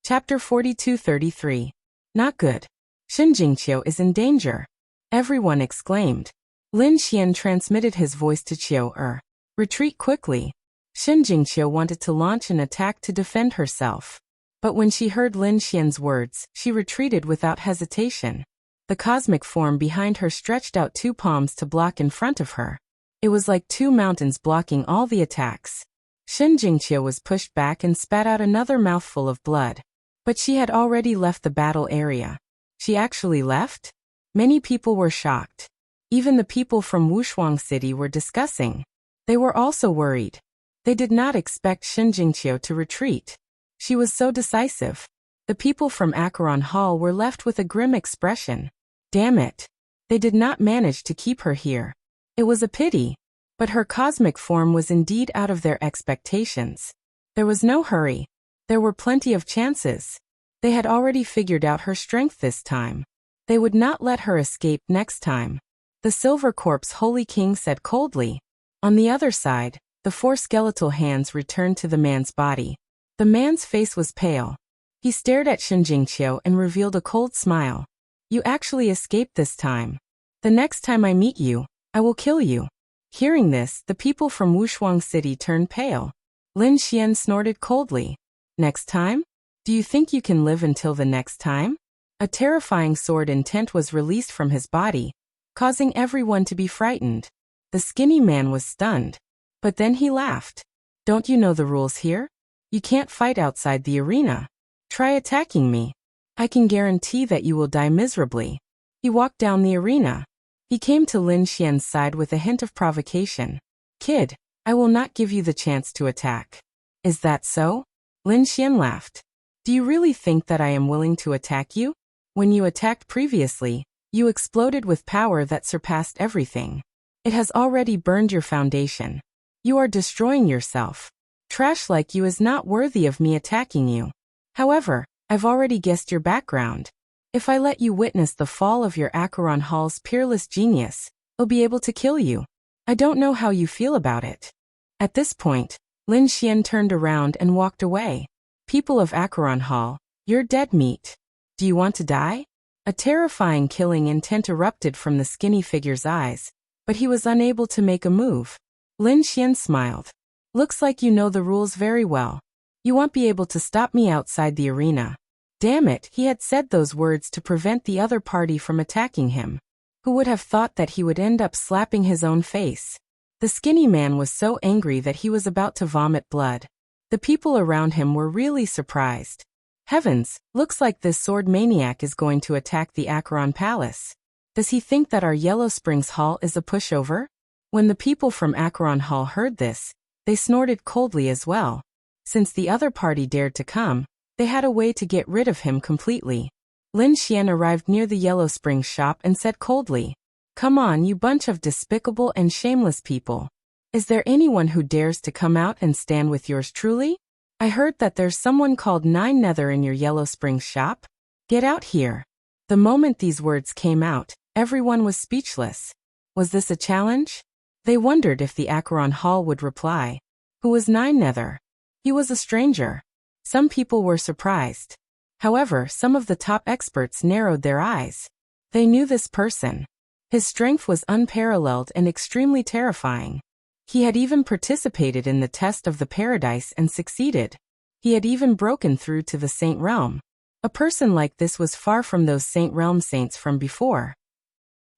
Chapter 4233. Not good. Shen Jingqiu is in danger. Everyone exclaimed. Lin Xian transmitted his voice to Qiu Er. Retreat quickly. Shen Jingqiu wanted to launch an attack to defend herself. But when she heard Lin Xian's words, she retreated without hesitation. The cosmic form behind her stretched out two palms to block in front of her. It was like two mountains blocking all the attacks. Shen Jingqiu was pushed back and spat out another mouthful of blood. But she had already left the battle area. She actually left? Many people were shocked. Even the people from Wuxia City were discussing. They were also worried. They did not expect Shen Jingqiu to retreat. She was so decisive. The people from Acheron Hall were left with a grim expression. Damn it. They did not manage to keep her here. It was a pity. But her cosmic form was indeed out of their expectations. There was no hurry. There were plenty of chances. They had already figured out her strength this time. They would not let her escape next time. The Silver Corpse Holy King said coldly. On the other side, the four skeletal hands returned to the man's body. The man's face was pale. He stared at Shen Jingqiu and revealed a cold smile. You actually escaped this time. The next time I meet you, I will kill you. Hearing this, the people from Wuxia City turned pale. Lin Xian snorted coldly. Next time? Do you think you can live until the next time? A terrifying sword intent was released from his body, causing everyone to be frightened. The skinny man was stunned. But then he laughed. Don't you know the rules here? You can't fight outside the arena. Try attacking me. I can guarantee that you will die miserably. He walked down the arena. He came to Lin Xian's side with a hint of provocation. Kid, I will not give you the chance to attack. Is that so? Lin Xian laughed. Do you really think that I am willing to attack you? When you attacked previously, you exploded with power that surpassed everything. It has already burned your foundation. You are destroying yourself. Trash like you is not worthy of me attacking you. However, I've already guessed your background. If I let you witness the fall of your Acheron Hall's peerless genius, I'll be able to kill you. I don't know how you feel about it. At this point, Lin Xian turned around and walked away. People of Acheron Hall, you're dead meat. Do you want to die? A terrifying killing intent erupted from the skinny figure's eyes, but he was unable to make a move. Lin Xian smiled. Looks like you know the rules very well. You won't be able to stop me outside the arena. Damn it, he had said those words to prevent the other party from attacking him. Who would have thought that he would end up slapping his own face? The skinny man was so angry that he was about to vomit blood. The people around him were really surprised. Heavens, looks like this sword maniac is going to attack the Acheron Palace. Does he think that our Yellow Springs Hall is a pushover? When the people from Acheron Hall heard this, they snorted coldly as well. Since the other party dared to come, they had a way to get rid of him completely. Lin Xian arrived near the Yellow Springs shop and said coldly, Come on, you bunch of despicable and shameless people. Is there anyone who dares to come out and stand with yours truly? I heard that there's someone called Nine Nether in your Yellow Springs shop. Get out here. The moment these words came out, everyone was speechless. Was this a challenge? They wondered if the Acheron Hall would reply. Who was Nine Nether? He was a stranger. Some people were surprised. However, some of the top experts narrowed their eyes. They knew this person. His strength was unparalleled and extremely terrifying. He had even participated in the test of the paradise and succeeded. He had even broken through to the Saint Realm. A person like this was far from those Saint Realm saints from before.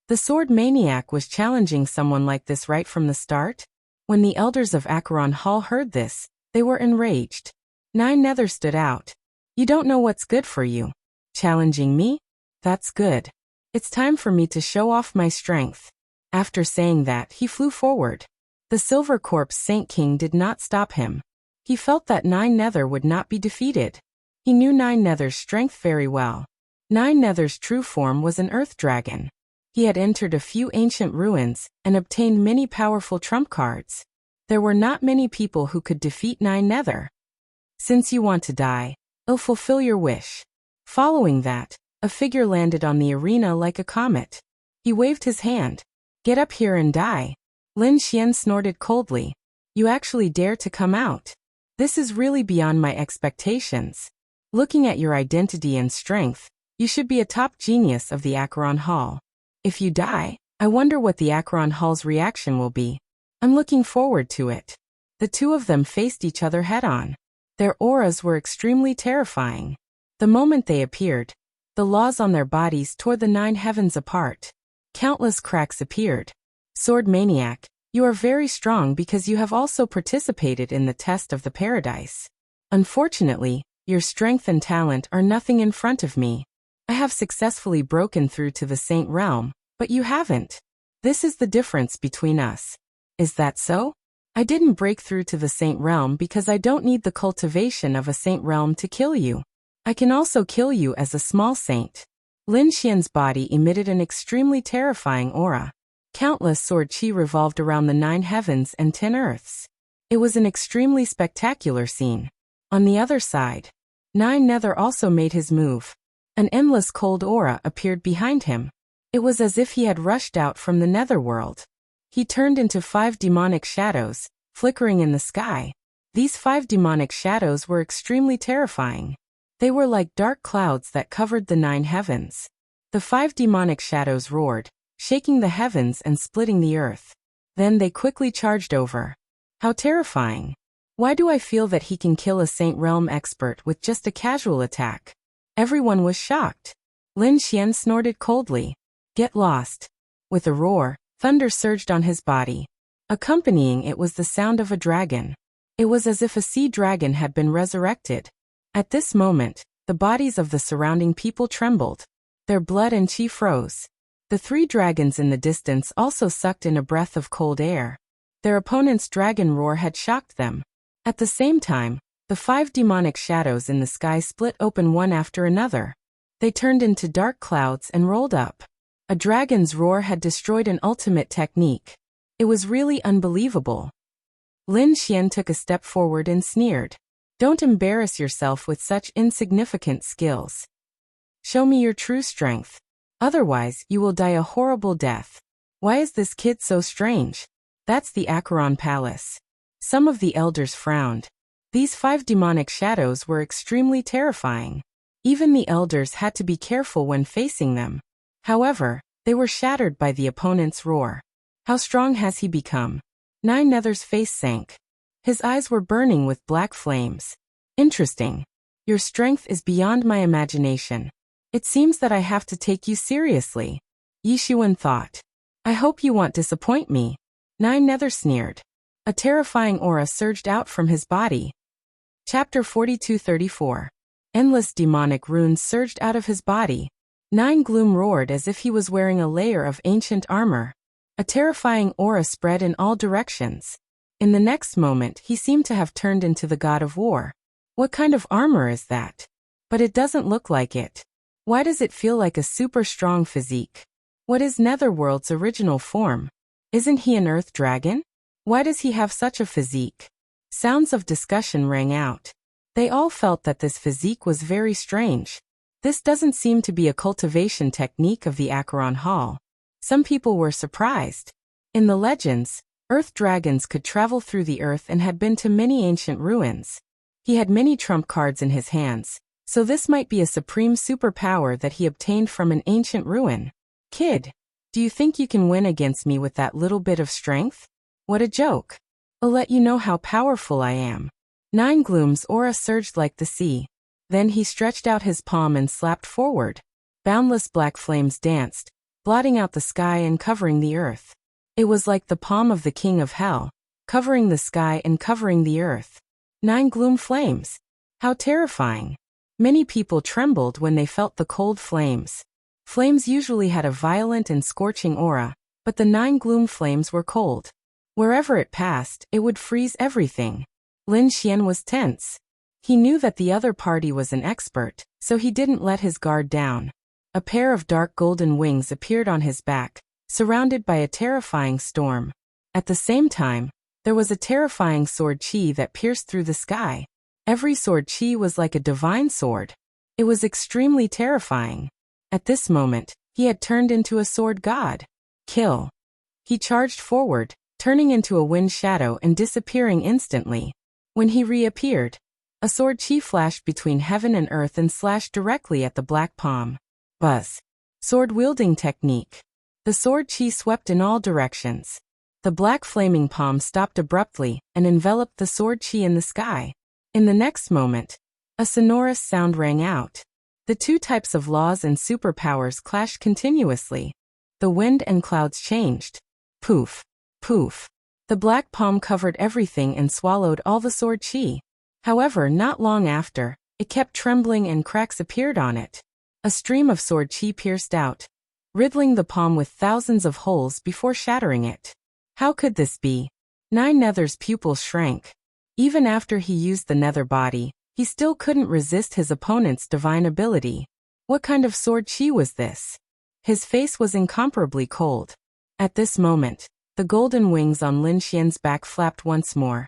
The sword maniac was challenging someone like this right from the start. When the elders of Acheron Hall heard this, they were enraged. Nine Nether stood out. You don't know what's good for you. Challenging me? That's good. It's time for me to show off my strength. After saying that, he flew forward. The Silver Corpse Saint King did not stop him. He felt that Nine Nether would not be defeated. He knew Nine Nether's strength very well. Nine Nether's true form was an earth dragon. He had entered a few ancient ruins and obtained many powerful trump cards. There were not many people who could defeat Nine Nether. Since you want to die, I'll fulfill your wish. Following that, a figure landed on the arena like a comet. He waved his hand. Get up here and die. Lin Xian snorted coldly. You actually dare to come out. This is really beyond my expectations. Looking at your identity and strength, you should be a top genius of the Acheron Hall. If you die, I wonder what the Acheron Hall's reaction will be. I'm looking forward to it. The two of them faced each other head-on. Their auras were extremely terrifying. The moment they appeared, the laws on their bodies tore the 9 heavens apart. Countless cracks appeared. Sword Maniac, you are very strong because you have also participated in the test of the paradise. Unfortunately, your strength and talent are nothing in front of me. I have successfully broken through to the Saint Realm, but you haven't. This is the difference between us. Is that so? I didn't break through to the Saint Realm because I don't need the cultivation of a Saint Realm to kill you. I can also kill you as a small saint. Lin Xian's body emitted an extremely terrifying aura. Countless sword chi revolved around the 9 heavens and 10 earths. It was an extremely spectacular scene. On the other side, 9 Nether also made his move. An endless cold aura appeared behind him. It was as if he had rushed out from the netherworld. He turned into 5 demonic shadows, flickering in the sky. These 5 demonic shadows were extremely terrifying. They were like dark clouds that covered the 9 heavens. The 5 demonic shadows roared, shaking the heavens and splitting the earth. Then they quickly charged over. How terrifying. Why do I feel that he can kill a Saint Realm expert with just a casual attack? Everyone was shocked. Lin Xian snorted coldly. Get lost. With a roar, thunder surged on his body. Accompanying it was the sound of a dragon. It was as if a sea dragon had been resurrected. At this moment, the bodies of the surrounding people trembled. Their blood and chi froze. The 3 dragons in the distance also sucked in a breath of cold air. Their opponent's dragon roar had shocked them. At the same time, the 5 demonic shadows in the sky split open one after another. They turned into dark clouds and rolled up. A dragon's roar had destroyed an ultimate technique. It was really unbelievable. Lin Xian took a step forward and sneered. Don't embarrass yourself with such insignificant skills. Show me your true strength. Otherwise, you will die a horrible death. Why is this kid so strange? That's the Acheron Palace. Some of the elders frowned. These 5 demonic shadows were extremely terrifying. Even the elders had to be careful when facing them. However, they were shattered by the opponent's roar. How strong has he become? 9 Nether's face sank. His eyes were burning with black flames. Interesting. Your strength is beyond my imagination. It seems that I have to take you seriously. Yishuan thought. I hope you won't disappoint me. 9 Nether sneered. A terrifying aura surged out from his body. Chapter 42-34. Endless demonic runes surged out of his body. 9 Gloom roared as if he was wearing a layer of ancient armor. A terrifying aura spread in all directions. In the next moment, he seemed to have turned into the god of war. What kind of armor is that? But it doesn't look like it. Why does it feel like a super strong physique? What is Netherworld's original form? Isn't he an earth dragon? Why does he have such a physique? Sounds of discussion rang out. They all felt that this physique was very strange. This doesn't seem to be a cultivation technique of the Acheron Hall. Some people were surprised. In the legends, earth dragons could travel through the earth and had been to many ancient ruins. He had many trump cards in his hands, so this might be a supreme superpower that he obtained from an ancient ruin. Kid, do you think you can win against me with that little bit of strength? What a joke. I'll let you know how powerful I am. 9 Gloom's aura surged like the sea. Then he stretched out his palm and slapped forward. Boundless black flames danced, blotting out the sky and covering the earth. It was like the palm of the king of hell, covering the sky and covering the earth. 9 Gloom flames. How terrifying. Many people trembled when they felt the cold flames. Flames usually had a violent and scorching aura, but the 9 Gloom flames were cold. Wherever it passed, it would freeze everything. Lin Xian was tense. He knew that the other party was an expert, so he didn't let his guard down. A pair of dark golden wings appeared on his back, surrounded by a terrifying storm. At the same time, there was a terrifying sword chi that pierced through the sky. Every sword chi was like a divine sword. It was extremely terrifying. At this moment, he had turned into a sword god. Kill. He charged forward, turning into a wind shadow and disappearing instantly. When he reappeared, A sword chi flashed between heaven and earth and slashed directly at the black palm. Buzz. Sword-wielding technique. The sword chi swept in all directions. The black flaming palm stopped abruptly and enveloped the sword chi in the sky. In the next moment, a sonorous sound rang out. The two types of laws and superpowers clashed continuously. The wind and clouds changed. Poof. Poof. The black palm covered everything and swallowed all the sword chi. However, not long after, it kept trembling and cracks appeared on it. A stream of sword chi pierced out, riddling the palm with thousands of holes before shattering it. How could this be? Nine Nether's pupils shrank. Even after he used the nether body, he still couldn't resist his opponent's divine ability. What kind of sword chi was this? His face was incomparably cold. At this moment, the golden wings on Lin Xian's back flapped once more,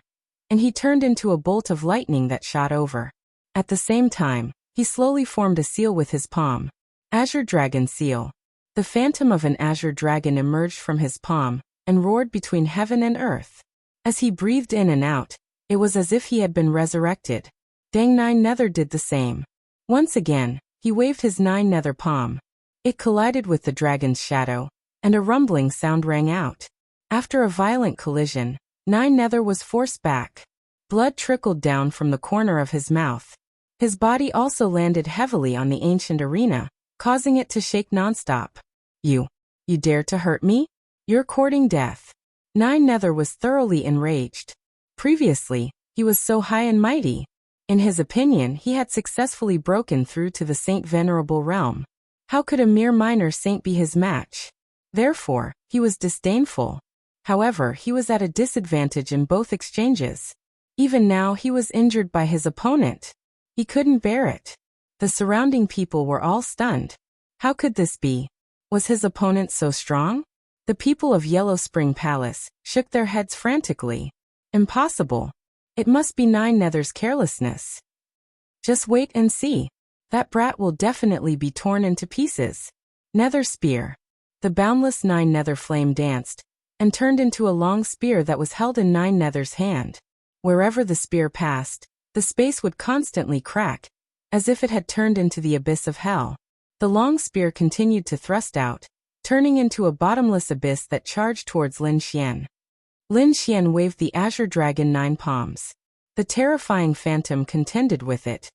and he turned into a bolt of lightning that shot over. At the same time, he slowly formed a seal with his palm. Azure Dragon Seal. The phantom of an azure dragon emerged from his palm and roared between heaven and earth. As he breathed in and out, it was as if he had been resurrected. Dang Nine Nether did the same. Once again, he waved his Nine Nether palm. It collided with the dragon's shadow, and a rumbling sound rang out. After a violent collision, Nine Nether was forced back. Blood trickled down from the corner of his mouth. His body also landed heavily on the ancient arena, causing it to shake nonstop. You dare to hurt me? You're courting death. Nine Nether was thoroughly enraged. Previously, he was so high and mighty. In his opinion, he had successfully broken through to the Saint Venerable realm. How could a mere minor saint be his match? Therefore, he was disdainful. However, he was at a disadvantage in both exchanges. Even now he was injured by his opponent. He couldn't bear it. The surrounding people were all stunned. How could this be? Was his opponent so strong? The people of Yellow Spring Palace shook their heads frantically. Impossible. It must be Nine Nether's carelessness. Just wait and see. That brat will definitely be torn into pieces. Nether Spear. The boundless Nine Nether flame danced and turned into a long spear that was held in Nine Nether's hand. Wherever the spear passed, the space would constantly crack, as if it had turned into the abyss of hell. The long spear continued to thrust out, turning into a bottomless abyss that charged towards Lin Xian. Lin Xian waved the Azure Dragon 9 palms. The terrifying phantom contended with it,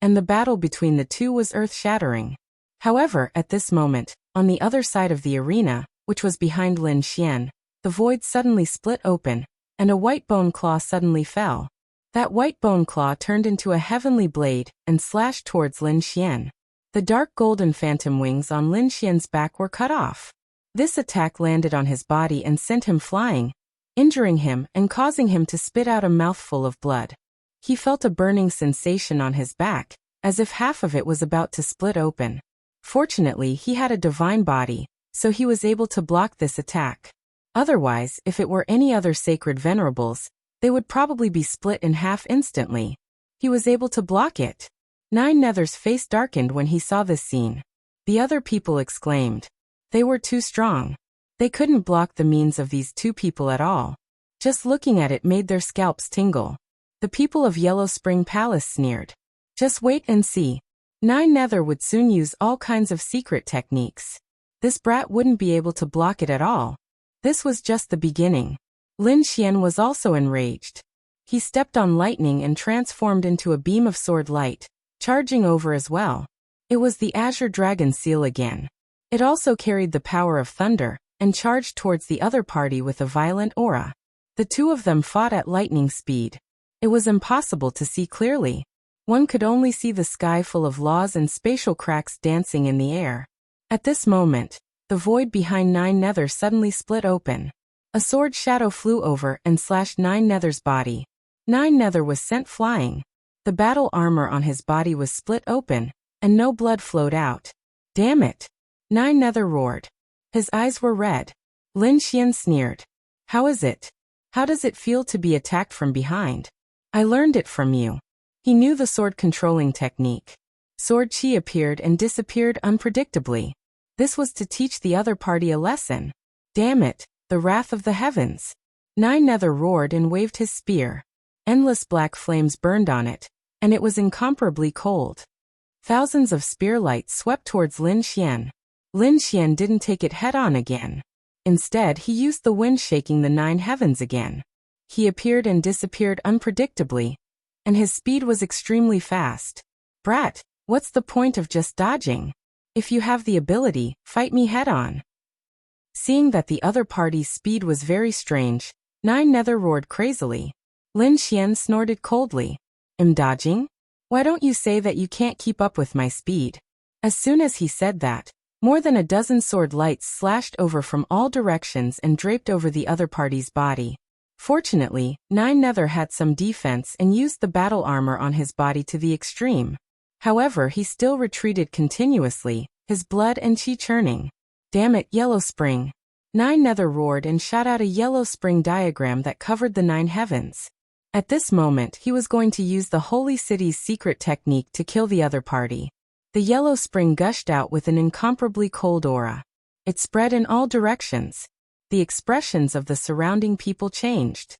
and the battle between the two was earth-shattering. However, at this moment, on the other side of the arena, which was behind Lin Xian, the void suddenly split open, and a white bone claw suddenly fell. That white bone claw turned into a heavenly blade and slashed towards Lin Xian. The dark golden phantom wings on Lin Xian's back were cut off. This attack landed on his body and sent him flying, injuring him and causing him to spit out a mouthful of blood. He felt a burning sensation on his back, as if half of it was about to split open. Fortunately, he had a divine body, so he was able to block this attack. Otherwise, if it were any other sacred venerables, they would probably be split in half instantly. He was able to block it. Nine Nether's face darkened when he saw this scene. The other people exclaimed. They were too strong. They couldn't block the means of these two people at all. Just looking at it made their scalps tingle. The people of Yellow Spring Palace sneered. Just wait and see. Nine Nether would soon use all kinds of secret techniques. This brat wouldn't be able to block it at all. This was just the beginning. Lin Xian was also enraged. He stepped on lightning and transformed into a beam of sword light, charging over as well. It was the Azure Dragon Seal again. It also carried the power of thunder, and charged towards the other party with a violent aura. The two of them fought at lightning speed. It was impossible to see clearly. One could only see the sky full of laws and spatial cracks dancing in the air. At this moment, the void behind Nine Nether suddenly split open. A sword shadow flew over and slashed Nine Nether's body. Nine Nether was sent flying. The battle armor on his body was split open, and no blood flowed out. Damn it! Nine Nether roared. His eyes were red. Lin Xian sneered. How is it? How does it feel to be attacked from behind? I learned it from you. He knew the sword controlling technique. Sword chi appeared and disappeared unpredictably. This was to teach the other party a lesson. Damn it, the wrath of the heavens. Nine Nether roared and waved his spear. Endless black flames burned on it, and it was incomparably cold. Thousands of spear lights swept towards Lin Xian. Lin Xian didn't take it head-on again. Instead, he used the wind shaking the 9 heavens again. He appeared and disappeared unpredictably, and his speed was extremely fast. Brat, what's the point of just dodging? If you have the ability, fight me head-on. Seeing that the other party's speed was very strange, 9 Nether roared crazily. Lin Xian snorted coldly. Am dodging? Why don't you say that you can't keep up with my speed? As soon as he said that, more than a dozen sword lights slashed over from all directions and draped over the other party's body. Fortunately, 9 Nether had some defense and used the battle armor on his body to the extreme. However, he still retreated continuously, his blood and chi churning. Damn it, Yellow Spring! 9 Nether roared and shot out a yellow spring diagram that covered the 9 heavens. At this moment, he was going to use the Holy City's secret technique to kill the other party. The yellow spring gushed out with an incomparably cold aura. It spread in all directions. The expressions of the surrounding people changed.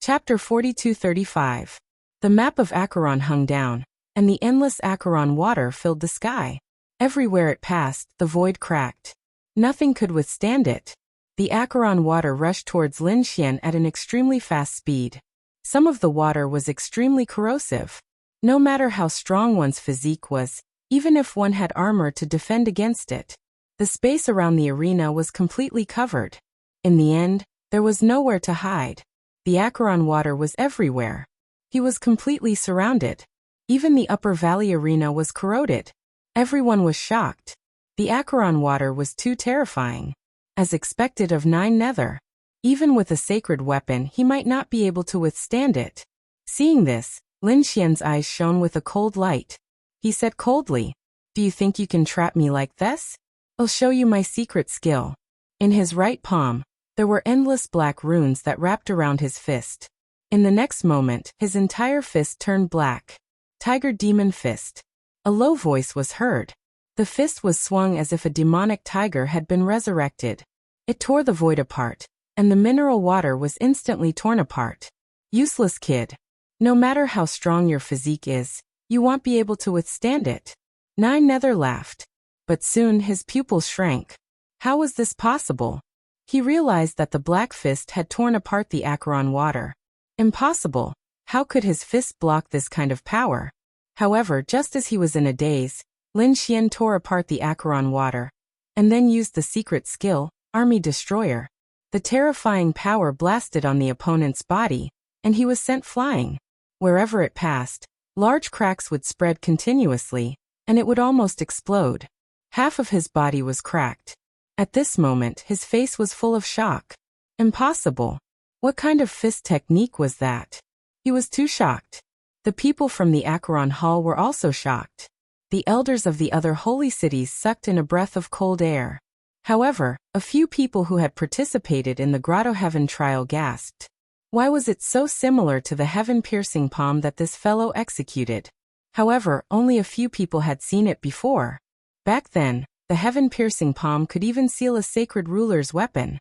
Chapter 42-35. The map of Acheron hung down, and the endless Acheron water filled the sky. Everywhere it passed, the void cracked. Nothing could withstand it. The Acheron water rushed towards Lin Xian at an extremely fast speed. Some of the water was extremely corrosive. No matter how strong one's physique was, even if one had armor to defend against it, the space around the arena was completely covered. In the end, there was nowhere to hide. The Acheron water was everywhere. He was completely surrounded. Even the upper valley arena was corroded. Everyone was shocked. The Acheron water was too terrifying. As expected of 9 Nether. Even with a sacred weapon, he might not be able to withstand it. Seeing this, Lin Xian's eyes shone with a cold light. He said coldly, "Do you think you can trap me like this? I'll show you my secret skill." In his right palm, there were endless black runes that wrapped around his fist. In the next moment, his entire fist turned black. Tiger Demon Fist. A low voice was heard. The fist was swung as if a demonic tiger had been resurrected. It tore the void apart, and the mineral water was instantly torn apart. Useless kid. No matter how strong your physique is, you won't be able to withstand it. 9 Nether laughed. But soon his pupils shrank. How was this possible? He realized that the black fist had torn apart the Acheron water. Impossible. How could his fist block this kind of power? However, just as he was in a daze, Lin Xian tore apart the Acheron water, and then used the secret skill, Army Destroyer. The terrifying power blasted on the opponent's body, and he was sent flying. Wherever it passed, large cracks would spread continuously, and it would almost explode. Half of his body was cracked. At this moment, his face was full of shock. Impossible. What kind of fist technique was that? He was too shocked. The people from the Acheron Hall were also shocked. The elders of the other holy cities sucked in a breath of cold air. However, a few people who had participated in the Grotto Heaven trial gasped. Why was it so similar to the heaven-piercing palm that this fellow executed? However, only a few people had seen it before. Back then, the heaven-piercing palm could even seal a sacred ruler's weapon.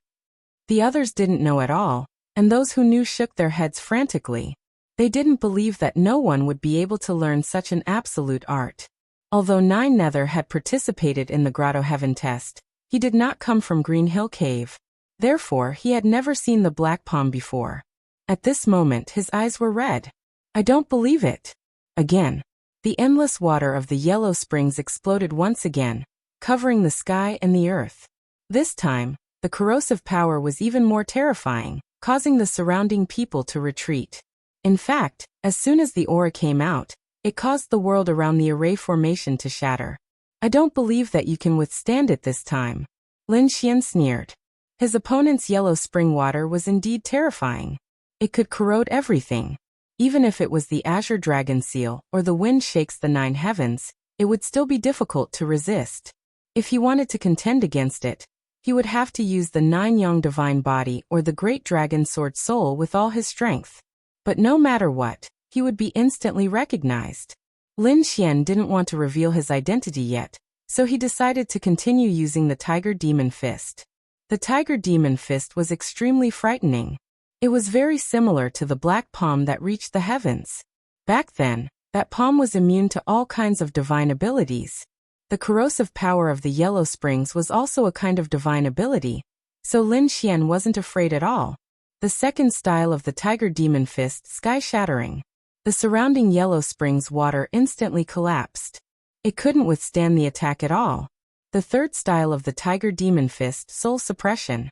The others didn't know at all, and those who knew shook their heads frantically. They didn't believe that no one would be able to learn such an absolute art. Although 9 Nether had participated in the Grotto Heaven test, he did not come from Green Hill Cave. Therefore, he had never seen the black palm before. At this moment, his eyes were red. I don't believe it. Again. The endless water of the yellow springs exploded once again, covering the sky and the earth. This time, the corrosive power was even more terrifying, causing the surrounding people to retreat. In fact, as soon as the aura came out, it caused the world around the array formation to shatter. I don't believe that you can withstand it this time. Lin Xian sneered. His opponent's yellow spring water was indeed terrifying. It could corrode everything. Even if it was the Azure Dragon Seal or the wind shakes the 9 heavens, it would still be difficult to resist. If he wanted to contend against it, he would have to use the 9 Yang Divine Body or the Great Dragon Sword Soul with all his strength. But no matter what, he would be instantly recognized. Lin Xian didn't want to reveal his identity yet, so he decided to continue using the Tiger Demon Fist. The Tiger Demon Fist was extremely frightening. It was very similar to the black palm that reached the heavens. Back then, That palm was immune to all kinds of divine abilities. The corrosive power of the yellow springs was also a kind of divine ability, so Lin Xian wasn't afraid at all. The second style of the tiger demon fist, sky-shattering. The surrounding yellow springs water instantly collapsed. It couldn't withstand the attack at all. The third style of the tiger demon fist, soul suppression.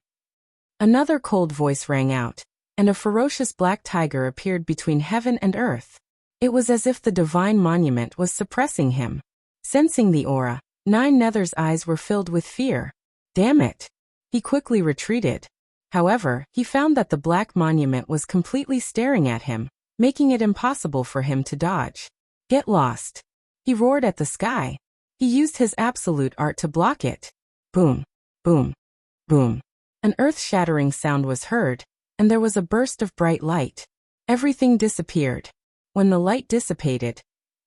Another cold voice rang out, and a ferocious black tiger appeared between heaven and earth. It was as if the divine monument was suppressing him. Sensing the aura, Nine Nether's eyes were filled with fear. Damn it! He quickly retreated. However, he found that the black monument was completely staring at him, making it impossible for him to dodge. Get lost! He roared at the sky. He used his absolute art to block it. Boom! Boom! Boom! An earth-shattering sound was heard, and there was a burst of bright light. Everything disappeared. When the light dissipated,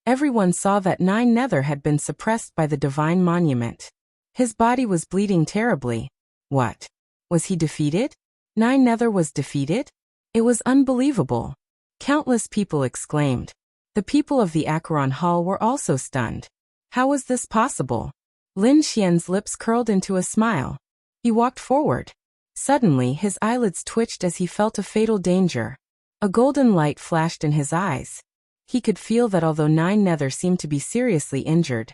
everyone saw that Nine Nether had been suppressed by the divine monument. His body was bleeding terribly. What? Was he defeated? Nine Nether was defeated? It was unbelievable. Countless people exclaimed. The people of the Acheron Hall were also stunned. How was this possible? Lin Xian's lips curled into a smile. He walked forward. Suddenly, his eyelids twitched as he felt a fatal danger. A golden light flashed in his eyes. He could feel that although Nine Nether seemed to be seriously injured,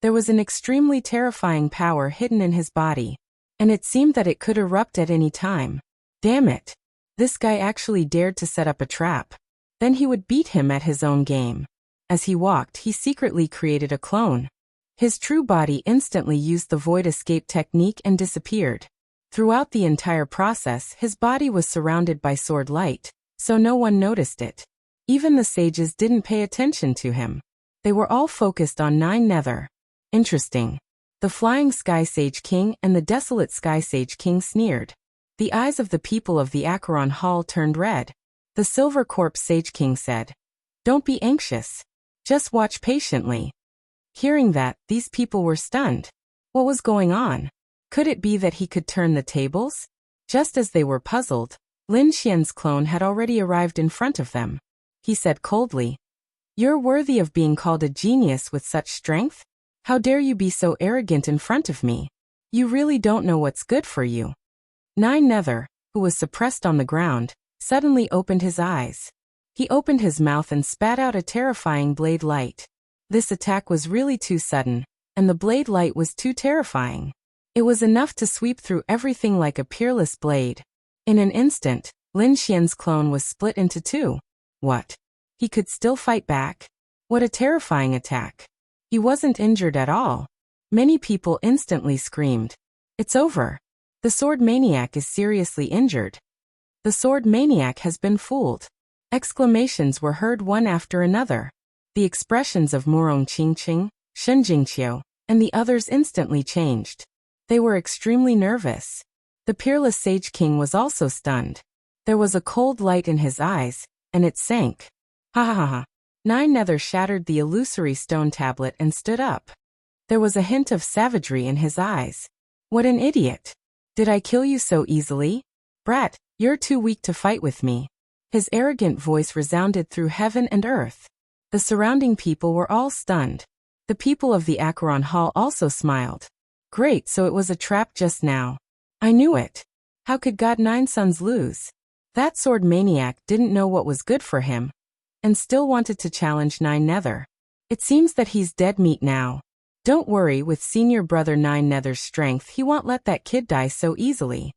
there was an extremely terrifying power hidden in his body, and it seemed that it could erupt at any time. Damn it! This guy actually dared to set up a trap. Then he would beat him at his own game. As he walked, he secretly created a clone. His true body instantly used the void escape technique and disappeared. Throughout the entire process, his body was surrounded by sword light, so no one noticed it. Even the sages didn't pay attention to him. They were all focused on Nine Nether. Interesting. The Flying Sky Sage King and the Desolate Sky Sage King sneered. The eyes of the people of the Acheron Hall turned red. The Silver Corpse Sage King said, "Don't be anxious. Just watch patiently." Hearing that, these people were stunned. What was going on? Could it be that he could turn the tables? Just as they were puzzled, Lin Xian's clone had already arrived in front of them. He said coldly, "You're worthy of being called a genius with such strength? How dare you be so arrogant in front of me? You really don't know what's good for you." Nine Nether, who was suppressed on the ground, suddenly opened his eyes. He opened his mouth and spat out a terrifying blade light. This attack was really too sudden, and the blade light was too terrifying. It was enough to sweep through everything like a peerless blade. In an instant, Lin Xian's clone was split into two. What? He could still fight back? What a terrifying attack. He wasn't injured at all. Many people instantly screamed, "It's over. The sword maniac is seriously injured. The sword maniac has been fooled." Exclamations were heard one after another. The expressions of Murong Qingqing, Shen Jingqiu, and the others instantly changed. They were extremely nervous. The Peerless Sage King was also stunned. There was a cold light in his eyes, and it sank. Ha ha ha ha. Nine Nether shattered the illusory stone tablet and stood up. There was a hint of savagery in his eyes. What an idiot. Did I kill you so easily? Brat, you're too weak to fight with me. His arrogant voice resounded through heaven and earth. The surrounding people were all stunned. The people of the Acheron Hall also smiled. Great, so it was a trap just now. I knew it. How could God Nine Sons lose? That sword maniac didn't know what was good for him, and still wanted to challenge Nine Nether. It seems that he's dead meat now. Don't worry, with senior brother Nine Nether's strength he won't let that kid die so easily.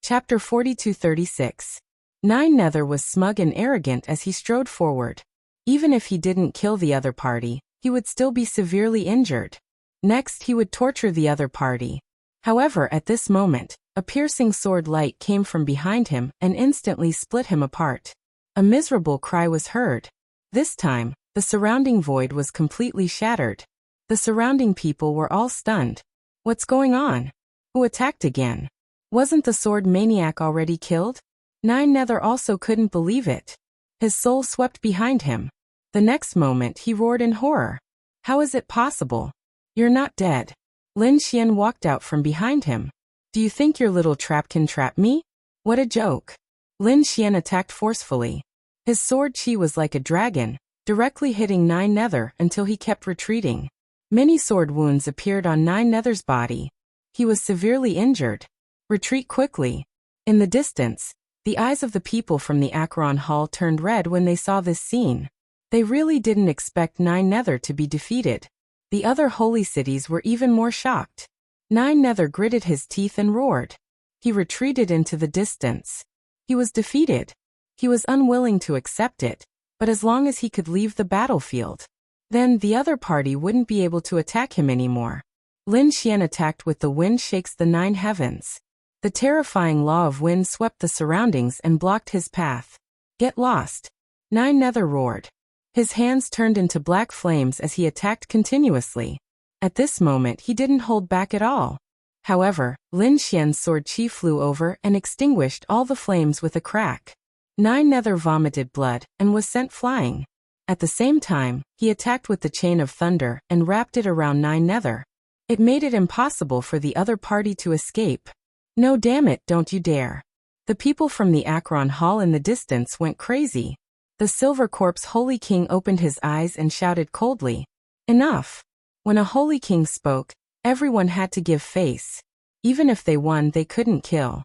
Chapter 4236. Nine Nether was smug and arrogant as he strode forward. Even if he didn't kill the other party, he would still be severely injured. Next, he would torture the other party. However, at this moment, a piercing sword light came from behind him and instantly split him apart. A miserable cry was heard. This time, the surrounding void was completely shattered. The surrounding people were all stunned. What's going on? Who attacked again? Wasn't the sword maniac already killed? Nine Nether also couldn't believe it. His soul swept behind him. The next moment he roared in horror. How is it possible? You're not dead. Lin Xian walked out from behind him. Do you think your little trap can trap me? What a joke. Lin Xian attacked forcefully. His sword chi was like a dragon, directly hitting Nine Nether until he kept retreating. Many sword wounds appeared on Nine Nether's body. He was severely injured. Retreat quickly. In the distance, the eyes of the people from the Acheron Hall turned red when they saw this scene. They really didn't expect Nine Nether to be defeated. The other holy cities were even more shocked. Nine Nether gritted his teeth and roared. He retreated into the distance. He was defeated. He was unwilling to accept it, but as long as he could leave the battlefield, then the other party wouldn't be able to attack him anymore. Lin Xian attacked with the wind shakes the nine heavens. The terrifying law of wind swept the surroundings and blocked his path. Get lost. Nine Nether roared. His hands turned into black flames as he attacked continuously. At this moment he didn't hold back at all. However, Lin Xian's sword chi flew over and extinguished all the flames with a crack. Nine Nether vomited blood and was sent flying. At the same time, he attacked with the chain of thunder and wrapped it around Nine Nether. It made it impossible for the other party to escape. No, damn it, don't you dare. The people from the Acheron Hall in the distance went crazy. The Silver Corpse Holy King opened his eyes and shouted coldly, "Enough." When a Holy King spoke, everyone had to give face. Even if they won, they couldn't kill.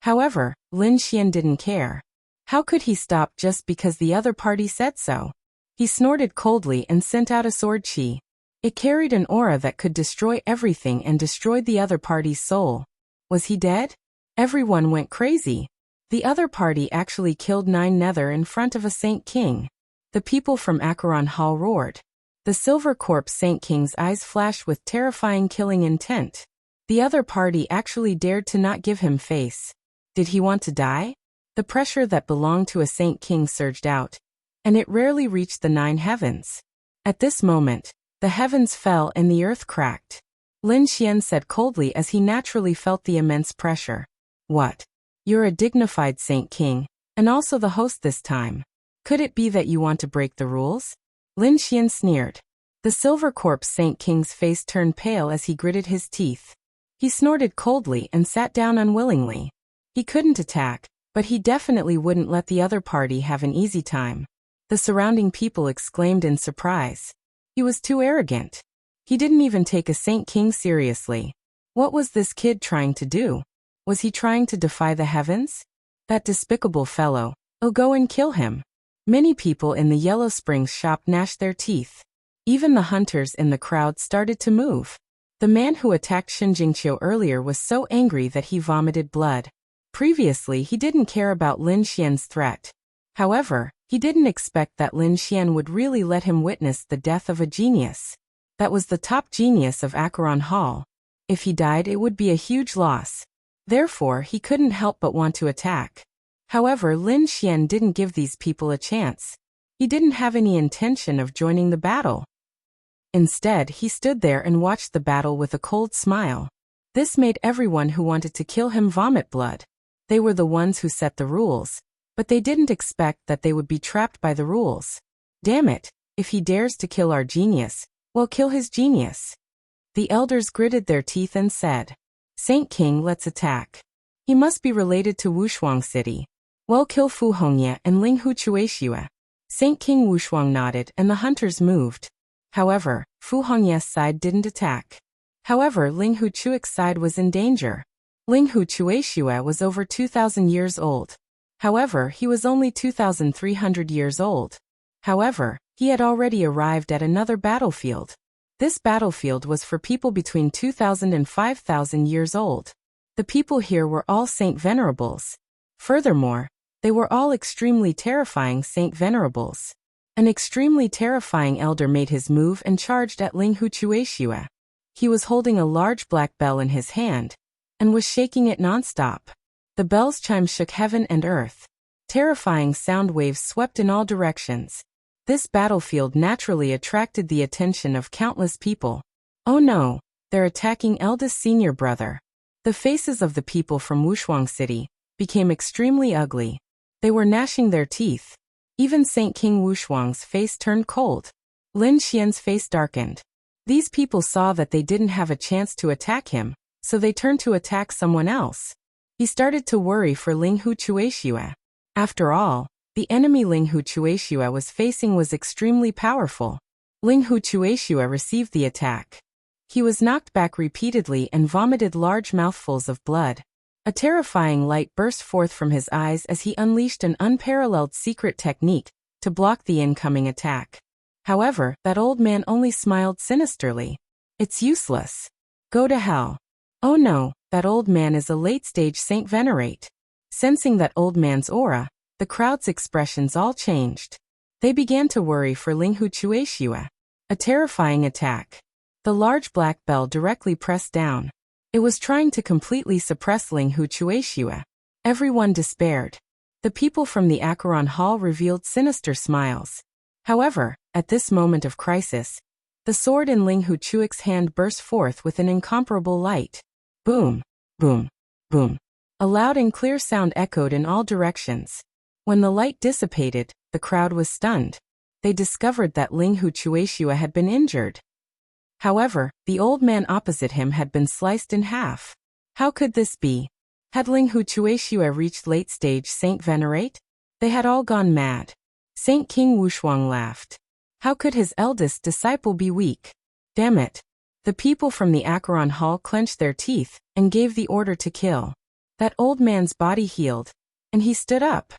However, Lin Xian didn't care. How could he stop just because the other party said so? He snorted coldly and sent out a sword chi. It carried an aura that could destroy everything and destroyed the other party's soul. Was he dead? Everyone went crazy. The other party actually killed Nine Nether in front of a Saint King. The people from Acheron Hall roared. The Silver Corpse Saint King's eyes flashed with terrifying killing intent. The other party actually dared to not give him face. Did he want to die? The pressure that belonged to a Saint King surged out, and it rarely reached the nine heavens. At this moment, the heavens fell and the earth cracked. Lin Xian said coldly as he naturally felt the immense pressure. What? You're a dignified Saint King, and also the host this time. Could it be that you want to break the rules? Lin Xian sneered. The Silver Corpse Saint King's face turned pale as he gritted his teeth. He snorted coldly and sat down unwillingly. He couldn't attack, but he definitely wouldn't let the other party have an easy time. The surrounding people exclaimed in surprise. He was too arrogant. He didn't even take a Saint King seriously. What was this kid trying to do? Was he trying to defy the heavens? That despicable fellow. Oh, go and kill him. Many people in the Yellow Springs shop gnashed their teeth. Even the hunters in the crowd started to move. The man who attacked Shinjingqiu earlier was so angry that he vomited blood. Previously, he didn't care about Lin Xian's threat. However, he didn't expect that Lin Xian would really let him witness the death of a genius. That was the top genius of Acheron Hall. If he died, it would be a huge loss. Therefore, he couldn't help but want to attack. However, Lin Xian didn't give these people a chance. He didn't have any intention of joining the battle. Instead, he stood there and watched the battle with a cold smile. This made everyone who wanted to kill him vomit blood. They were the ones who set the rules, but they didn't expect that they would be trapped by the rules. Damn it, if he dares to kill our genius, well, kill his genius. The elders gritted their teeth and said, Saint King, let's attack. He must be related to Wushuang City. Well, kill Fu Hongye and Ling Hu Chuexue. Saint King Wushuang nodded and the hunters moved. However, Fu Hongye's side didn't attack. However, Ling Hu Chuex's side was in danger. Ling Hu Chuexue was over 2,000 years old. However, he was only 2,300 years old. However, he had already arrived at another battlefield. This battlefield was for people between 2,000 and 5,000 years old. The people here were all Saint Venerables. Furthermore, they were all extremely terrifying Saint Venerables. An extremely terrifying elder made his move and charged at Ling Hu Chuexue. He was holding a large black bell in his hand, and was shaking it non-stop. The bell's chime shook heaven and earth. Terrifying sound waves swept in all directions. This battlefield naturally attracted the attention of countless people. Oh no, they're attacking eldest senior brother. The faces of the people from Wushuang City became extremely ugly. They were gnashing their teeth. Even Saint King Wushuang's face turned cold. Lin Xian's face darkened. These people saw that they didn't have a chance to attack him, so they turned to attack someone else. He started to worry for Ling Hu Chuexue. After all, The enemy Ling Hu Chueshua was facing was extremely powerful. Ling Hu Chueshua received the attack. He was knocked back repeatedly and vomited large mouthfuls of blood. A terrifying light burst forth from his eyes as he unleashed an unparalleled secret technique to block the incoming attack. However, that old man only smiled sinisterly. It's useless. Go to hell. Oh no, that old man is a late-stage Saint Venerate. Sensing that old man's aura, the crowd's expressions all changed. They began to worry for Ling Hu Chueshua. A terrifying attack. The large black bell directly pressed down. It was trying to completely suppress Ling Hu Chueshua. Everyone despaired. The people from the Acheron Hall revealed sinister smiles. However, at this moment of crisis, the sword in Ling Hu Chuex's hand burst forth with an incomparable light. Boom, boom, boom. A loud and clear sound echoed in all directions. When the light dissipated, the crowd was stunned. They discovered that Ling Hu Chueshua had been injured. However, the old man opposite him had been sliced in half. How could this be? Had Ling Hu Chueshua reached late-stage Saint Venerate? They had all gone mad. Saint King Wushuang laughed. How could his eldest disciple be weak? Damn it. The people from the Acheron Hall clenched their teeth and gave the order to kill. That old man's body healed, and he stood up.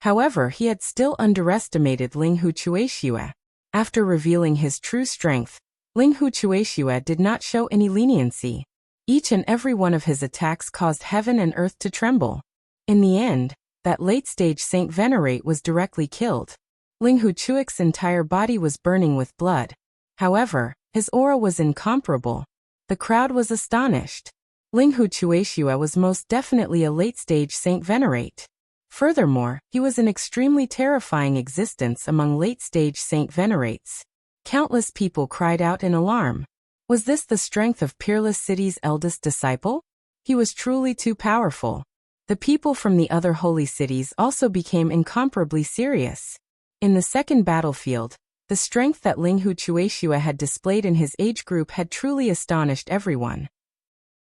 However, he had still underestimated Ling Hu Chueshua. After revealing his true strength, Ling Hu Chueshua did not show any leniency. Each and every one of his attacks caused heaven and earth to tremble. In the end, that late-stage Saint Venerate was directly killed. Ling Hu Chuex's entire body was burning with blood. However, his aura was incomparable. The crowd was astonished. Ling Hu Chueshua was most definitely a late-stage Saint Venerate. Furthermore, he was an extremely terrifying existence among late-stage Saint Venerates. Countless people cried out in alarm. Was this the strength of Peerless City's eldest disciple? He was truly too powerful. The people from the other holy cities also became incomparably serious. In the second battlefield, the strength that Ling Hu Chueshua had displayed in his age group had truly astonished everyone.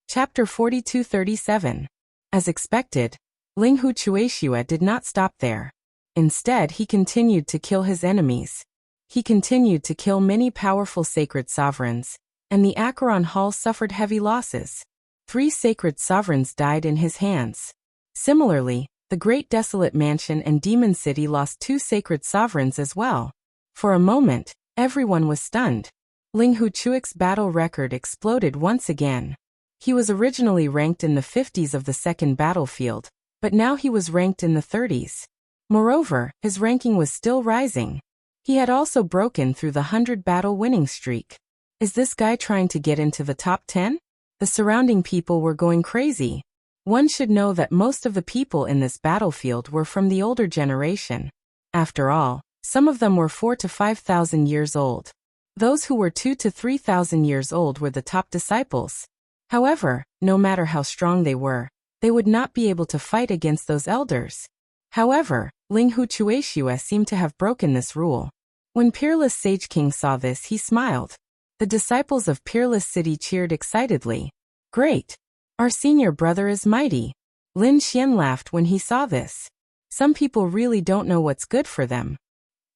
Chapter 4237. As expected, Ling Hu Chueshua did not stop there. Instead, he continued to kill his enemies. He continued to kill many powerful sacred sovereigns, and the Acheron Hall suffered heavy losses. 3 sacred sovereigns died in his hands. Similarly, the Great Desolate Mansion and Demon City lost 2 sacred sovereigns as well. For a moment, everyone was stunned. Ling Hu Chuex's battle record exploded once again. He was originally ranked in the 50s of the second battlefield, but now he was ranked in the 30s. Moreover, his ranking was still rising. He had also broken through the 100 battle winning streak. Is this guy trying to get into the top 10? The surrounding people were going crazy. One should know that most of the people in this battlefield were from the older generation. After all, some of them were 4,000 to 5,000 years old. Those who were 2,000 to 3,000 years old were the top disciples. However, no matter how strong they would not be able to fight against those elders. However, Ling Hu Chueshua seemed to have broken this rule. When Peerless Sage King saw this, he smiled. The disciples of Peerless City cheered excitedly. Great! Our senior brother is mighty. Lin Xian laughed when he saw this. Some people really don't know what's good for them.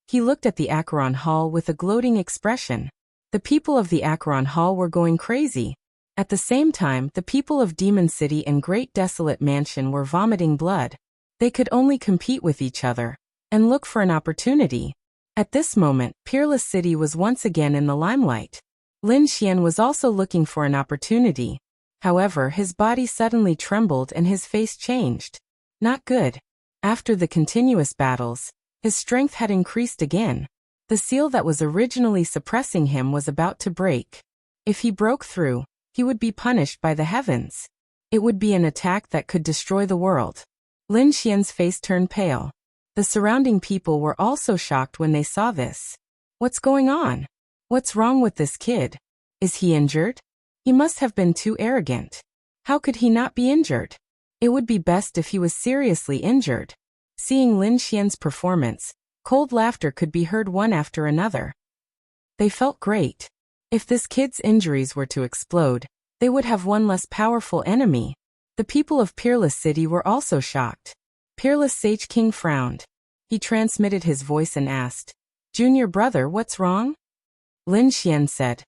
He looked at the Acheron Hall with a gloating expression. The people of the Acheron Hall were going crazy. At the same time, the people of Demon City and Great Desolate Mansion were vomiting blood. They could only compete with each other and look for an opportunity. At this moment, Peerless City was once again in the limelight. Lin Xian was also looking for an opportunity. However, his body suddenly trembled and his face changed. Not good. After the continuous battles, his strength had increased again. The seal that was originally suppressing him was about to break. If he broke through, he would be punished by the heavens. It would be an attack that could destroy the world. Lin Xian's face turned pale. The surrounding people were also shocked when they saw this. What's going on? What's wrong with this kid? Is he injured? He must have been too arrogant. How could he not be injured? It would be best if he was seriously injured. Seeing Lin Xian's performance, cold laughter could be heard one after another. They felt great. If this kid's injuries were to explode, they would have one less powerful enemy. The people of Peerless City were also shocked. Peerless Sage King frowned. he transmitted his voice and asked, "Junior brother, what's wrong?" Lin Xian said,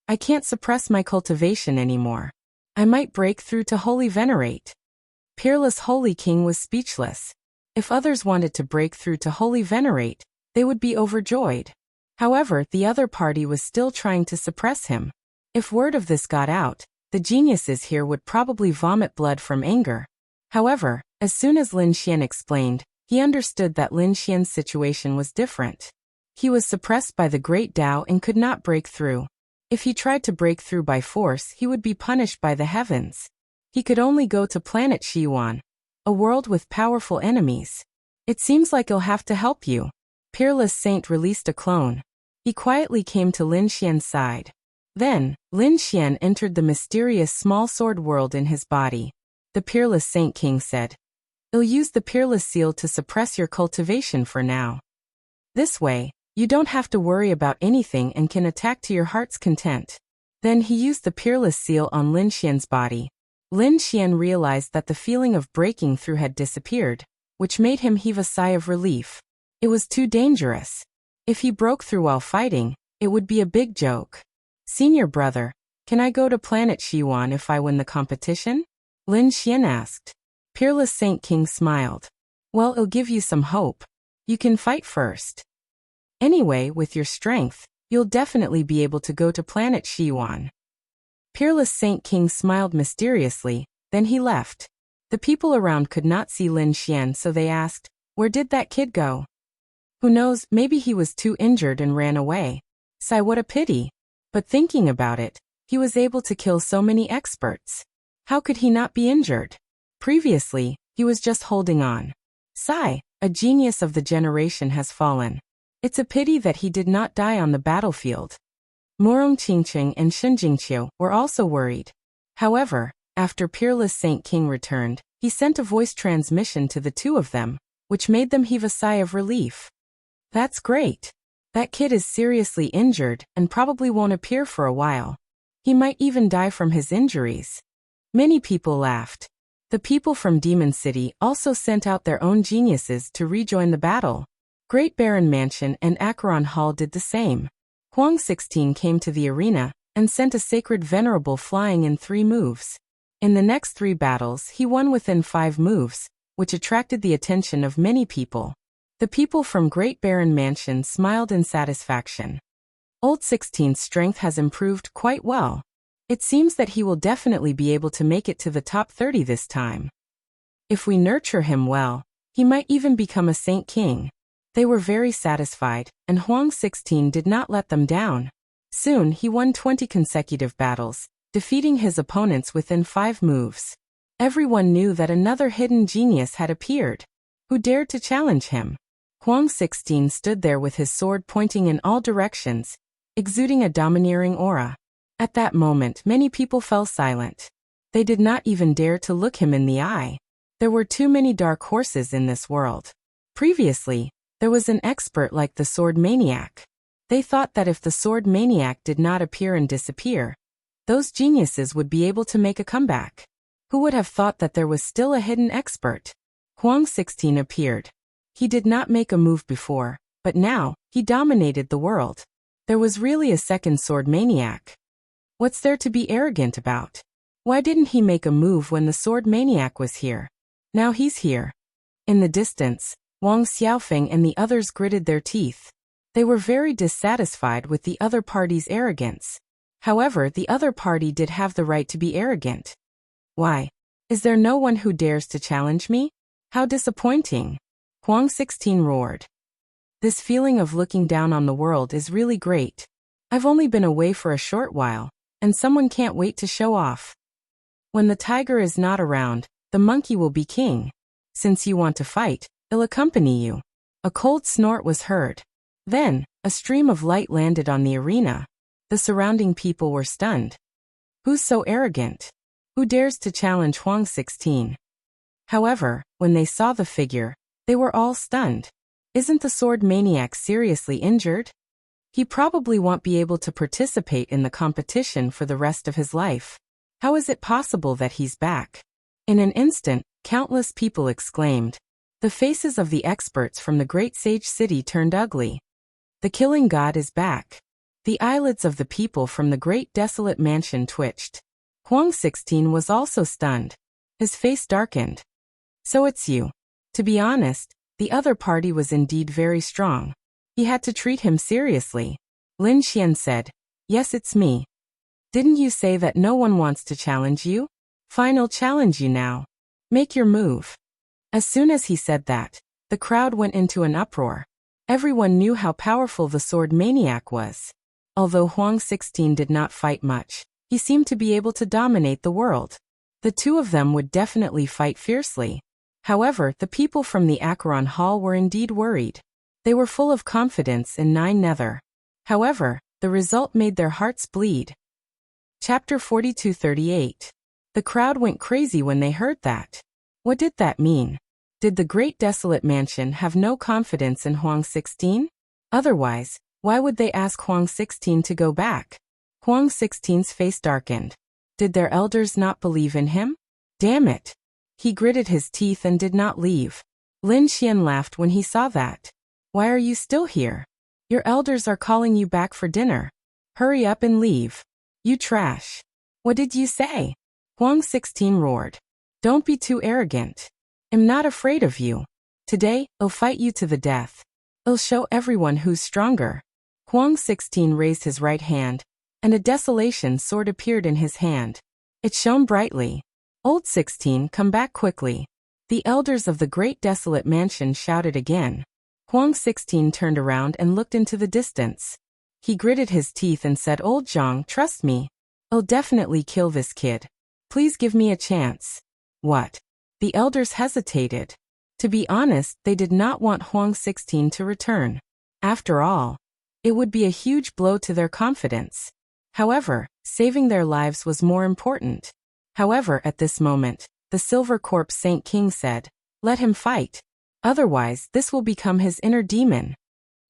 "I can't suppress my cultivation anymore. I might break through to Holy Venerate." Peerless Holy King was speechless. If others wanted to break through to Holy Venerate, they would be overjoyed. However, the other party was still trying to suppress him. If word of this got out, the geniuses here would probably vomit blood from anger. However, as soon as Lin Xian explained, he understood that Lin Xian's situation was different. He was suppressed by the great Tao and could not break through. If he tried to break through by force, he would be punished by the heavens. He could only go to planet Xiwan, a world with powerful enemies. "It seems like I'll have to help you." Peerless Saint released a clone. He quietly came to Lin Xian's side. Then, Lin Xian entered the mysterious small sword world in his body. The Peerless Saint King said, "I'll use the Peerless Seal to suppress your cultivation for now. This way, you don't have to worry about anything and can attack to your heart's content." Then he used the Peerless Seal on Lin Xian's body. Lin Xian realized that the feeling of breaking through had disappeared, which made him heave a sigh of relief. It was too dangerous. If he broke through while fighting, it would be a big joke. "Senior brother, can I go to planet Xiwan if I win the competition?" Lin Xian asked. Peerless Saint King smiled. "Well, it'll give you some hope. You can fight first. Anyway, with your strength, you'll definitely be able to go to planet Xiwan." Peerless Saint King smiled mysteriously, then he left. The people around could not see Lin Xian, so they asked, "Where did that kid go?" "Who knows, maybe he was too injured and ran away." Sigh, what a pity. But thinking about it, he was able to kill so many experts. How could he not be injured? Previously, he was just holding on. Sigh, a genius of the generation has fallen. It's a pity that he did not die on the battlefield. Murong Qingqing and Shen Jingqiu were also worried. However, after Peerless Saint King returned, he sent a voice transmission to the two of them, which made them heave a sigh of relief. "That's great. That kid is seriously injured and probably won't appear for a while. He might even die from his injuries." Many people laughed. The people from Demon City also sent out their own geniuses to rejoin the battle. Great Baron Mansion and Acheron Hall did the same. Huang 16 came to the arena and sent a sacred venerable flying in 3 moves. In the next 3 battles, he won within 5 moves, which attracted the attention of many people. The people from Great Baron Mansion smiled in satisfaction. Old 16's strength has improved quite well. It seems that he will definitely be able to make it to the top 30 this time. If we nurture him well, he might even become a Saint King. They were very satisfied, and Huang 16 did not let them down. Soon he won 20 consecutive battles, defeating his opponents within 5 moves. Everyone knew that another hidden genius had appeared. Who dared to challenge him? Huang 16 stood there with his sword pointing in all directions, exuding a domineering aura. At that moment, many people fell silent. They did not even dare to look him in the eye. There were too many dark horses in this world. Previously, there was an expert like the Sword Maniac. They thought that if the Sword Maniac did not appear and disappear, those geniuses would be able to make a comeback. Who would have thought that there was still a hidden expert? Huang 16 appeared. He did not make a move before, but now, he dominated the world. There was really a second Sword Maniac. What's there to be arrogant about? Why didn't he make a move when the Sword Maniac was here? Now he's here. In the distance, Wang Xiaofeng and the others gritted their teeth. They were very dissatisfied with the other party's arrogance. However, the other party did have the right to be arrogant. Why? Is there no one who dares to challenge me? How disappointing! Huang 16 roared. This feeling of looking down on the world is really great. I've only been away for a short while, and someone can't wait to show off. When the tiger is not around, the monkey will be king. Since you want to fight, I'll accompany you. A cold snort was heard. Then, a stream of light landed on the arena. The surrounding people were stunned. Who's so arrogant? Who dares to challenge Huang 16? However, when they saw the figure, they were all stunned. Isn't the Sword Maniac seriously injured? He probably won't be able to participate in the competition for the rest of his life. How is it possible that he's back? In an instant, countless people exclaimed. The faces of the experts from the great sage city turned ugly. The killing god is back. The eyelids of the people from the great desolate mansion twitched. Huang 16 was also stunned. His face darkened. So it's you. To be honest, the other party was indeed very strong. He had to treat him seriously. Lin Xian said, Yes, it's me. Didn't you say that no one wants to challenge you? Fine, I'll challenge you now. Make your move. As soon as he said that, the crowd went into an uproar. Everyone knew how powerful the sword maniac was. Although Huang 16 did not fight much, he seemed to be able to dominate the world. The two of them would definitely fight fiercely. However, the people from the Acheron Hall were indeed worried. They were full of confidence in Nine Nether. However, the result made their hearts bleed. Chapter 42:38. The crowd went crazy when they heard that. What did that mean? Did the great desolate mansion have no confidence in Huang 16? Otherwise, why would they ask Huang 16 to go back? Huang 16's face darkened. Did their elders not believe in him? Damn it! He gritted his teeth and did not leave. Lin Xian laughed when he saw that. Why are you still here? Your elders are calling you back for dinner. Hurry up and leave. You trash. What did you say? Huang 16 roared. Don't be too arrogant. I'm not afraid of you. Today, I'll fight you to the death. I'll show everyone who's stronger. Huang 16 raised his right hand, and a desolation sword appeared in his hand. It shone brightly. Old 16, come back quickly. The elders of the great desolate mansion shouted again. Huang 16 turned around and looked into the distance. He gritted his teeth and said, Old Zhang, trust me. I'll definitely kill this kid. Please give me a chance. What? The elders hesitated. To be honest, they did not want Huang 16 to return. After all, it would be a huge blow to their confidence. However, saving their lives was more important. However, at this moment, the Silver Corpse Saint King said, Let him fight. Otherwise, this will become his inner demon.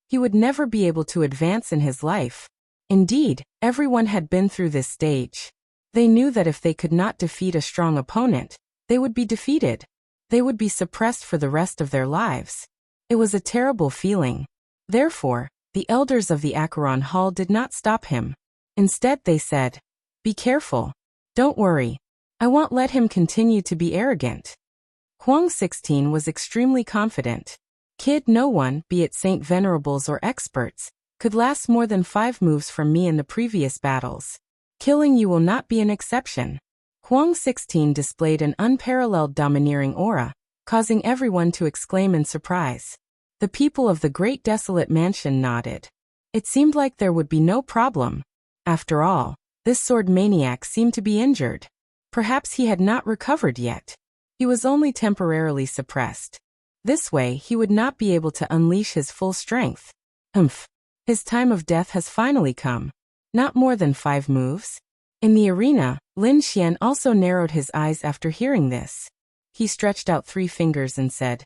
He would never be able to advance in his life. Indeed, everyone had been through this stage. They knew that if they could not defeat a strong opponent, they would be defeated. They would be suppressed for the rest of their lives. It was a terrible feeling. Therefore, the elders of the Acheron Hall did not stop him. Instead, they said, Be careful. Don't worry. I won't let him continue to be arrogant. Huang 16 was extremely confident. Kid, no one, be it Saint Venerables or experts, could last more than 5 moves from me in the previous battles. Killing you will not be an exception. Huang 16 displayed an unparalleled domineering aura, causing everyone to exclaim in surprise. The people of the great desolate mansion nodded. It seemed like there would be no problem. After all, this sword maniac seemed to be injured. Perhaps he had not recovered yet. He was only temporarily suppressed. This way, he would not be able to unleash his full strength. His time of death has finally come. Not more than 5 moves. In the arena, Lin Xian also narrowed his eyes after hearing this. He stretched out 3 fingers and said,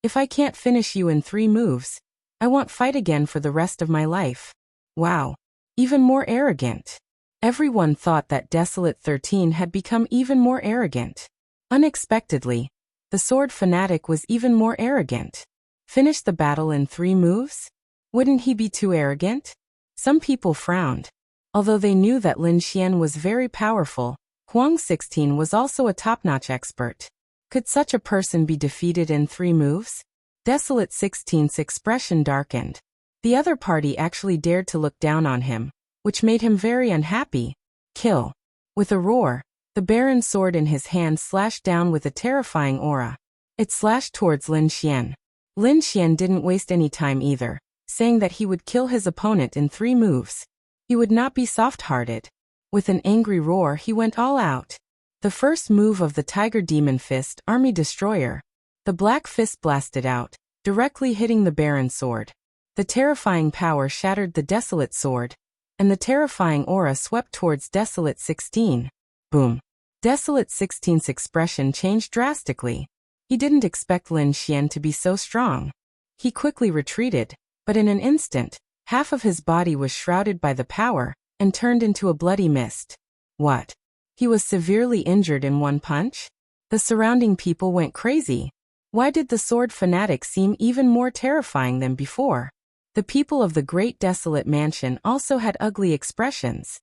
If I can't finish you in 3 moves, I won't fight again for the rest of my life. Wow. Even more arrogant. Everyone thought that Desolate 13 had become even more arrogant. Unexpectedly, the sword fanatic was even more arrogant. Finish the battle in 3 moves? Wouldn't he be too arrogant? Some people frowned. Although they knew that Lin Xian was very powerful, Huang 16 was also a top-notch expert. Could such a person be defeated in 3 moves? Desolate 16's expression darkened. The other party actually dared to look down on him, which made him very unhappy. Kill. With a roar, the Baron's sword in his hand slashed down with a terrifying aura. It slashed towards Lin Xian. Lin Xian didn't waste any time either, saying that he would kill his opponent in 3 moves. He would not be soft-hearted. With an angry roar, he went all out. The first move of the Tiger Demon Fist, Army Destroyer. The black fist blasted out, directly hitting the Baron's sword. The terrifying power shattered the Desolate sword, and the terrifying aura swept towards Desolate 16. Boom. Desolate 16's expression changed drastically. He didn't expect Lin Xian to be so strong. He quickly retreated, but in an instant, half of his body was shrouded by the power and turned into a bloody mist. What? He was severely injured in one punch? The surrounding people went crazy. Why did the sword fanatic seem even more terrifying than before? The people of the great desolate mansion also had ugly expressions.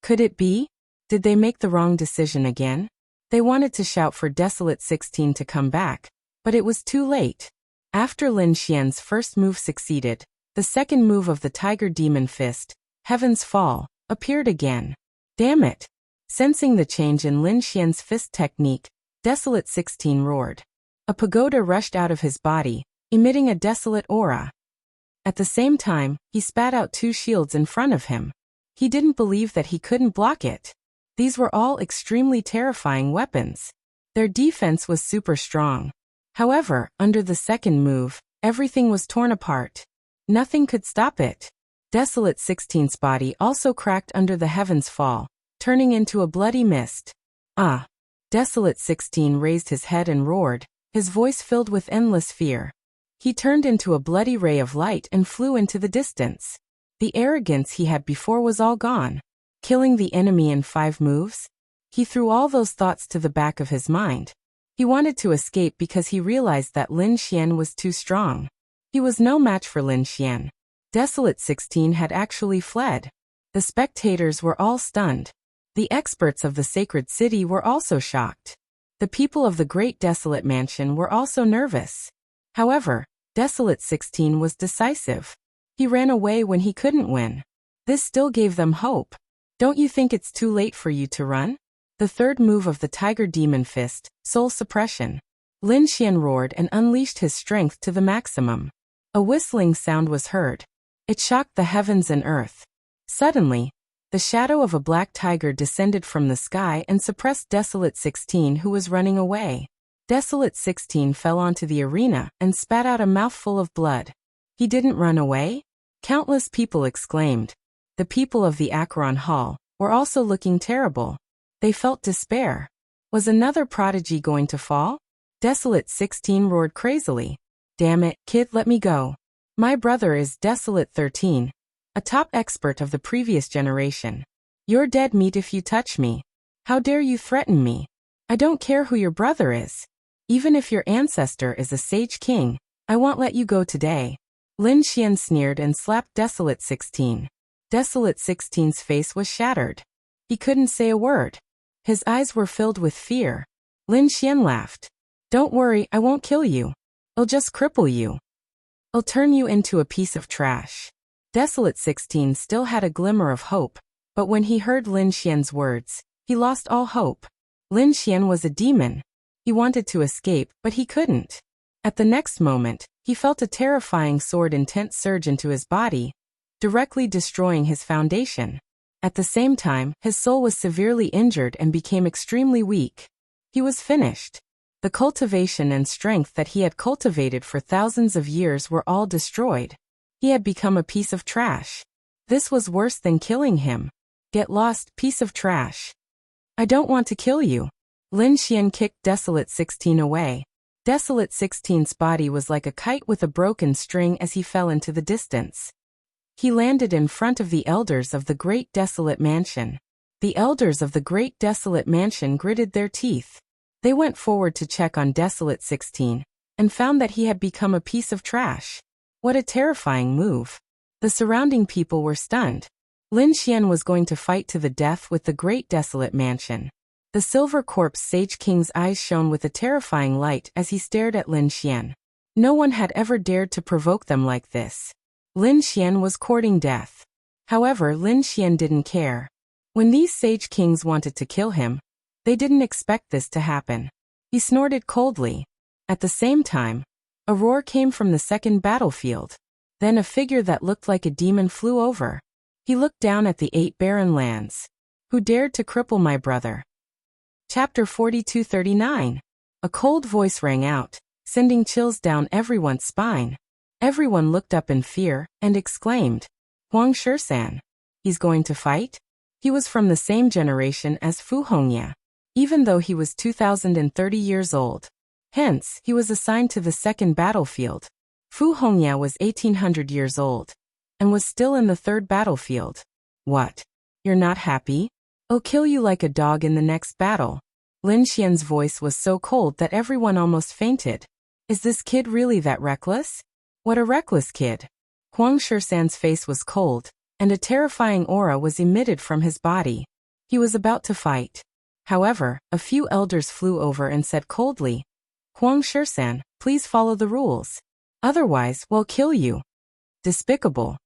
Could it be? Did they make the wrong decision again? They wanted to shout for Desolate 16 to come back, but it was too late. After Lin Xian's first move succeeded, the second move of the Tiger Demon Fist, Heaven's Fall, appeared again. Damn it! Sensing the change in Lin Xian's fist technique, Desolate 16 roared. A pagoda rushed out of his body, emitting a desolate aura. At the same time, he spat out two shields in front of him. He didn't believe that he couldn't block it. These were all extremely terrifying weapons. Their defense was super strong. However, under the second move, everything was torn apart. Nothing could stop it. Desolate 16's body also cracked under the Heaven's Fall, turning into a bloody mist. Ah! Desolate 16 raised his head and roared, his voice filled with endless fear. He turned into a bloody ray of light and flew into the distance. The arrogance he had before was all gone. Killing the enemy in 5 moves? He threw all those thoughts to the back of his mind. He wanted to escape because he realized that Lin Xian was too strong. He was no match for Lin Xian. Desolate 16 had actually fled. The spectators were all stunned. The experts of the sacred city were also shocked. The people of the great desolate mansion were also nervous. However, Desolate 16 was decisive. He ran away when he couldn't win. This still gave them hope. Don't you think it's too late for you to run? The third move of the Tiger Demon Fist, Soul Suppression. Lin Xian roared and unleashed his strength to the maximum. A whistling sound was heard. It shocked the heavens and earth. Suddenly, the shadow of a black tiger descended from the sky and suppressed Desolate 16, who was running away. Desolate 16 fell onto the arena and spat out a mouthful of blood. He didn't run away? Countless people exclaimed. The people of the Acheron Hall were also looking terrible. They felt despair. Was another prodigy going to fall? Desolate 16 roared crazily. Damn it, kid, let me go. My brother is Desolate 13, a top expert of the previous generation. You're dead meat if you touch me. How dare you threaten me? I don't care who your brother is. Even if your ancestor is a sage king, I won't let you go today. Lin Xian sneered and slapped Desolate 16. Desolate 16's face was shattered. He couldn't say a word. His eyes were filled with fear. Lin Xian laughed. Don't worry, I won't kill you. I'll just cripple you. I'll turn you into a piece of trash. Desolate 16 still had a glimmer of hope, but when he heard Lin Xian's words, he lost all hope. Lin Xian was a demon. He wanted to escape, but he couldn't. At the next moment, he felt a terrifying sword intent surge into his body, directly destroying his foundation. At the same time, his soul was severely injured and became extremely weak. He was finished. The cultivation and strength that he had cultivated for thousands of years were all destroyed. He had become a piece of trash. This was worse than killing him. Get lost, piece of trash. I don't want to kill you. Lin Xian kicked Desolate 16 away. Desolate 16's body was like a kite with a broken string as he fell into the distance. He landed in front of the elders of the Great Desolate Mansion. The elders of the Great Desolate Mansion gritted their teeth. They went forward to check on Desolate 16, and found that he had become a piece of trash. What a terrifying move. The surrounding people were stunned. Lin Xian was going to fight to the death with the Great Desolate Mansion. The Silver Corpse Sage King's eyes shone with a terrifying light as he stared at Lin Xian. No one had ever dared to provoke them like this. Lin Xian was courting death. However, Lin Xian didn't care. When these Sage Kings wanted to kill him, they didn't expect this to happen. He snorted coldly. At the same time, a roar came from the second battlefield. Then a figure that looked like a demon flew over. He looked down at the 8 barren lands. Who dared to cripple my brother? Chapter 4239. A cold voice rang out, sending chills down everyone's spine. Everyone looked up in fear and exclaimed, Huang Shisan. He's going to fight? He was from the same generation as Fu Hongya, even though he was 2030 years old. Hence, he was assigned to the second battlefield. Fu Hongya was 1800 years old, and was still in the third battlefield. What? You're not happy? I'll kill you like a dog in the next battle. Lin Xian's voice was so cold that everyone almost fainted. Is this kid really that reckless? What a reckless kid. Huang Shisan's face was cold, and a terrifying aura was emitted from his body. He was about to fight. However, a few elders flew over and said coldly, Huang Shisan, please follow the rules. Otherwise, we'll kill you. Despicable.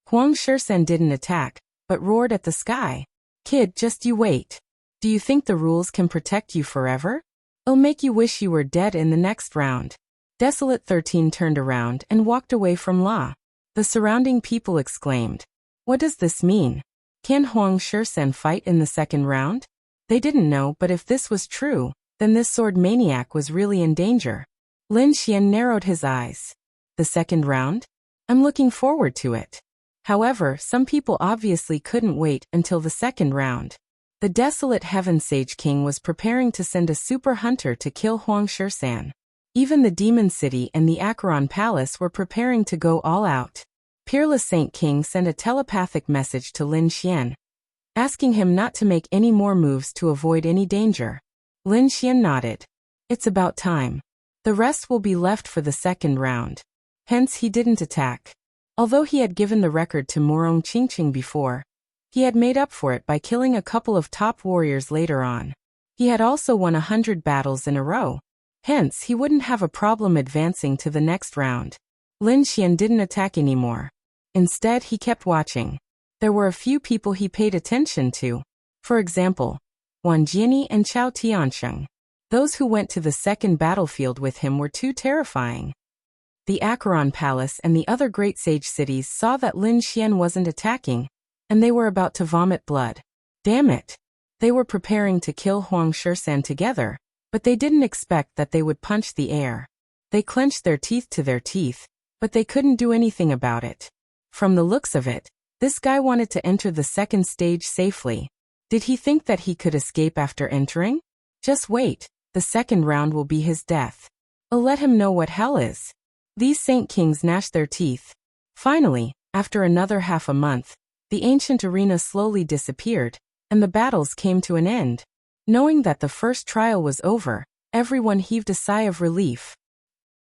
Huang Shisan didn't attack, but roared at the sky. Kid, just you wait. Do you think the rules can protect you forever? It'll make you wish you were dead in the next round. Desolate 13 turned around and walked away from La. The surrounding people exclaimed, what does this mean? Can Huang Shisan fight in the second round? They didn't know, but if this was true, then this sword maniac was really in danger. Lin Xian narrowed his eyes. The second round? I'm looking forward to it. However, some people obviously couldn't wait until the second round. The desolate Heaven Sage King was preparing to send a super hunter to kill Huang Shisan. Even the Demon City and the Acheron Palace were preparing to go all out. Peerless Saint King sent a telepathic message to Lin Xian, asking him not to make any more moves to avoid any danger. Lin Xian nodded. It's about time. The rest will be left for the second round. Hence he didn't attack. Although he had given the record to Morong Qingqing before, he had made up for it by killing a couple of top warriors later on. He had also won 100 battles in a row. Hence, he wouldn't have a problem advancing to the next round. Lin Xian didn't attack anymore. Instead, he kept watching. There were a few people he paid attention to. For example, Wang Jiani and Chao Tiansheng. Those who went to the second battlefield with him were too terrifying. The Acheron Palace and the other great sage cities saw that Lin Xian wasn't attacking, and they were about to vomit blood. Damn it! They were preparing to kill Huang Shisan together, but they didn't expect that they would punch the air. They clenched their teeth to their teeth, but they couldn't do anything about it. From the looks of it, this guy wanted to enter the second stage safely. Did he think that he could escape after entering? Just wait, the second round will be his death. I'll let him know what hell is. These Saint Kings gnashed their teeth. Finally, after another half a month, the ancient arena slowly disappeared, and the battles came to an end. Knowing that the first trial was over, everyone heaved a sigh of relief.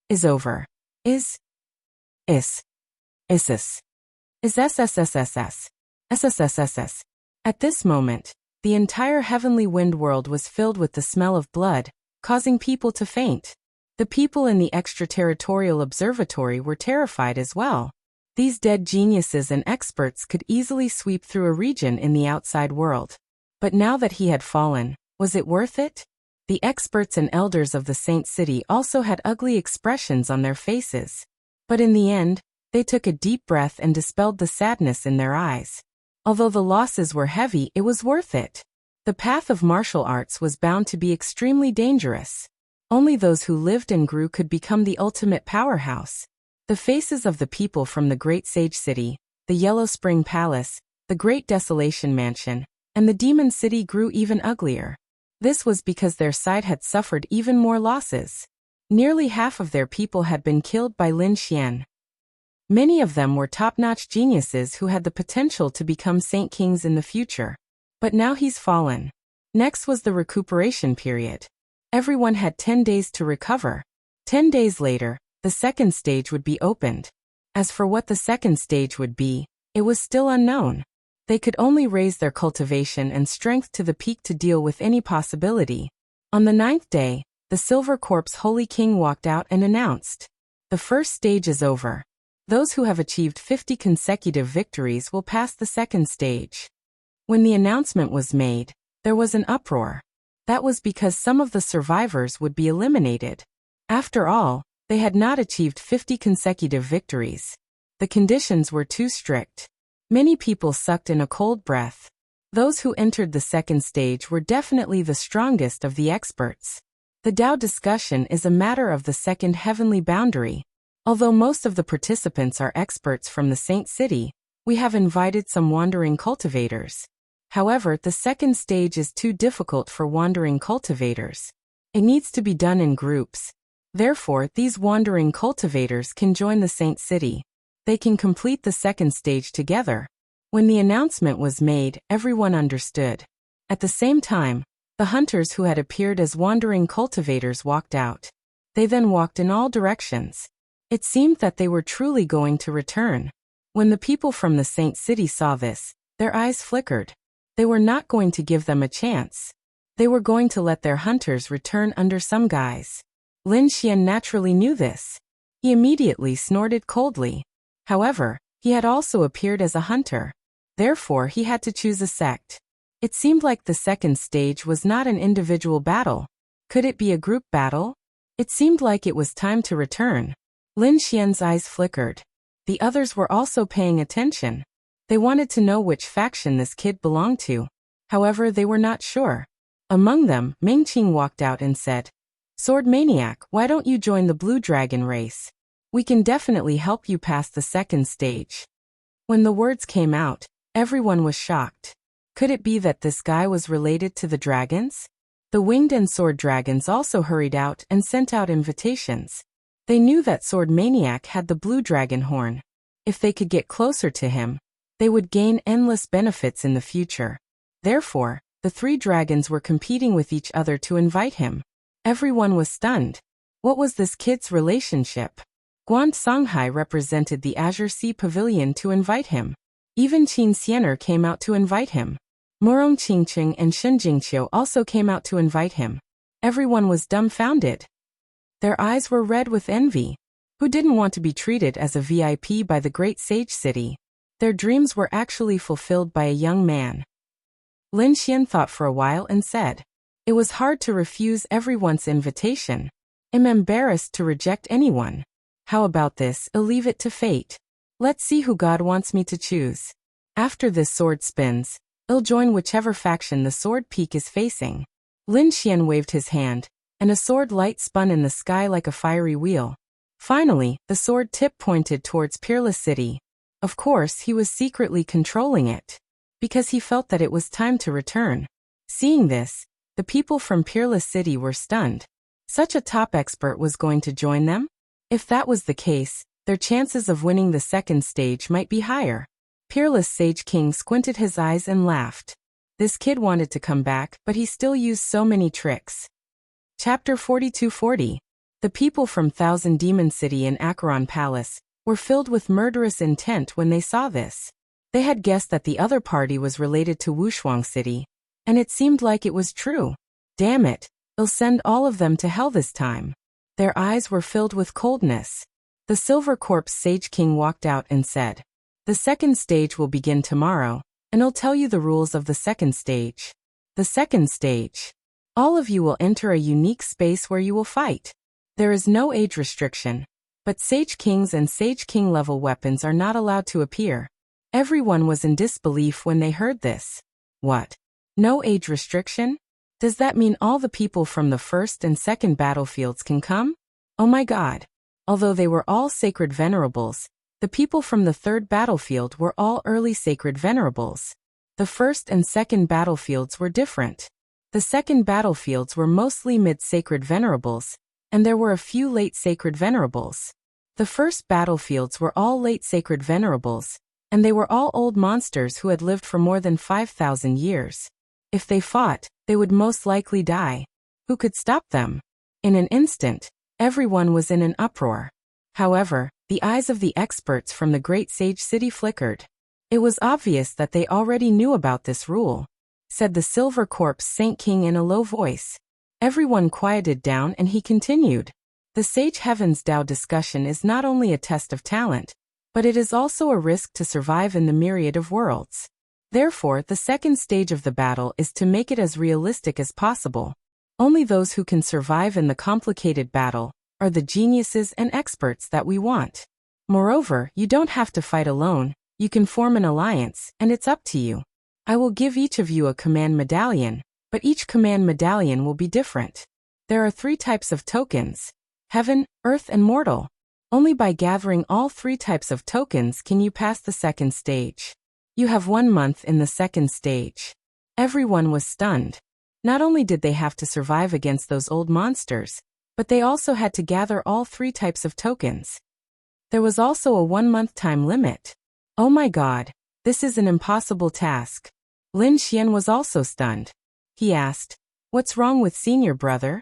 Is over. Is SSSSS. SSSSS. At this moment, the entire heavenly wind world was filled with the smell of blood, causing people to faint. The people in the extraterritorial observatory were terrified as well. These dead geniuses and experts could easily sweep through a region in the outside world. But now that he had fallen, was it worth it? The experts and elders of the Saint City also had ugly expressions on their faces. But in the end, they took a deep breath and dispelled the sadness in their eyes. Although the losses were heavy, it was worth it. The path of martial arts was bound to be extremely dangerous. Only those who lived and grew could become the ultimate powerhouse. The faces of the people from the Great Sage City, the Yellow Spring Palace, the Great Desolation Mansion, and the Demon City grew even uglier. This was because their side had suffered even more losses. Nearly half of their people had been killed by Lin Xian. Many of them were top-notch geniuses who had the potential to become Saint Kings in the future. But now he's fallen. Next was the recuperation period. Everyone had 10 days to recover. 10 days later, the second stage would be opened. As for what the second stage would be, it was still unknown. They could only raise their cultivation and strength to the peak to deal with any possibility. On the 9th day, the Silver Corpse Holy King walked out and announced, "The first stage is over. Those who have achieved 50 consecutive victories will pass the second stage." When the announcement was made, there was an uproar. That was because some of the survivors would be eliminated. After all, they had not achieved 50 consecutive victories. The conditions were too strict. Many people sucked in a cold breath. Those who entered the second stage were definitely the strongest of the experts. The Tao discussion is a matter of the second heavenly boundary. Although most of the participants are experts from the Saint City, we have invited some wandering cultivators. However, the second stage is too difficult for wandering cultivators. It needs to be done in groups. Therefore, these wandering cultivators can join the Saint City. They can complete the second stage together. When the announcement was made, everyone understood. At the same time, the hunters who had appeared as wandering cultivators walked out. They then walked in all directions. It seemed that they were truly going to return. When the people from the Saint City saw this, their eyes flickered. They were not going to give them a chance. They were going to let their hunters return under some guise. Lin Xian naturally knew this. He immediately snorted coldly. However, he had also appeared as a hunter. Therefore, he had to choose a sect. It seemed like the second stage was not an individual battle. Could it be a group battle? It seemed like it was time to return. Lin Xian's eyes flickered. The others were also paying attention. They wanted to know which faction this kid belonged to. However, they were not sure. Among them, Ming Qing walked out and said, "Sword Maniac, why don't you join the Blue Dragon race? We can definitely help you pass the second stage." When the words came out, everyone was shocked. Could it be that this guy was related to the dragons? The winged and sword dragons also hurried out and sent out invitations. They knew that Sword Maniac had the blue dragon horn. If they could get closer to him, they would gain endless benefits in the future. Therefore, the three dragons were competing with each other to invite him. Everyone was stunned. What was this kid's relationship? Guan Songhai represented the Azure Sea Pavilion to invite him. Even Qin Xiener came out to invite him. Murong Qingqing and Shen Jingqiu also came out to invite him. Everyone was dumbfounded. Their eyes were red with envy. Who didn't want to be treated as a VIP by the great sage city? Their dreams were actually fulfilled by a young man. Lin Xian thought for a while and said, "It was hard to refuse everyone's invitation. I'm embarrassed to reject anyone. How about this? I'll leave it to fate. Let's see who God wants me to choose. After this sword spins, I'll join whichever faction the sword peak is facing." Lin Xian waved his hand, and a sword light spun in the sky like a fiery wheel. Finally, the sword tip pointed towards Peerless City. Of course, he was secretly controlling it, because he felt that it was time to return. Seeing this, the people from Peerless City were stunned. Such a top expert was going to join them? If that was the case, their chances of winning the second stage might be higher. Peerless Sage King squinted his eyes and laughed. This kid wanted to come back, but he still used so many tricks. Chapter 4240. The people from Thousand Demon City and Acheron Palace were filled with murderous intent when they saw this. They had guessed that the other party was related to Wushuang City, and it seemed like it was true. Damn it, I'll send all of them to hell this time. Their eyes were filled with coldness. The Silver Corpse Sage King walked out and said, "The second stage will begin tomorrow, and I'll tell you the rules of the second stage. The second stage. All of you will enter a unique space where you will fight. There is no age restriction, but Sage Kings and Sage King level weapons are not allowed to appear." Everyone was in disbelief when they heard this. What? No age restriction? Does that mean all the people from the first and second battlefields can come? Oh my god. Although they were all sacred venerables, the people from the third battlefield were all early sacred venerables. The first and second battlefields were different. The second battlefields were mostly mid-sacred venerables, and there were a few late sacred venerables. The first battlefields were all late sacred venerables, and they were all old monsters who had lived for more than 5,000 years. If they fought, they would most likely die. Who could stop them? In an instant, everyone was in an uproar. However, the eyes of the experts from the Great Sage City flickered. It was obvious that they already knew about this rule, said the Silver Corpse Saint King in a low voice. Everyone quieted down and he continued. The Sage Heavens Tao discussion is not only a test of talent, but it is also a risk to survive in the myriad of worlds. Therefore, the second stage of the battle is to make it as realistic as possible. Only those who can survive in the complicated battle are the geniuses and experts that we want. Moreover, you don't have to fight alone, you can form an alliance, and it's up to you. I will give each of you a command medallion, but each command medallion will be different. There are 3 types of tokens: heaven, earth, and mortal. Only by gathering all 3 types of tokens can you pass the second stage. You have 1 month in the second stage. Everyone was stunned. Not only did they have to survive against those old monsters, but they also had to gather all 3 types of tokens. There was also a 1-month time limit. Oh my god, this is an impossible task. Lin Xian was also stunned. He asked, "What's wrong with senior brother?"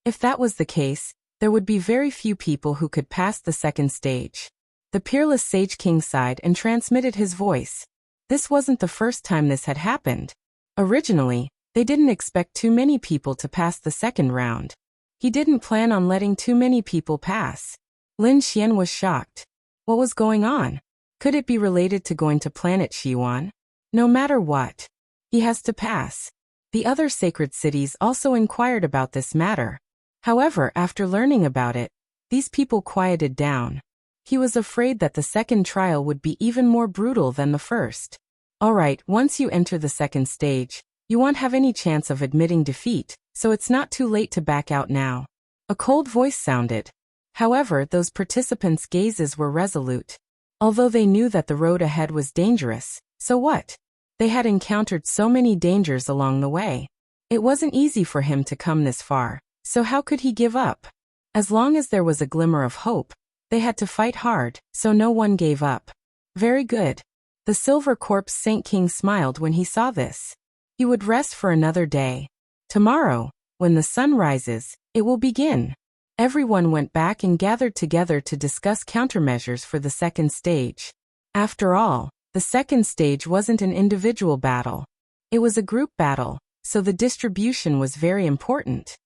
If that was the case, There would be very few people who could pass the second stage. The peerless Sage King sighed and transmitted his voice. This wasn't the first time this had happened. Originally, they didn't expect too many people to pass the second round. He didn't plan on letting too many people pass. Lin Xian was shocked. What was going on? Could it be related to going to planet Xiwan? No matter what, he has to pass. The other sacred cities also inquired about this matter. However, after learning about it, these people quieted down. He was afraid that the second trial would be even more brutal than the first. Alright, once you enter the second stage, you won't have any chance of admitting defeat, so it's not too late to back out now. A cold voice sounded. However, those participants' gazes were resolute. Although they knew that the road ahead was dangerous, so what? They had encountered so many dangers along the way. It wasn't easy for him to come this far, so how could he give up? As long as there was a glimmer of hope, they had to fight hard, so no one gave up. Very good. The Silver Corpse Saint King smiled when he saw this. He would rest for another day. Tomorrow, when the sun rises, it will begin. Everyone went back and gathered together to discuss countermeasures for the second stage. After all, the second stage wasn't an individual battle. It was a group battle, so the distribution was very important.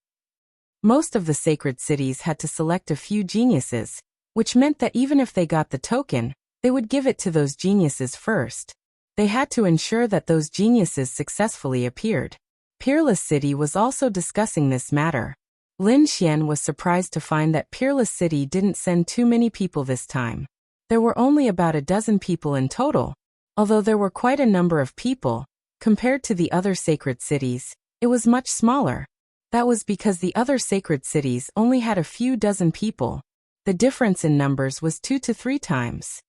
Most of the sacred cities had to select a few geniuses, which meant that even if they got the token, they would give it to those geniuses first. They had to ensure that those geniuses successfully appeared. Peerless City was also discussing this matter. Lin Xian was surprised to find that Peerless City didn't send too many people this time. There were only about a dozen people in total. Although there were quite a number of people, compared to the other sacred cities, it was much smaller. That was because the other sacred cities only had a few dozen people. The difference in numbers was 2 to 3 times.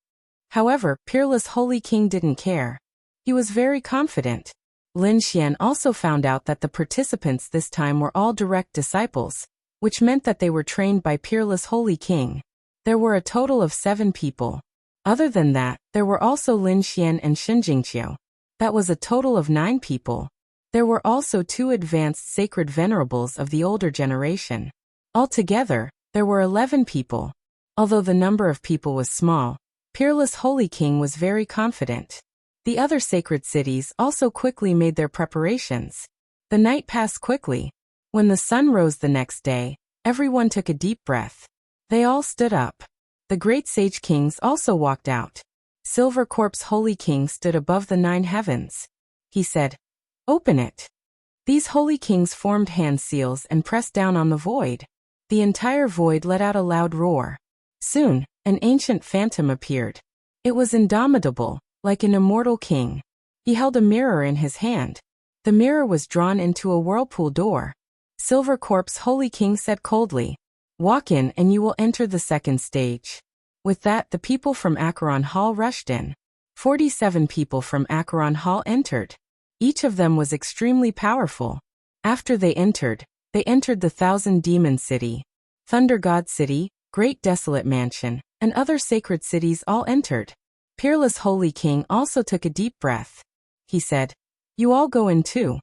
However, Peerless Holy King didn't care. He was very confident. Lin Xian also found out that the participants this time were all direct disciples, which meant that they were trained by Peerless Holy King. There were a total of 7 people. Other than that, there were also Lin Xian and Xinjingqiu. That was a total of 9 people. There were also 2 advanced sacred venerables of the older generation. Altogether, there were 11 people. Although the number of people was small, Peerless Holy King was very confident. The other sacred cities also quickly made their preparations. The night passed quickly. When the sun rose the next day, everyone took a deep breath. They all stood up. The great Sage Kings also walked out. Silver Corpse Holy King stood above the 9 heavens. He said, "Open it." These holy kings formed hand seals and pressed down on the void. The entire void let out a loud roar. Soon, an ancient phantom appeared. It was indomitable, like an immortal king. He held a mirror in his hand. The mirror was drawn into a whirlpool door. Silver Corpse Holy King said coldly, "Walk in and you will enter the second stage." With that, the people from Acheron Hall rushed in. 47 people from Acheron Hall entered. Each of them was extremely powerful. After they entered the 1,000 Demon City, Thunder God City, Great Desolate Mansion, and other sacred cities all entered. Peerless Holy King also took a deep breath. He said, "You all go in too."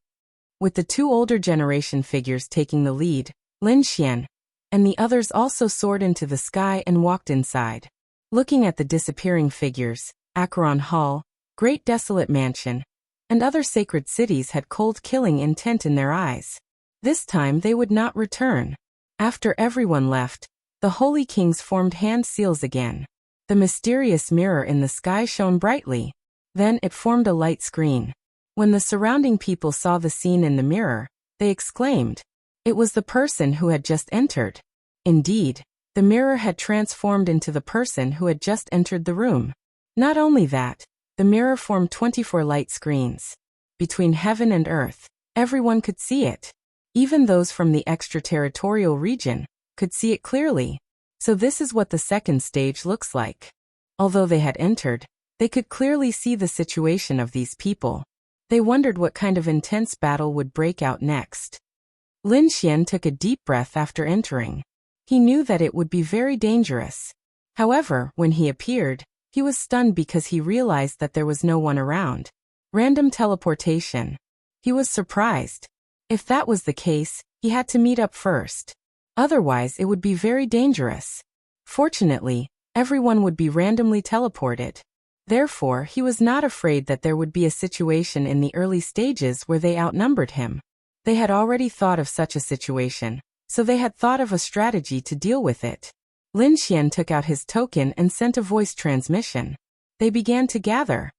With the 2 older generation figures taking the lead, Lin Xian and the others also soared into the sky and walked inside. Looking at the disappearing figures, Acheron Hall, Great Desolate Mansion, and other sacred cities had cold killing intent in their eyes. This time they would not return. After everyone left, the holy kings formed hand seals again. The mysterious mirror in the sky shone brightly. Then it formed a light screen. When the surrounding people saw the scene in the mirror, they exclaimed. It was the person who had just entered. Indeed, the mirror had transformed into the person who had just entered the room. Not only that, the mirror formed 24 light screens. Between heaven and earth, everyone could see it. Even those from the extraterritorial region could see it clearly. So this is what the second stage looks like. Although they had entered, they could clearly see the situation of these people. They wondered what kind of intense battle would break out next. Lin Xian took a deep breath after entering. He knew that it would be very dangerous. However, when he appeared, he was stunned because he realized that there was no one around. Random teleportation. He was surprised. If that was the case, he had to meet up first. Otherwise, it would be very dangerous. Fortunately, everyone would be randomly teleported. Therefore, he was not afraid that there would be a situation in the early stages where they outnumbered him. They had already thought of such a situation, so they had thought of a strategy to deal with it. Lin Xian took out his token and sent a voice transmission. They began to gather.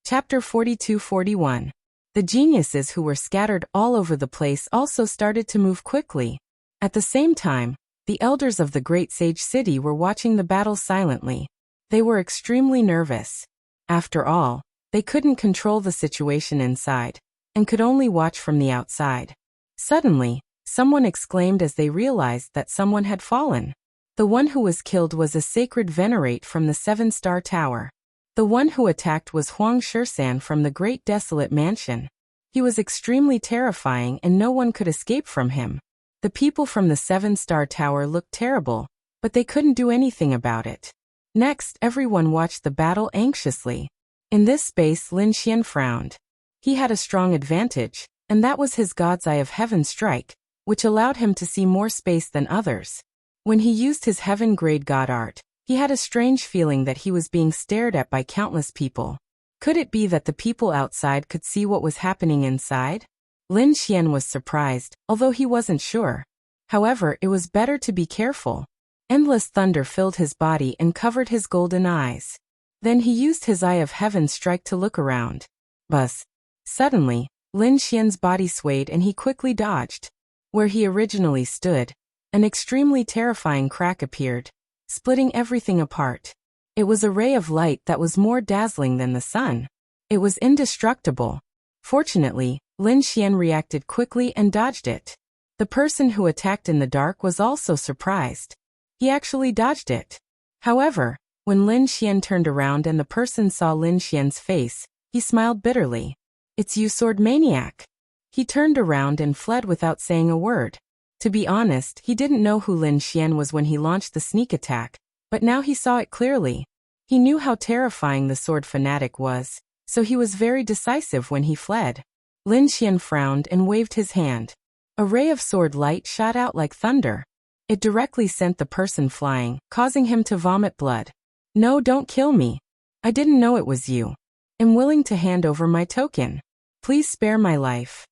Chapter 42-41. The geniuses who were scattered all over the place also started to move quickly. At the same time, the elders of the great sage city were watching the battle silently. They were extremely nervous. After all, they couldn't control the situation inside, and could only watch from the outside. Suddenly, someone exclaimed as they realized that someone had fallen. The one who was killed was a sacred venerate from the 7-star tower. The one who attacked was Huang Shisan from the great desolate mansion. He was extremely terrifying and no one could escape from him. The people from the 7-star tower looked terrible, but they couldn't do anything about it. Next, everyone watched the battle anxiously. In this space, Lin Xian frowned. He had a strong advantage, and that was his God's Eye of Heaven strike, which allowed him to see more space than others. When he used his heaven-grade God art, he had a strange feeling that he was being stared at by countless people. Could it be that the people outside could see what was happening inside? Lin Xian was surprised, although he wasn't sure. However, it was better to be careful. Endless thunder filled his body and covered his golden eyes. Then he used his Eye of Heaven strike to look around. Buzz! Suddenly, Lin Xian's body swayed and he quickly dodged. Where he originally stood, an extremely terrifying crack appeared, splitting everything apart. It was a ray of light that was more dazzling than the sun. It was indestructible. Fortunately, Lin Xian reacted quickly and dodged it. The person who attacked in the dark was also surprised. He actually dodged it. However, when Lin Xian turned around and the person saw Lin Xian's face, he smiled bitterly. "It's you, sword maniac." He turned around and fled without saying a word. To be honest, he didn't know who Lin Xian was when he launched the sneak attack, but now he saw it clearly. He knew how terrifying the sword fanatic was, so he was very decisive when he fled. Lin Xian frowned and waved his hand. A ray of sword light shot out like thunder. It directly sent the person flying, causing him to vomit blood. "No, don't kill me. I didn't know it was you. I'm willing to hand over my token. Please spare my life."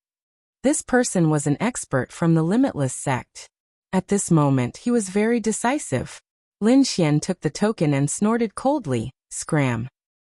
This person was an expert from the Limitless sect. At this moment, he was very decisive. Lin Xian took the token and snorted coldly, "Scram."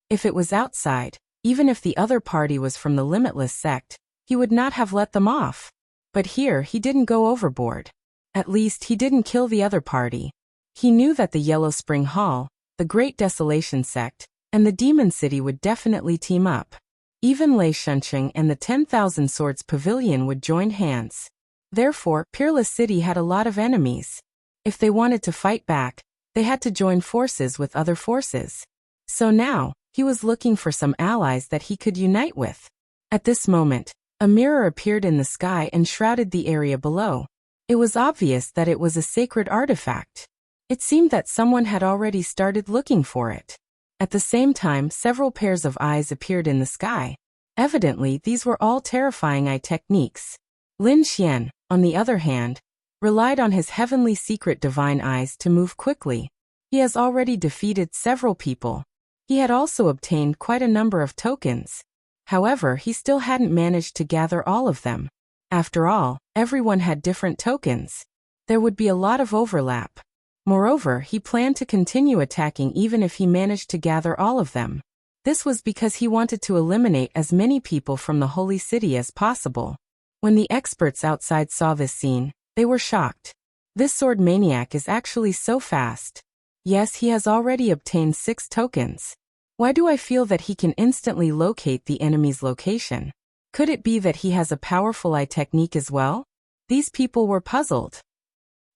If it was outside, even if the other party was from the Limitless sect, he would not have let them off. But here he didn't go overboard. At least he didn't kill the other party. He knew that the Yellow Spring Hall, the Great Desolation sect, and the Demon City would definitely team up. Even Lei Shunqing and the 10,000 Swords Pavilion would join hands. Therefore, Peerless City had a lot of enemies. If they wanted to fight back, they had to join forces with other forces. So now, he was looking for some allies that he could unite with. At this moment, a mirror appeared in the sky and shrouded the area below. It was obvious that it was a sacred artifact. It seemed that someone had already started looking for it. At the same time, several pairs of eyes appeared in the sky. Evidently, these were all terrifying eye techniques. Lin Xian, on the other hand, relied on his heavenly secret divine eyes to move quickly. He has already defeated several people. He had also obtained quite a number of tokens. However, he still hadn't managed to gather all of them. After all, everyone had different tokens. There would be a lot of overlap. Moreover, he planned to continue attacking even if he managed to gather all of them. This was because he wanted to eliminate as many people from the holy city as possible. When the experts outside saw this scene, they were shocked. This sword maniac is actually so fast. Yes, he has already obtained 6 tokens. Why do I feel that he can instantly locate the enemy's location? Could it be that he has a powerful eye technique as well? These people were puzzled.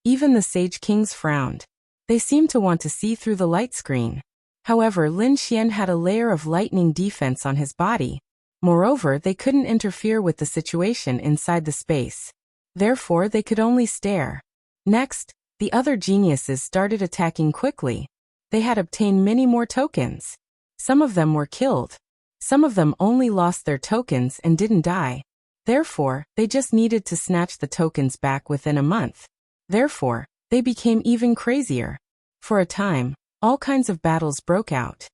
Even the Sage Kings frowned. They seemed to want to see through the light screen. However, Lin Xian had a layer of lightning defense on his body. Moreover, they couldn't interfere with the situation inside the space. Therefore, they could only stare. Next, the other geniuses started attacking quickly. They had obtained many more tokens. Some of them were killed. Some of them only lost their tokens and didn't die. Therefore, they just needed to snatch the tokens back within a month. Therefore, they became even crazier. For a time, all kinds of battles broke out.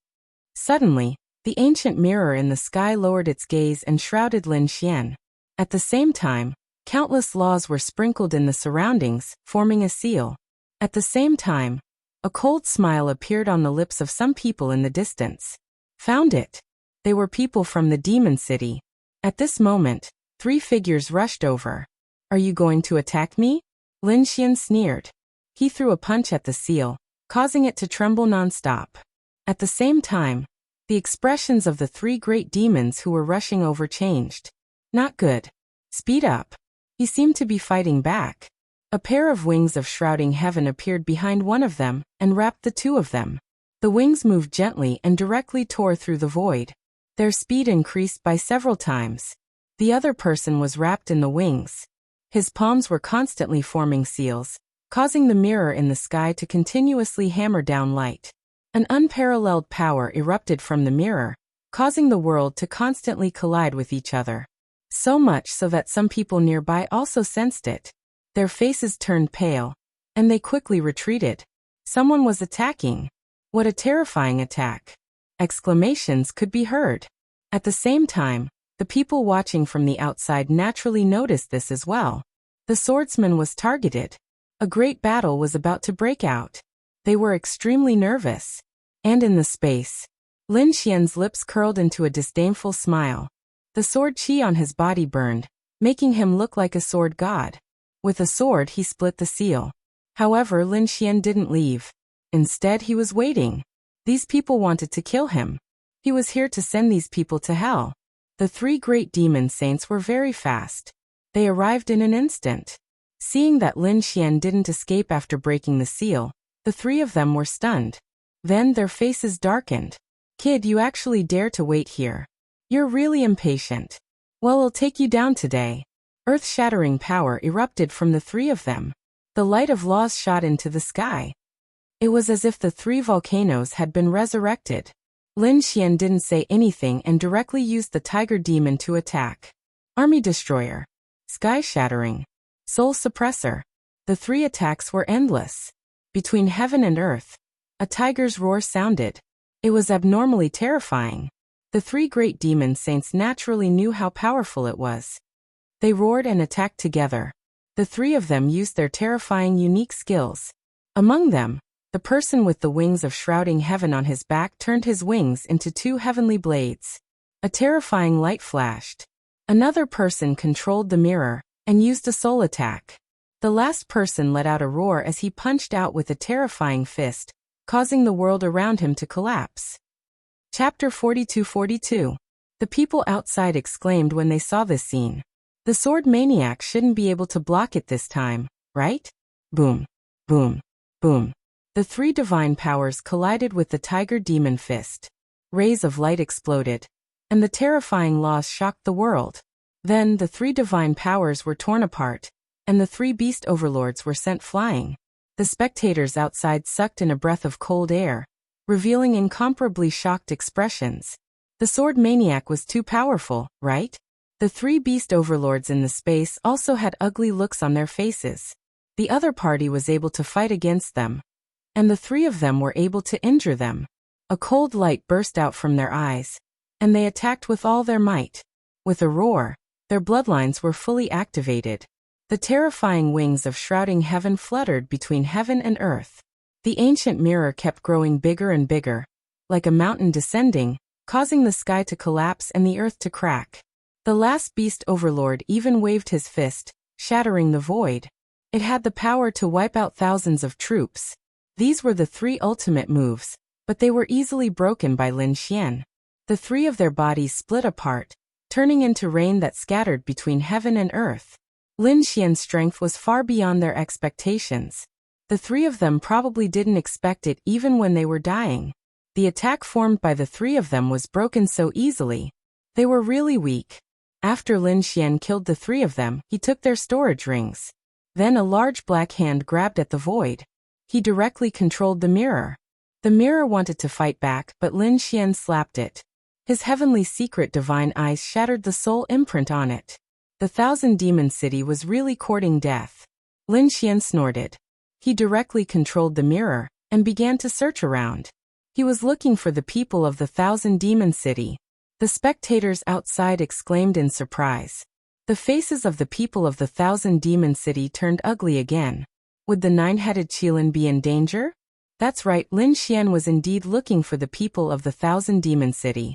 Suddenly, the ancient mirror in the sky lowered its gaze and shrouded Lin Xian. At the same time, countless laws were sprinkled in the surroundings, forming a seal. At the same time, a cold smile appeared on the lips of some people in the distance. Found it. They were people from the demon city. At this moment, 3 figures rushed over. Are you going to attack me? Lin Xian sneered. He threw a punch at the seal, causing it to tremble non-stop. At the same time, the expressions of the 3 great demons who were rushing over changed. Not good. Speed up. He seemed to be fighting back. A pair of wings of shrouding heaven appeared behind one of them and wrapped the 2 of them. The wings moved gently and directly tore through the void. Their speed increased by several times. The other person was wrapped in the wings. His palms were constantly forming seals, causing the mirror in the sky to continuously hammer down light. An unparalleled power erupted from the mirror, causing the world to constantly collide with each other. So much so that some people nearby also sensed it. Their faces turned pale, and they quickly retreated. Someone was attacking. What a terrifying attack! Exclamations could be heard. At the same time, the people watching from the outside naturally noticed this as well. The swordsman was targeted. A great battle was about to break out. They were extremely nervous. And in the space, Lin Xian's lips curled into a disdainful smile. The sword chi on his body burned, making him look like a sword god. With a sword he split the seal. However, Lin Xian didn't leave. Instead he was waiting. These people wanted to kill him. He was here to send these people to hell. The 3 great demon saints were very fast. They arrived in an instant. Seeing that Lin Xian didn't escape after breaking the seal, the 3 of them were stunned. Then their faces darkened. Kid, you actually dare to wait here. You're really impatient. Well, I'll take you down today. Earth-shattering power erupted from the 3 of them. The light of laws shot into the sky. It was as if the 3 volcanoes had been resurrected. Lin Xian didn't say anything and directly used the tiger demon to attack. Army Destroyer. Sky Shattering. Soul Suppressor. The 3 attacks were endless. Between heaven and earth, a tiger's roar sounded. It was abnormally terrifying. The 3 great demon saints naturally knew how powerful it was. They roared and attacked together. The 3 of them used their terrifying unique skills. Among them, the person with the wings of shrouding heaven on his back turned his wings into 2 heavenly blades. A terrifying light flashed. Another person controlled the mirror and used a soul attack. The last person let out a roar as he punched out with a terrifying fist, causing the world around him to collapse. Chapter 42-42. The people outside exclaimed when they saw this scene. The sword maniac shouldn't be able to block it this time, right? Boom. Boom. Boom. The 3 divine powers collided with the tiger demon fist. Rays of light exploded, and the terrifying loss shocked the world. Then the 3 divine powers were torn apart, and the 3 beast overlords were sent flying. The spectators outside sucked in a breath of cold air, revealing incomparably shocked expressions. The sword maniac was too powerful, right? The 3 beast overlords in the space also had ugly looks on their faces. The other party was able to fight against them, and the 3 of them were able to injure them. A cold light burst out from their eyes, and they attacked with all their might. With a roar, their bloodlines were fully activated. The terrifying wings of shrouding heaven fluttered between heaven and earth. The ancient mirror kept growing bigger and bigger, like a mountain descending, causing the sky to collapse and the earth to crack. The last beast overlord even waved his fist, shattering the void. It had the power to wipe out thousands of troops. These were the 3 ultimate moves, but they were easily broken by Lin Xian. The 3 of their bodies split apart, turning into rain that scattered between heaven and earth. Lin Xian's strength was far beyond their expectations. The 3 of them probably didn't expect it even when they were dying. The attack formed by the 3 of them was broken so easily. They were really weak. After Lin Xian killed the 3 of them, he took their storage rings. Then a large black hand grabbed at the void. He directly controlled the mirror. The mirror wanted to fight back, but Lin Xian slapped it. His heavenly secret divine eyes shattered the soul imprint on it. The 1,000 Demon City was really courting death. Lin Xian snorted. He directly controlled the mirror and began to search around. He was looking for the people of the Thousand Demon City. The spectators outside exclaimed in surprise. The faces of the people of the Thousand Demon City turned ugly again. Would the nine-headed Qilin be in danger? That's right, Lin Xian was indeed looking for the people of the Thousand Demon City.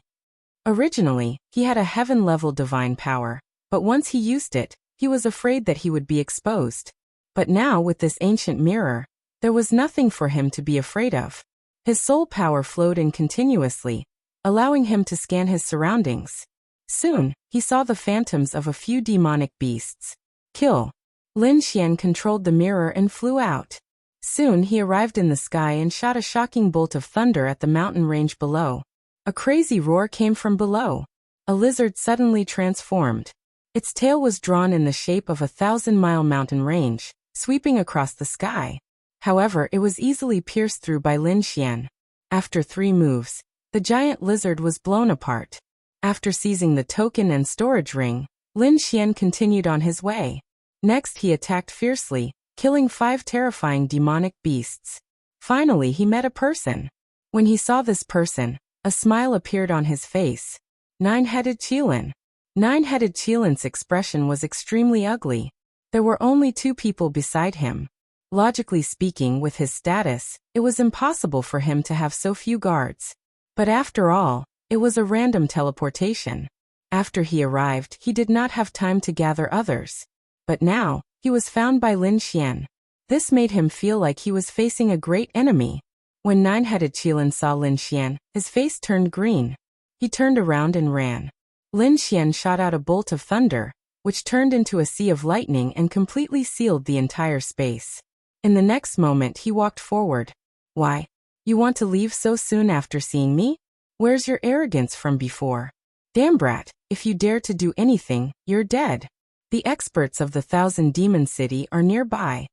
Originally, he had a heaven-level divine power, but once he used it, he was afraid that he would be exposed. But now with this ancient mirror, there was nothing for him to be afraid of. His soul power flowed in continuously, allowing him to scan his surroundings. Soon, he saw the phantoms of a few demonic beasts. Kill. Lin Xian controlled the mirror and flew out. Soon he arrived in the sky and shot a shocking bolt of thunder at the mountain range below. A crazy roar came from below. A lizard suddenly transformed. Its tail was drawn in the shape of a 1,000-mile mountain range, sweeping across the sky. However, it was easily pierced through by Lin Xian. After 3 moves, the giant lizard was blown apart. After seizing the token and storage ring, Lin Xian continued on his way. Next he attacked fiercely, killing 5 terrifying demonic beasts. Finally he met a person. When he saw this person, a smile appeared on his face. Nine-headed Qilin. Nine-headed Qilin's expression was extremely ugly. There were only 2 people beside him. Logically speaking, with his status, it was impossible for him to have so few guards. But after all, it was a random teleportation. After he arrived, he did not have time to gather others. But now, he was found by Lin Xian. This made him feel like he was facing a great enemy. When nine-headed Qilin saw Lin Xian, his face turned green. He turned around and ran. Lin Xian shot out a bolt of thunder, which turned into a sea of lightning and completely sealed the entire space. In the next moment he walked forward. Why? You want to leave so soon after seeing me? Where's your arrogance from before? Damn brat, if you dare to do anything, you're dead. The experts of the Thousand Demon City are nearby.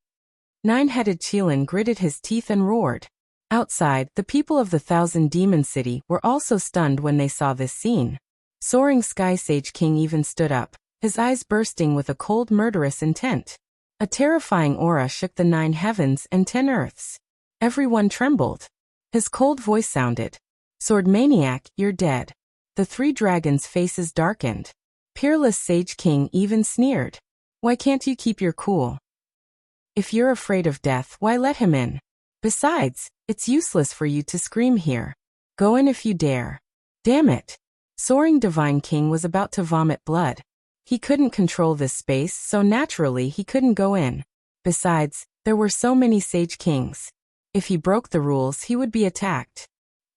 Nine-headed Qilin gritted his teeth and roared. Outside, the people of the Thousand Demon City were also stunned when they saw this scene. Soaring Sky Sage King even stood up, his eyes bursting with a cold murderous intent. A terrifying aura shook the 9 heavens and 10 earths. Everyone trembled. His cold voice sounded. Sword Maniac, you're dead. The 3 dragons' faces darkened. Peerless Sage King even sneered. Why can't you keep your cool? If you're afraid of death, why let him in? Besides, it's useless for you to scream here. Go in if you dare. Damn it. Soaring Divine King was about to vomit blood. He couldn't control this space, so naturally he couldn't go in. Besides, there were so many Sage Kings. If he broke the rules, he would be attacked.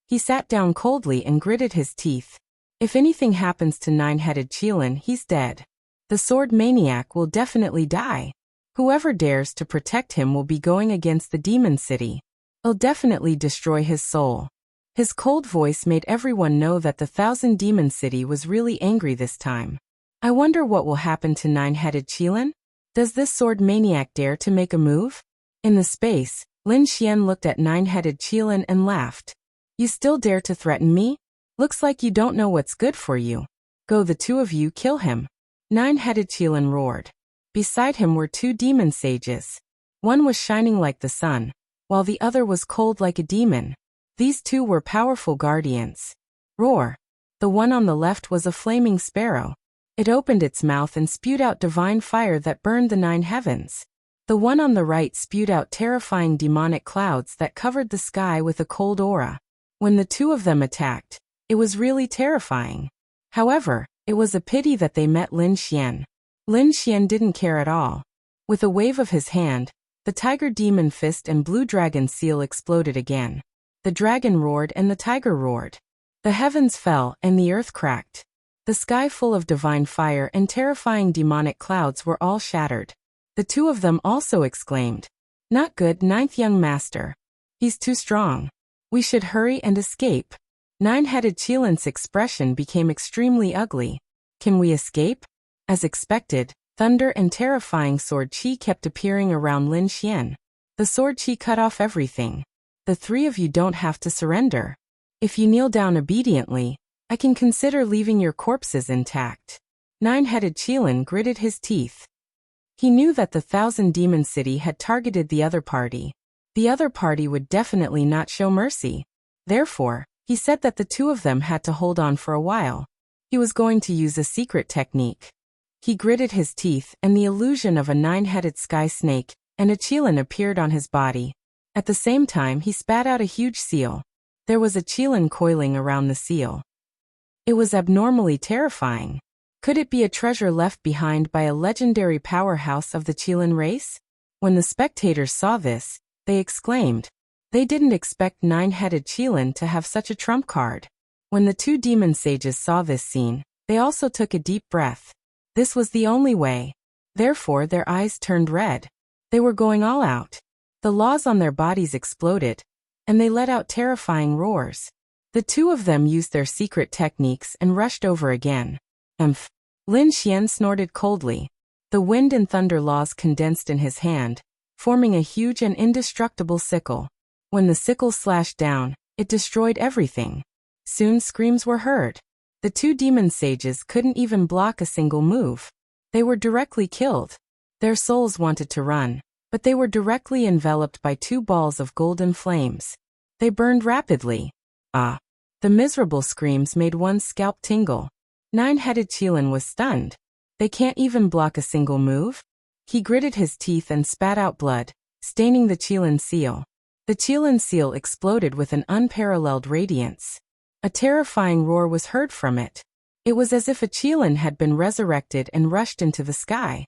He sat down coldly and gritted his teeth. If anything happens to nine-headed Qilin, he's dead. The Sword Maniac will definitely die. Whoever dares to protect him will be going against the Demon City. It'll definitely destroy his soul. His cold voice made everyone know that the Thousand Demon City was really angry this time. I wonder what will happen to nine-headed Qilin? Does this Sword Maniac dare to make a move? In the space, Lin Xian looked at nine-headed Qilin and laughed. You still dare to threaten me? Looks like you don't know what's good for you. Go, the 2 of you, kill him. Nine-headed Qilin roared. Beside him were 2 demon sages. One was shining like the sun, while the other was cold like a demon. These 2 were powerful guardians. Roar. The one on the left was a flaming sparrow. It opened its mouth and spewed out divine fire that burned the 9 heavens. The one on the right spewed out terrifying demonic clouds that covered the sky with a cold aura. When the 2 of them attacked, it was really terrifying. However, it was a pity that they met Lin Xian. Lin Xian didn't care at all. With a wave of his hand, the Tiger Demon Fist and Blue Dragon Seal exploded again. The dragon roared and the tiger roared. The heavens fell and the earth cracked. The sky full of divine fire and terrifying demonic clouds were all shattered. The 2 of them also exclaimed, "Not good, 9th young master. He's too strong. We should hurry and escape." Nine-headed Qilin's expression became extremely ugly. Can we escape? As expected, thunder and terrifying sword chi kept appearing around Lin Xian. The sword chi cut off everything. The 3 of you don't have to surrender. If you kneel down obediently, I can consider leaving your corpses intact. Nine-headed Qilin gritted his teeth. He knew that the Thousand Demon City had targeted the other party. The other party would definitely not show mercy. Therefore, he said that the two of them had to hold on for a while. He was going to use a secret technique. He gritted his teeth, and the illusion of a 9-headed sky snake and a qilin appeared on his body. At the same time, he spat out a huge seal. There was a qilin coiling around the seal. It was abnormally terrifying. Could it be a treasure left behind by a legendary powerhouse of the qilin race? When the spectators saw this, they exclaimed. They didn't expect 9-headed qilin to have such a trump card. When the two demon sages saw this scene, they also took a deep breath. This was the only way. Therefore, their eyes turned red. They were going all out. The laws on their bodies exploded, and they let out terrifying roars. The two of them used their secret techniques and rushed over again. Umph. Lin Xian snorted coldly. The wind and thunder laws condensed in his hand, forming a huge and indestructible sickle. When the sickle slashed down, it destroyed everything. Soon screams were heard. The two demon sages couldn't even block a single move. They were directly killed. Their souls wanted to run, but they were directly enveloped by two balls of golden flames. They burned rapidly. Ah! The miserable screams made one's scalp tingle. 9-headed qilin was stunned. They can't even block a single move? He gritted his teeth and spat out blood, staining the qilin seal. The qilin seal exploded with an unparalleled radiance. A terrifying roar was heard from it. It was as if a qilin had been resurrected and rushed into the sky.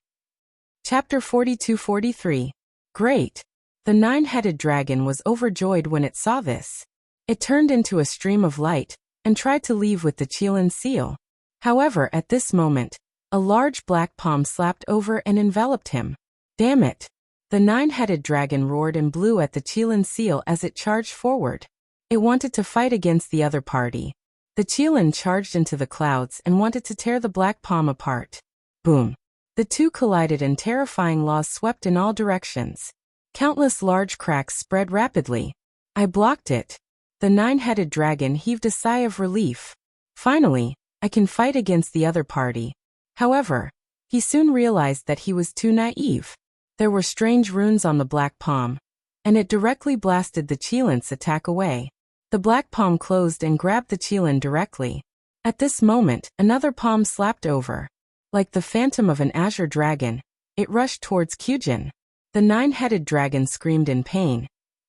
Chapter 42-43. Great! The 9-headed dragon was overjoyed when it saw this. It turned into a stream of light and tried to leave with the qilin seal. However, at this moment, a large black palm slapped over and enveloped him. Damn it! The 9-headed dragon roared and blew at the qilin seal as it charged forward. It wanted to fight against the other party. The qilin charged into the clouds and wanted to tear the black palm apart. Boom! The two collided and terrifying laws swept in all directions. Countless large cracks spread rapidly. I blocked it. The 9-headed dragon heaved a sigh of relief. Finally, I can fight against the other party. However, he soon realized that he was too naive. There were strange runes on the black palm, and it directly blasted the qilin's attack away. The black palm closed and grabbed the qilin directly. At this moment, another palm slapped over. Like the phantom of an azure dragon, it rushed towards Qujin. The 9-headed dragon screamed in pain,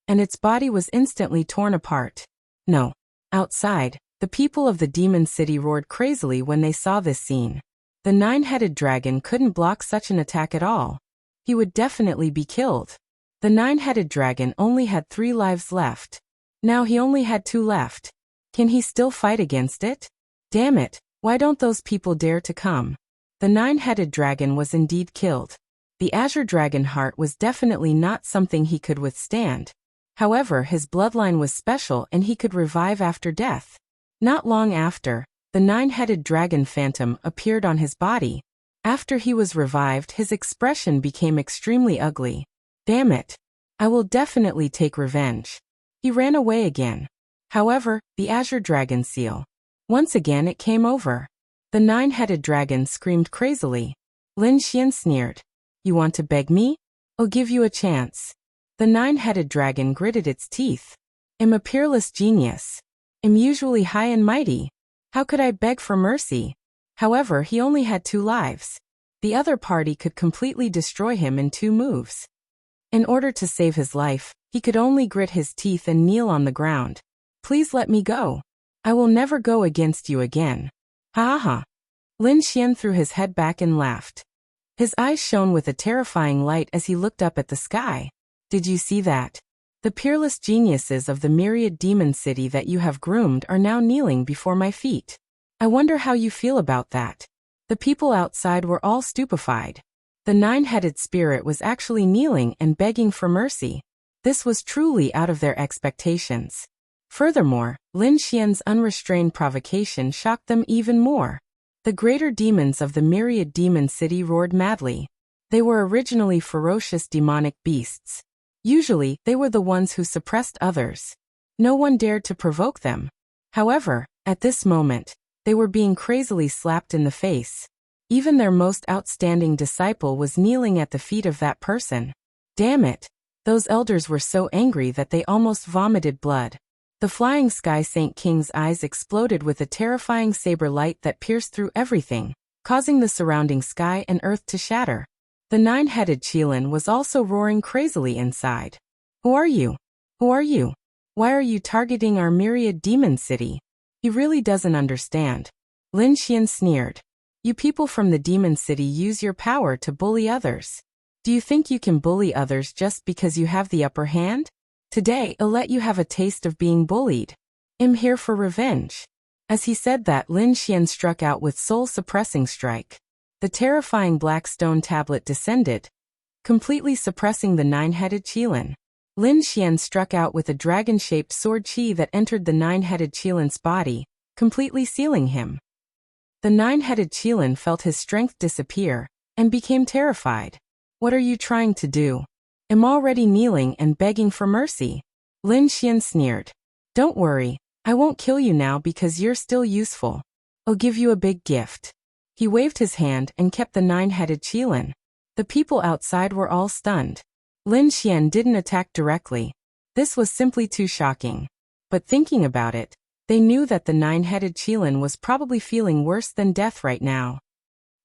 and its body was instantly torn apart. No. Outside, the people of the demon city roared crazily when they saw this scene. The 9-headed dragon couldn't block such an attack at all. He would definitely be killed. The 9-headed dragon only had 3 lives left. Now he only had 2 left. Can he still fight against it? Damn it, why don't those people dare to come? The 9-headed dragon was indeed killed. The azure dragon heart was definitely not something he could withstand. However, his bloodline was special and he could revive after death. Not long after, the 9-headed dragon phantom appeared on his body. After he was revived, his expression became extremely ugly. Damn it! I will definitely take revenge. He ran away again. However, the azure dragon seal. Once again it came over. The 9-headed dragon screamed crazily. Lin Xian sneered. You want to beg me? I'll give you a chance. The 9-headed dragon gritted its teeth. I'm a peerless genius. I'm usually high and mighty. How could I beg for mercy? However, he only had 2 lives. The other party could completely destroy him in 2 moves. In order to save his life, he could only grit his teeth and kneel on the ground. Please let me go. I will never go against you again. Ha ha. Lin Xian threw his head back and laughed. His eyes shone with a terrifying light as he looked up at the sky. Did you see that? The peerless geniuses of the myriad demon city that you have groomed are now kneeling before my feet. I wonder how you feel about that. The people outside were all stupefied. The 9-headed spirit was actually kneeling and begging for mercy. This was truly out of their expectations. Furthermore, Lin Xian's unrestrained provocation shocked them even more. The greater demons of the myriad demon city roared madly. They were originally ferocious demonic beasts. Usually, they were the ones who suppressed others. No one dared to provoke them. However, at this moment, they were being crazily slapped in the face. Even their most outstanding disciple was kneeling at the feet of that person. Damn it! Those elders were so angry that they almost vomited blood. The flying Sky Saint King's eyes exploded with a terrifying saber light that pierced through everything, causing the surrounding sky and earth to shatter. The nine-headed Qilin was also roaring crazily inside. Who are you? Who are you? Why are you targeting our myriad demon city? He really doesn't understand. Lin Xian sneered. You people from the demon city use your power to bully others. Do you think you can bully others just because you have the upper hand? Today, I'll let you have a taste of being bullied. I'm here for revenge. As he said that, Lin Xian struck out with soul-suppressing strike. The terrifying black stone tablet descended, completely suppressing the nine-headed Qilin. Lin Xian struck out with a dragon-shaped sword qi that entered the nine-headed Qilin's body, completely sealing him. The nine-headed Qilin felt his strength disappear, and became terrified. What are you trying to do? I'm already kneeling and begging for mercy. Lin Xian sneered. Don't worry, I won't kill you now because you're still useful. I'll give you a big gift. He waved his hand and kept the nine-headed Qilin. The people outside were all stunned. Lin Xian didn't attack directly. This was simply too shocking. But thinking about it, they knew that the nine-headed Qilin was probably feeling worse than death right now.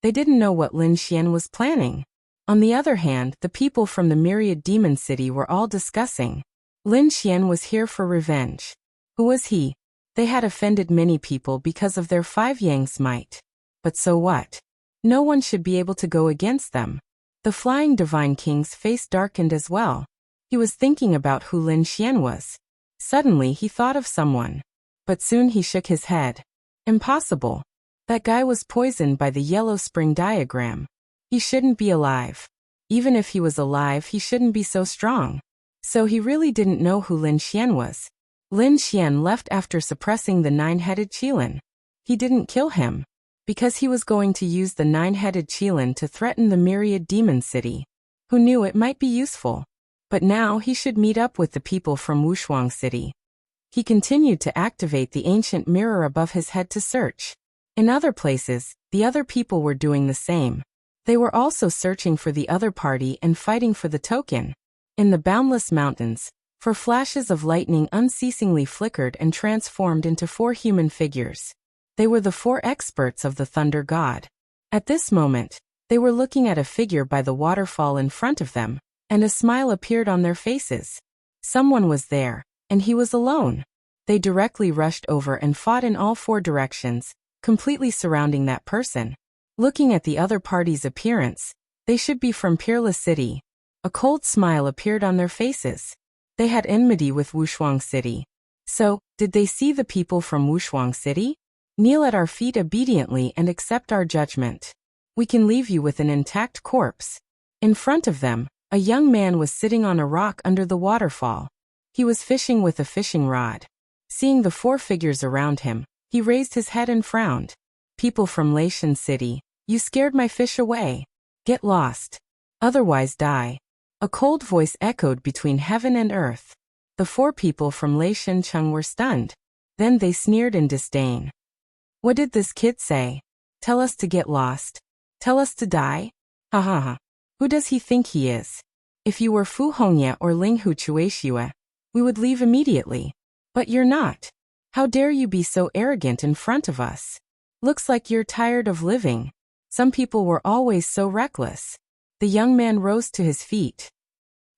They didn't know what Lin Xian was planning. On the other hand, the people from the myriad demon city were all discussing. Lin Xian was here for revenge. Who was he? They had offended many people because of their 5 Yang's might. But so what? No one should be able to go against them. The flying divine king's face darkened as well. He was thinking about who Lin Xian was. Suddenly he thought of someone. But soon he shook his head. Impossible. That guy was poisoned by the yellow spring diagram. He shouldn't be alive. Even if he was alive, he shouldn't be so strong. So he really didn't know who Lin Xian was. Lin Xian left after suppressing the nine-headed Qilin. He didn't kill him, because he was going to use the nine-headed Qilin to threaten the myriad demon city. Who knew it might be useful? But now he should meet up with the people from Wuxia city. He continued to activate the ancient mirror above his head to search. In other places, the other people were doing the same. They were also searching for the other party and fighting for the token. In the boundless mountains, flashes of lightning unceasingly flickered and transformed into 4 human figures. They were the 4 experts of the thunder god. At this moment, they were looking at a figure by the waterfall in front of them, and a smile appeared on their faces. Someone was there, and he was alone. They directly rushed over and fought in all 4 directions, completely surrounding that person. Looking at the other party's appearance, they should be from Peerless City. A cold smile appeared on their faces. They had enmity with Wuxia City. So, did they see the people from Wuxia City? Kneel at our feet obediently and accept our judgment. We can leave you with an intact corpse. In front of them, a young man was sitting on a rock under the waterfall. He was fishing with a fishing rod. Seeing the 4 figures around him, he raised his head and frowned. People from Laishan City, you scared my fish away. Get lost. Otherwise die. A cold voice echoed between heaven and earth. The 4 people from Laishan Chung were stunned. Then they sneered in disdain. What did this kid say? Tell us to get lost. Tell us to die? Ha ha ha. Who does he think he is? If you were Fu Hongye or Ling Hu Chuexiue, we would leave immediately. But you're not. How dare you be so arrogant in front of us? Looks like you're tired of living. Some people were always so reckless. The young man rose to his feet.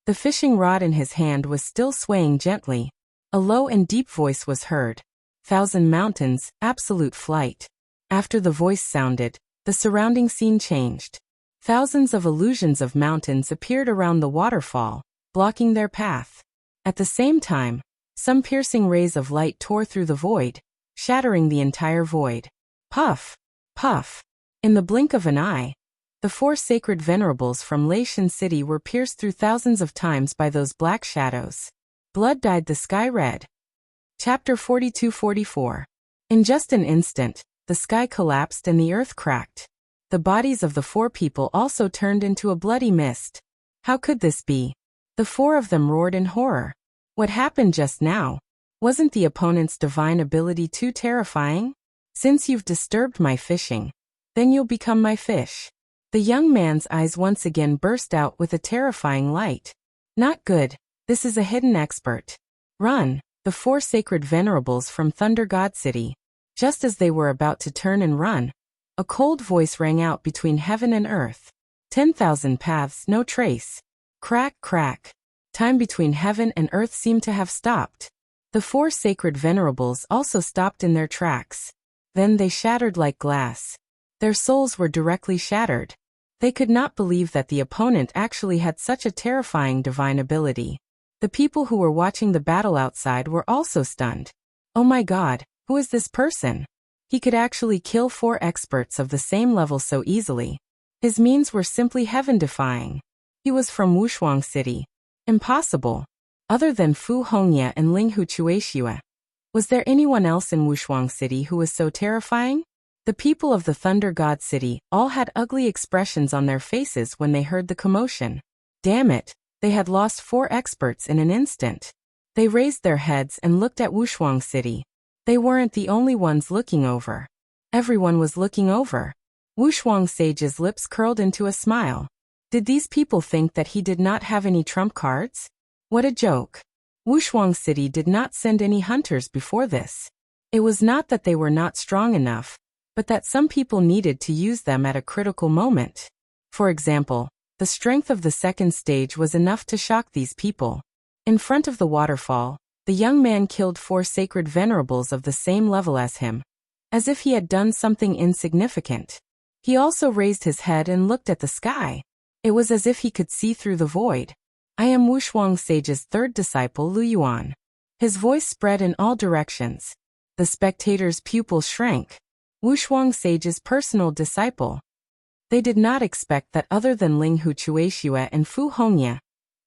The fishing rod in his hand was still swaying gently. A low and deep voice was heard. 1,000 mountains, absolute flight. After the voice sounded, the surrounding scene changed. Thousands of illusions of mountains appeared around the waterfall, blocking their path. At the same time, some piercing rays of light tore through the void, shattering the entire void. Puff! Puff! In the blink of an eye, the 4 sacred venerables from Laishan City were pierced through thousands of times by those black shadows. Blood dyed the sky red. Chapter 42-44. In just an instant, the sky collapsed and the earth cracked. The bodies of the 4 people also turned into a bloody mist. How could this be? The 4 of them roared in horror. What happened just now? Wasn't the opponent's divine ability too terrifying? Since you've disturbed my fishing, Then you'll become my fish. The young man's eyes once again burst out with a terrifying light. Not good. This is a hidden expert. Run, the 4 sacred venerables from Thunder God City. Just as they were about to turn and run, a cold voice rang out between heaven and earth. 10,000 paths, no trace. Crack, crack. Time between heaven and earth seemed to have stopped. The 4 sacred venerables also stopped in their tracks. Then they shattered like glass. Their souls were directly shattered. They could not believe that the opponent actually had such a terrifying divine ability. The people who were watching the battle outside were also stunned. Oh my God, who is this person? He could actually kill 4 experts of the same level so easily. His means were simply heaven-defying. He was from Wuxia City. Impossible. Other than Fu Hongye and Ling Hu Chuexiue. Was there anyone else in Wuxia City who was so terrifying? The people of the Thunder God City all had ugly expressions on their faces when they heard the commotion. Damn it, they had lost 4 experts in an instant. They raised their heads and looked at Wuxia City. They weren't the only ones looking over. Everyone was looking over. Wuxia Sage's lips curled into a smile. Did these people think that he did not have any trump cards? What a joke. Wuxia City did not send any hunters before this. It was not that they were not strong enough, but that some people needed to use them at a critical moment. For example, the strength of the second stage was enough to shock these people. In front of the waterfall, the young man killed 4 sacred venerables of the same level as him, as if he had done something insignificant. He also raised his head and looked at the sky. It was as if he could see through the void. I am Wuxia Sage's 3rd disciple Lu Yuan. His voice spread in all directions. The spectators' pupils shrank. Wuxia Sage's personal disciple. They did not expect that other than Ling Hu Chuexiue and Fu Hongye,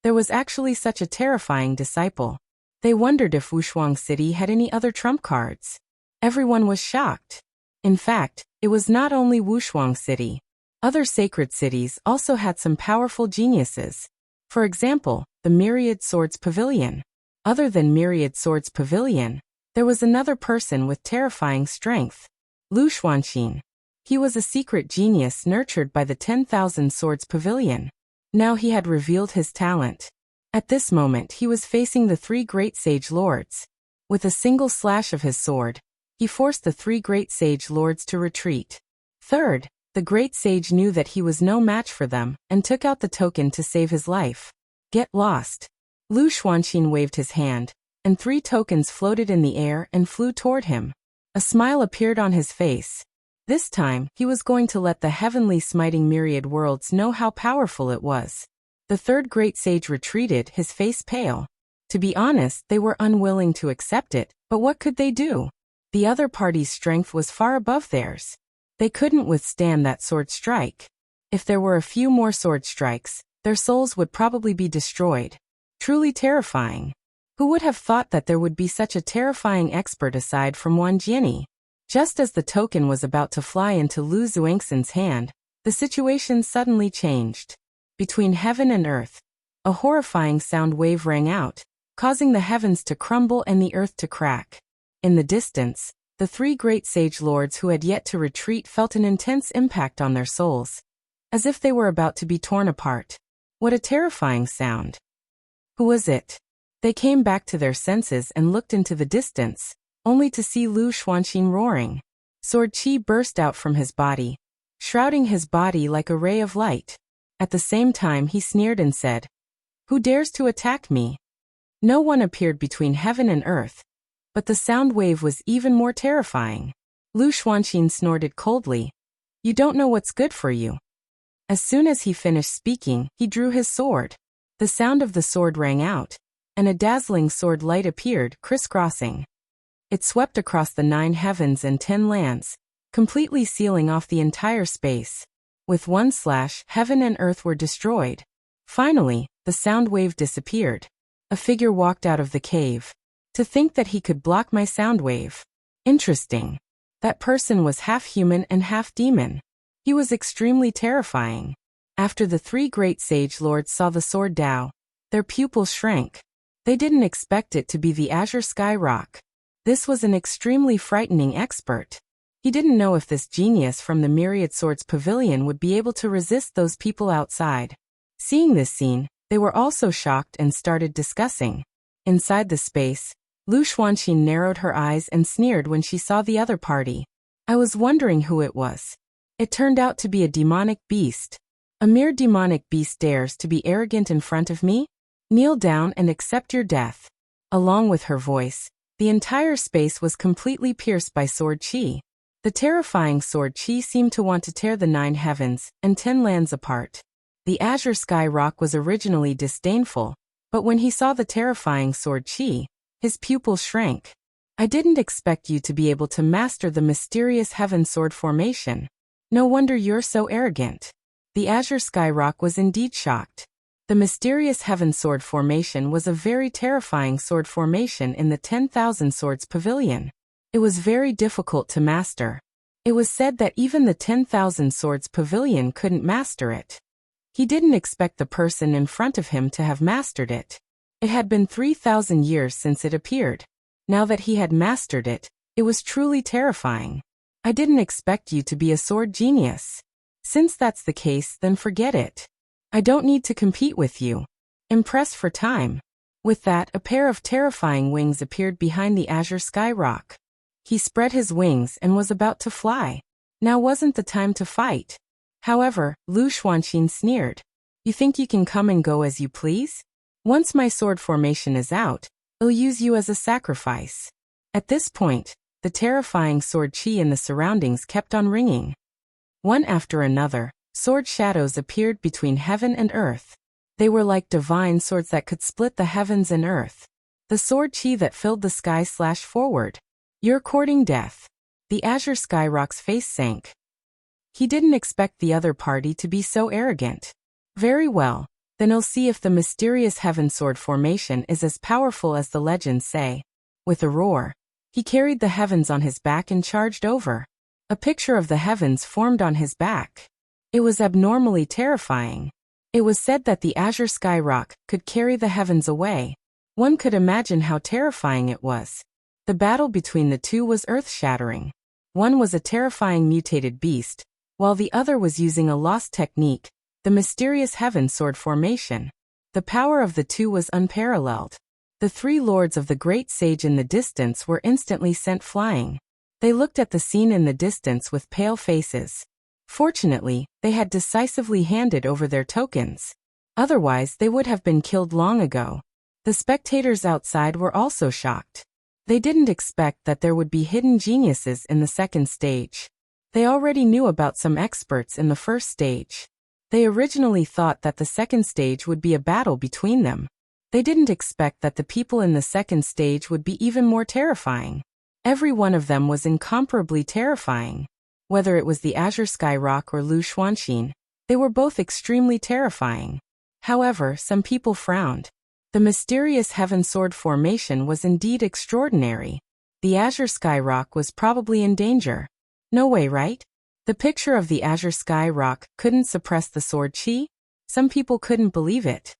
there was actually such a terrifying disciple. They wondered if Wuxia City had any other trump cards. Everyone was shocked. In fact, it was not only Wuxia City. Other sacred cities also had some powerful geniuses. For example, the Myriad Swords Pavilion. Other than Myriad Swords Pavilion, there was another person with terrifying strength. Lu Xuanxin. He was a secret genius nurtured by the 10,000 Swords Pavilion. Now he had revealed his talent. At this moment he was facing the 3 great sage lords. With a single slash of his sword, he forced the 3 great sage lords to retreat. Third, the great sage knew that he was no match for them and took out the token to save his life. Get lost. Lu Xuanxin waved his hand, and 3 tokens floated in the air and flew toward him. A smile appeared on his face. This time, he was going to let the heavenly smiting myriad worlds know how powerful it was. The 3rd great sage retreated, his face pale. To be honest, they were unwilling to accept it, but what could they do? The other party's strength was far above theirs. They couldn't withstand that sword strike. If there were a few more sword strikes, their souls would probably be destroyed. Truly terrifying. Who would have thought that there would be such a terrifying expert aside from Wan Jiani? Just as the token was about to fly into Lu Zuangxin's hand, the situation suddenly changed. Between heaven and earth, a horrifying sound wave rang out, causing the heavens to crumble and the earth to crack. In the distance, the 3 great sage lords who had yet to retreat felt an intense impact on their souls, as if they were about to be torn apart. What a terrifying sound. Who was it? They came back to their senses and looked into the distance, only to see Lu Xuanxin roaring. Sword chi burst out from his body, shrouding his body like a ray of light. At the same time he sneered and said, "Who dares to attack me?" No one appeared between heaven and earth, but the sound wave was even more terrifying. Lu Xuanxin snorted coldly. "You don't know what's good for you." As soon as he finished speaking, he drew his sword. The sound of the sword rang out, and a dazzling sword light appeared, crisscrossing. It swept across the 9 heavens and 10 lands, completely sealing off the entire space. With one slash, heaven and earth were destroyed. Finally, the sound wave disappeared. A figure walked out of the cave. To think that he could block my sound wave. Interesting. That person was half human and half demon. He was extremely terrifying. After the 3 great sage lords saw the sword Dao, their pupils shrank. They didn't expect it to be the Azure Sky Rock. This was an extremely frightening expert. He didn't know if this genius from the Myriad Swords Pavilion would be able to resist those people outside. Seeing this scene, they were also shocked and started discussing. Inside the space, Lu Xuanqin narrowed her eyes and sneered when she saw the other party. I was wondering who it was. It turned out to be a demonic beast. A mere demonic beast dares to be arrogant in front of me? Kneel down and accept your death. Along with her voice, the entire space was completely pierced by sword qi. The terrifying sword qi seemed to want to tear the 9 heavens and 10 lands apart. The azure sky rock was originally disdainful, but when he saw the terrifying sword qi, his pupils shrank. I didn't expect you to be able to master the mysterious heaven sword formation. No wonder you're so arrogant. The azure sky rock was indeed shocked. The mysterious heaven sword formation was a very terrifying sword formation in the 10,000 Swords Pavilion. It was very difficult to master. It was said that even the 10,000 Swords Pavilion couldn't master it. He didn't expect the person in front of him to have mastered it. It had been 3,000 years since it appeared. Now that he had mastered it, it was truly terrifying. I didn't expect you to be a sword genius. Since that's the case, then forget it. I don't need to compete with you. Impress for time. With that, a pair of terrifying wings appeared behind the azure sky rock. He spread his wings and was about to fly. Now wasn't the time to fight. However, Lu Xuanqin sneered. You think you can come and go as you please? Once my sword formation is out, I'll use you as a sacrifice. At this point, the terrifying sword qi in the surroundings kept on ringing. One after another, sword shadows appeared between heaven and earth. They were like divine swords that could split the heavens and earth. The sword qi that filled the sky slashed forward. You're courting death. The azure sky rock's face sank. He didn't expect the other party to be so arrogant. Very well, then I'll see if the mysterious heaven sword formation is as powerful as the legends say. With a roar, he carried the heavens on his back and charged over. A picture of the heavens formed on his back. It was abnormally terrifying. It was said that the azure sky rock could carry the heavens away. One could imagine how terrifying it was. The battle between the two was earth-shattering. One was a terrifying mutated beast, while the other was using a lost technique, the mysterious heaven sword formation. The power of the two was unparalleled. The 3 lords of the great sage in the distance were instantly sent flying. They looked at the scene in the distance with pale faces. Fortunately, they had decisively handed over their tokens. Otherwise, they would have been killed long ago. The spectators outside were also shocked. They didn't expect that there would be hidden geniuses in the second stage. They already knew about some experts in the first stage. They originally thought that the second stage would be a battle between them. They didn't expect that the people in the second stage would be even more terrifying. Every one of them was incomparably terrifying. Whether it was the azure sky rock or Lu Xuanqin, they were both extremely terrifying. However, some people frowned. The mysterious heaven sword formation was indeed extraordinary. The azure sky rock was probably in danger. No way, right? The picture of the azure sky rock couldn't suppress the sword qi? Some people couldn't believe it.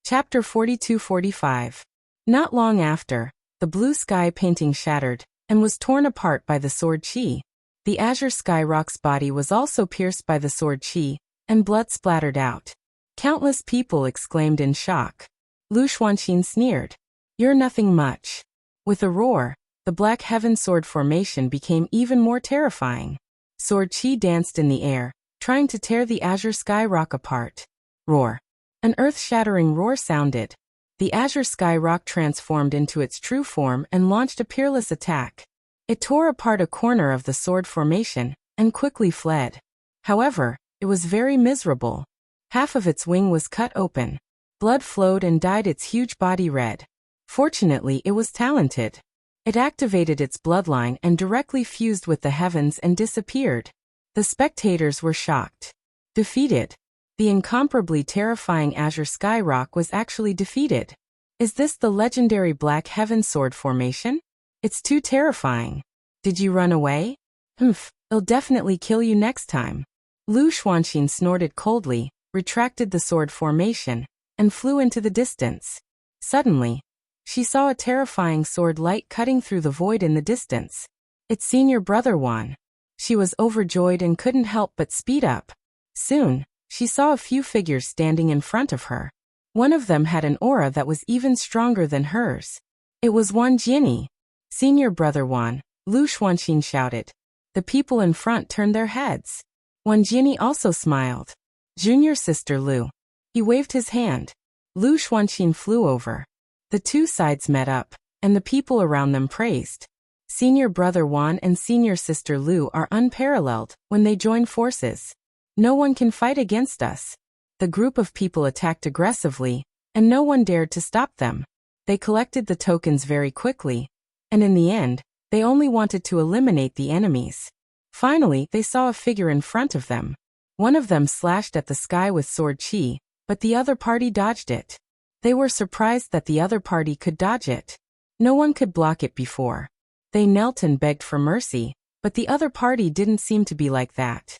Chapter 42-45. Not long after, the blue sky painting shattered and was torn apart by the sword qi. The azure sky rock's body was also pierced by the sword qi, and blood splattered out. Countless people exclaimed in shock. Lu Xuanqin sneered. You're nothing much. With a roar, the black heaven sword formation became even more terrifying. Sword qi danced in the air, trying to tear the azure sky rock apart. Roar. An earth-shattering roar sounded. The azure sky rock transformed into its true form and launched a peerless attack. It tore apart a corner of the sword formation and quickly fled. However, it was very miserable. Half of its wing was cut open. Blood flowed and dyed its huge body red. Fortunately, it was talented. It activated its bloodline and directly fused with the heavens and disappeared. The spectators were shocked. Defeated. The incomparably terrifying azure sky rock was actually defeated. Is this the legendary black heaven sword formation? It's too terrifying. Did you run away? I'll definitely kill you next time. Lu Xuanqin snorted coldly, retracted the sword formation, and flew into the distance. Suddenly, she saw a terrifying sword light cutting through the void in the distance. It's senior brother Wan. She was overjoyed and couldn't help but speed up. Soon, she saw a few figures standing in front of her. One of them had an aura that was even stronger than hers. It was Wan Jiani. Senior brother Wan, Lu Xuanxin shouted. The people in front turned their heads. Wan Jiani also smiled. Junior sister Lu. He waved his hand. Lu Xuanxin flew over. The two sides met up, and the people around them praised. Senior brother Wan and senior sister Lu are unparalleled when they join forces. No one can fight against us. The group of people attacked aggressively, and no one dared to stop them. They collected the tokens very quickly, and in the end, they only wanted to eliminate the enemies. Finally, they saw a figure in front of them. One of them slashed at the sky with sword chi, but the other party dodged it. They were surprised that the other party could dodge it. No one could block it before. They knelt and begged for mercy, but the other party didn't seem to be like that.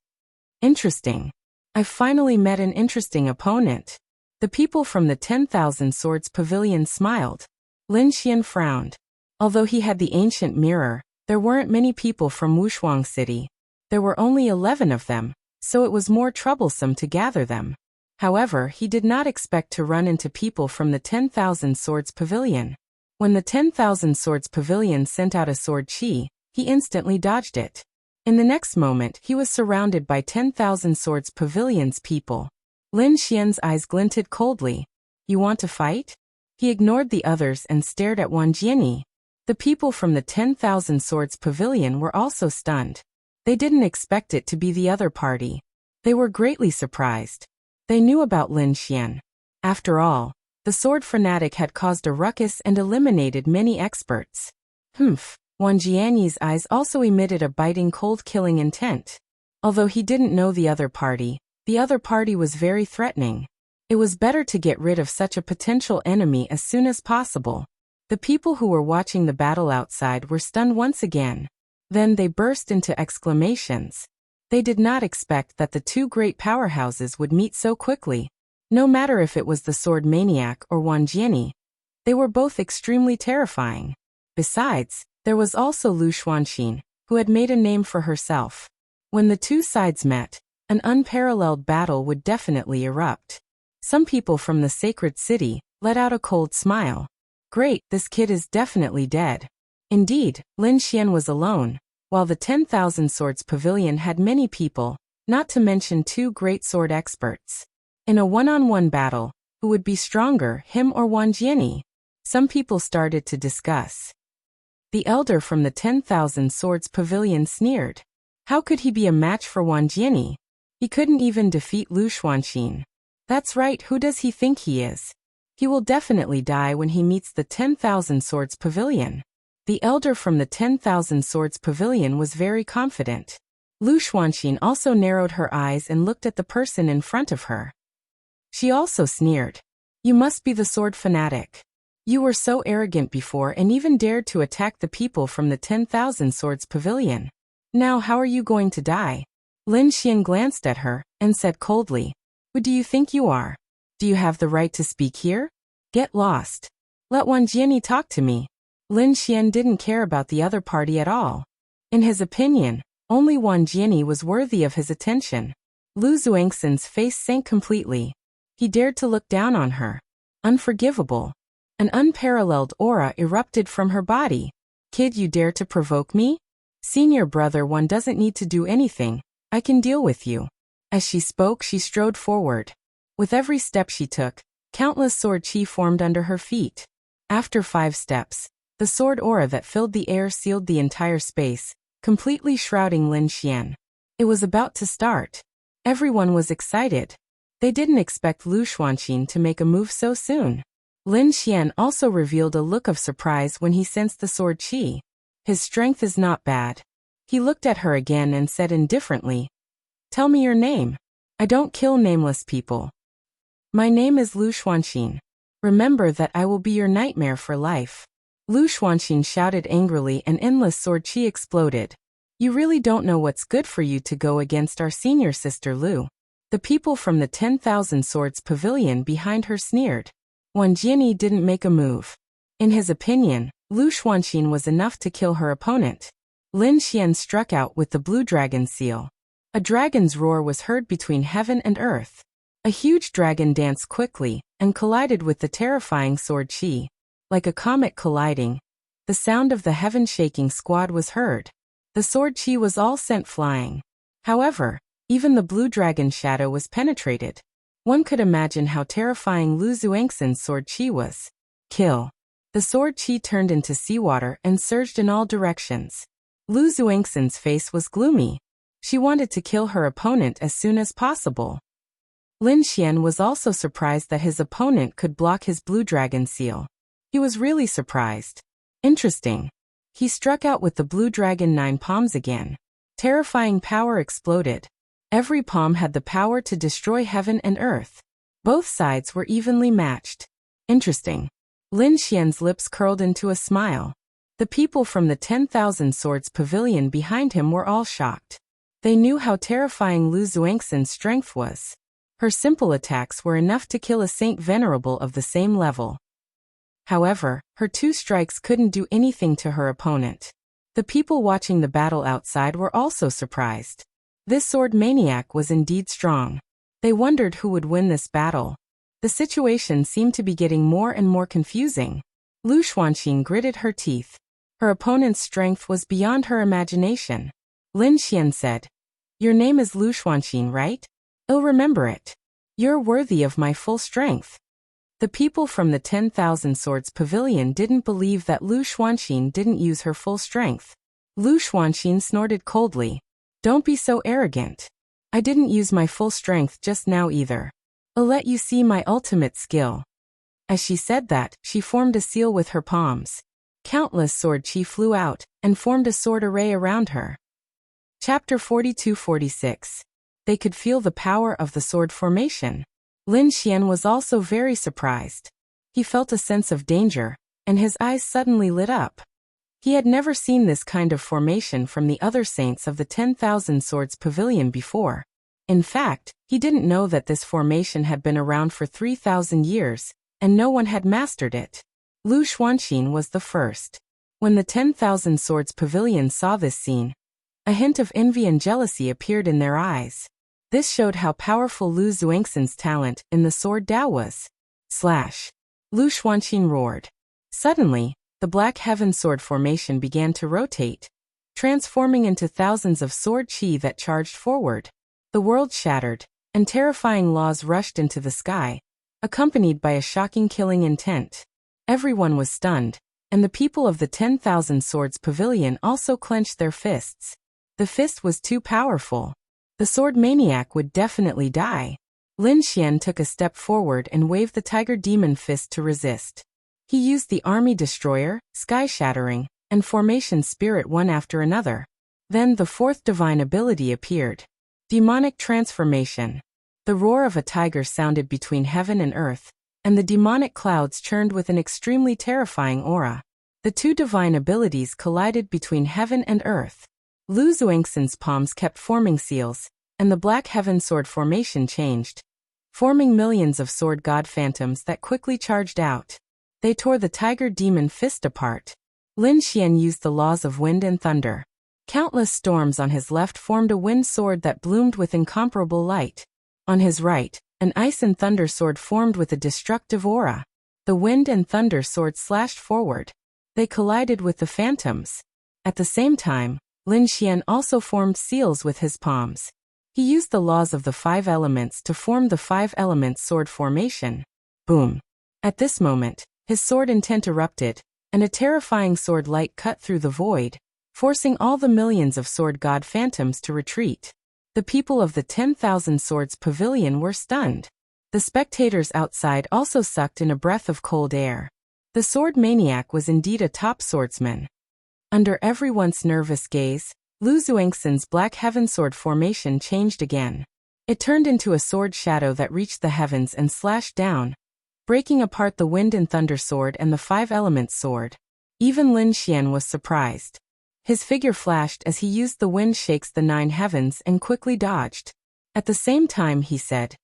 Interesting. I've finally met an interesting opponent. The people from the 10,000 Swords Pavilion smiled. Lin Xian frowned. Although he had the ancient mirror, there weren't many people from Wushuang City. There were only 11 of them, so it was more troublesome to gather them. However, he did not expect to run into people from the 10,000 Swords Pavilion. When the 10,000 Swords Pavilion sent out a sword chi, he instantly dodged it. In the next moment, he was surrounded by 10,000 Swords Pavilion's people. Lin Xian's eyes glinted coldly. You want to fight? He ignored the others and stared at Wan Jiani. The people from the 10,000 Swords Pavilion were also stunned. They didn't expect it to be the other party. They were greatly surprised. They knew about Lin Xian. After all, the sword fanatic had caused a ruckus and eliminated many experts. Wan Jiani's eyes also emitted a biting cold-killing intent. Although he didn't know the other party was very threatening. It was better to get rid of such a potential enemy as soon as possible. The people who were watching the battle outside were stunned once again. Then they burst into exclamations. They did not expect that the two great powerhouses would meet so quickly. No matter if it was the sword maniac or Wan Jiani, they were both extremely terrifying. Besides, there was also Lu Xuanxin, who had made a name for herself. When the two sides met, an unparalleled battle would definitely erupt. Some people from the sacred city let out a cold smile. Great, this kid is definitely dead. Indeed, Lin Xian was alone, while the 10,000 Swords Pavilion had many people, not to mention two great sword experts. In a one-on-one battle, who would be stronger, him or Wan Jiani? Some people started to discuss. The elder from the 10,000 Swords Pavilion sneered. How could he be a match for Wan Jiani? He couldn't even defeat Lu Xuanxin. That's right, who does he think he is? He will definitely die when he meets the 10,000 Swords Pavilion. The elder from the 10,000 Swords Pavilion was very confident. Lu Xuanxin also narrowed her eyes and looked at the person in front of her. She also sneered. You must be the sword fanatic. You were so arrogant before and even dared to attack the people from the 10,000 Swords Pavilion. Now how are you going to die? Lin Xian glanced at her and said coldly. Who do you think you are? Do you have the right to speak here? Get lost. Let Wan Jiani talk to me. Lin Xian didn't care about the other party at all. In his opinion, only Wan Jiani was worthy of his attention. Lu Zuangxin's face sank completely. He dared to look down on her. Unforgivable. An unparalleled aura erupted from her body. Kid, you dare to provoke me? Senior brother Wan doesn't need to do anything. I can deal with you. As she spoke, she strode forward. With every step she took, countless sword chi formed under her feet. After 5 steps, the sword aura that filled the air sealed the entire space, completely shrouding Lin Xian. It was about to start. Everyone was excited. They didn't expect Lu Xuanxin to make a move so soon. Lin Xian also revealed a look of surprise when he sensed the sword chi. His strength is not bad. He looked at her again and said indifferently, Tell me your name. I don't kill nameless people. My name is Lu Xuanxin. Remember that I will be your nightmare for life. Lu Xuanxin shouted angrily and endless sword chi exploded. You really don't know what's good for you to go against our senior sister Lu. The people from the 10,000 Swords Pavilion behind her sneered. Wan Jiani didn't make a move. In his opinion, Lu Xuanxin was enough to kill her opponent. Lin Xian struck out with the blue dragon seal. A dragon's roar was heard between heaven and earth. A huge dragon danced quickly and collided with the terrifying sword Qi. Like a comet colliding, the sound of the heaven-shaking squad was heard. The sword Qi was all sent flying. However, even the blue dragon shadow was penetrated. One could imagine how terrifying Lu Zuangxin's sword Qi was. Kill. The sword Qi turned into seawater and surged in all directions. Lu Zuangxin's face was gloomy. She wanted to kill her opponent as soon as possible. Lin Xian was also surprised that his opponent could block his blue dragon seal. He was really surprised. Interesting. He struck out with the blue dragon 9 palms again. Terrifying power exploded. Every palm had the power to destroy heaven and earth. Both sides were evenly matched. Interesting. Lin Xian's lips curled into a smile. The people from the 10,000 Swords Pavilion behind him were all shocked. They knew how terrifying Lu Zuangxin's strength was. Her simple attacks were enough to kill a saint venerable of the same level. However, her 2 strikes couldn't do anything to her opponent. The people watching the battle outside were also surprised. This sword maniac was indeed strong. They wondered who would win this battle. The situation seemed to be getting more and more confusing. Lu Xuanqing gritted her teeth. Her opponent's strength was beyond her imagination. Lin Xian said, "Your name is Lu Xuanqing, right? I'll remember it. You're worthy of my full strength." The people from the 10,000 Swords Pavilion didn't believe that Lu Xuanqing didn't use her full strength. Lu Xuanqing snorted coldly. "Don't be so arrogant. I didn't use my full strength just now either. I'll let you see my ultimate skill." As she said that, she formed a seal with her palms. Countless sword Qi flew out and formed a sword array around her. Chapter 42-46. They could feel the power of the sword formation. Lin Xian was also very surprised. He felt a sense of danger, and his eyes suddenly lit up. He had never seen this kind of formation from the other saints of the 10,000 Swords Pavilion before. In fact, he didn't know that this formation had been around for 3,000 years, and no one had mastered it. Lu Xuanqing was the first. When the 10,000 Swords Pavilion saw this scene, a hint of envy and jealousy appeared in their eyes. This showed how powerful Lu Zuangxin's talent in the sword Dao was. Slash. Lu Xuanqing roared. Suddenly, the black heaven sword formation began to rotate, transforming into thousands of sword Qi that charged forward. The world shattered, and terrifying laws rushed into the sky, accompanied by a shocking killing intent. Everyone was stunned, and the people of the 10,000 Swords Pavilion also clenched their fists. The fist was too powerful. The sword maniac would definitely die. Lin Xian took a step forward and waved the tiger demon fist to resist. He used the army destroyer, sky shattering, and formation spirit one after another. Then the 4th divine ability appeared. Demonic transformation. The roar of a tiger sounded between heaven and earth, and the demonic clouds churned with an extremely terrifying aura. The 2 divine abilities collided between heaven and earth. Lu Zuangxin's palms kept forming seals, and the black heaven sword formation changed, forming millions of sword god phantoms that quickly charged out. They tore the tiger demon fist apart. Lin Xian used the laws of wind and thunder. Countless storms on his left formed a wind sword that bloomed with incomparable light. On his right, an ice and thunder sword formed with a destructive aura. The wind and thunder sword slashed forward. They collided with the phantoms. At the same time, Lin Xian also formed seals with his palms. He used the laws of the 5 elements to form the 5 elements sword formation. Boom. At this moment, his sword intent erupted, and a terrifying sword light cut through the void, forcing all the millions of sword god phantoms to retreat. The people of the 10,000 Swords Pavilion were stunned. The spectators outside also sucked in a breath of cold air. The sword maniac was indeed a top swordsman. Under everyone's nervous gaze, Lu Zuangxin's black heaven sword formation changed again. It turned into a sword shadow that reached the heavens and slashed down, breaking apart the wind and thunder sword and the 5 elements sword. Even Lin Xian was surprised. His figure flashed as he used the wind shakes the 9 heavens and quickly dodged. At the same time he said,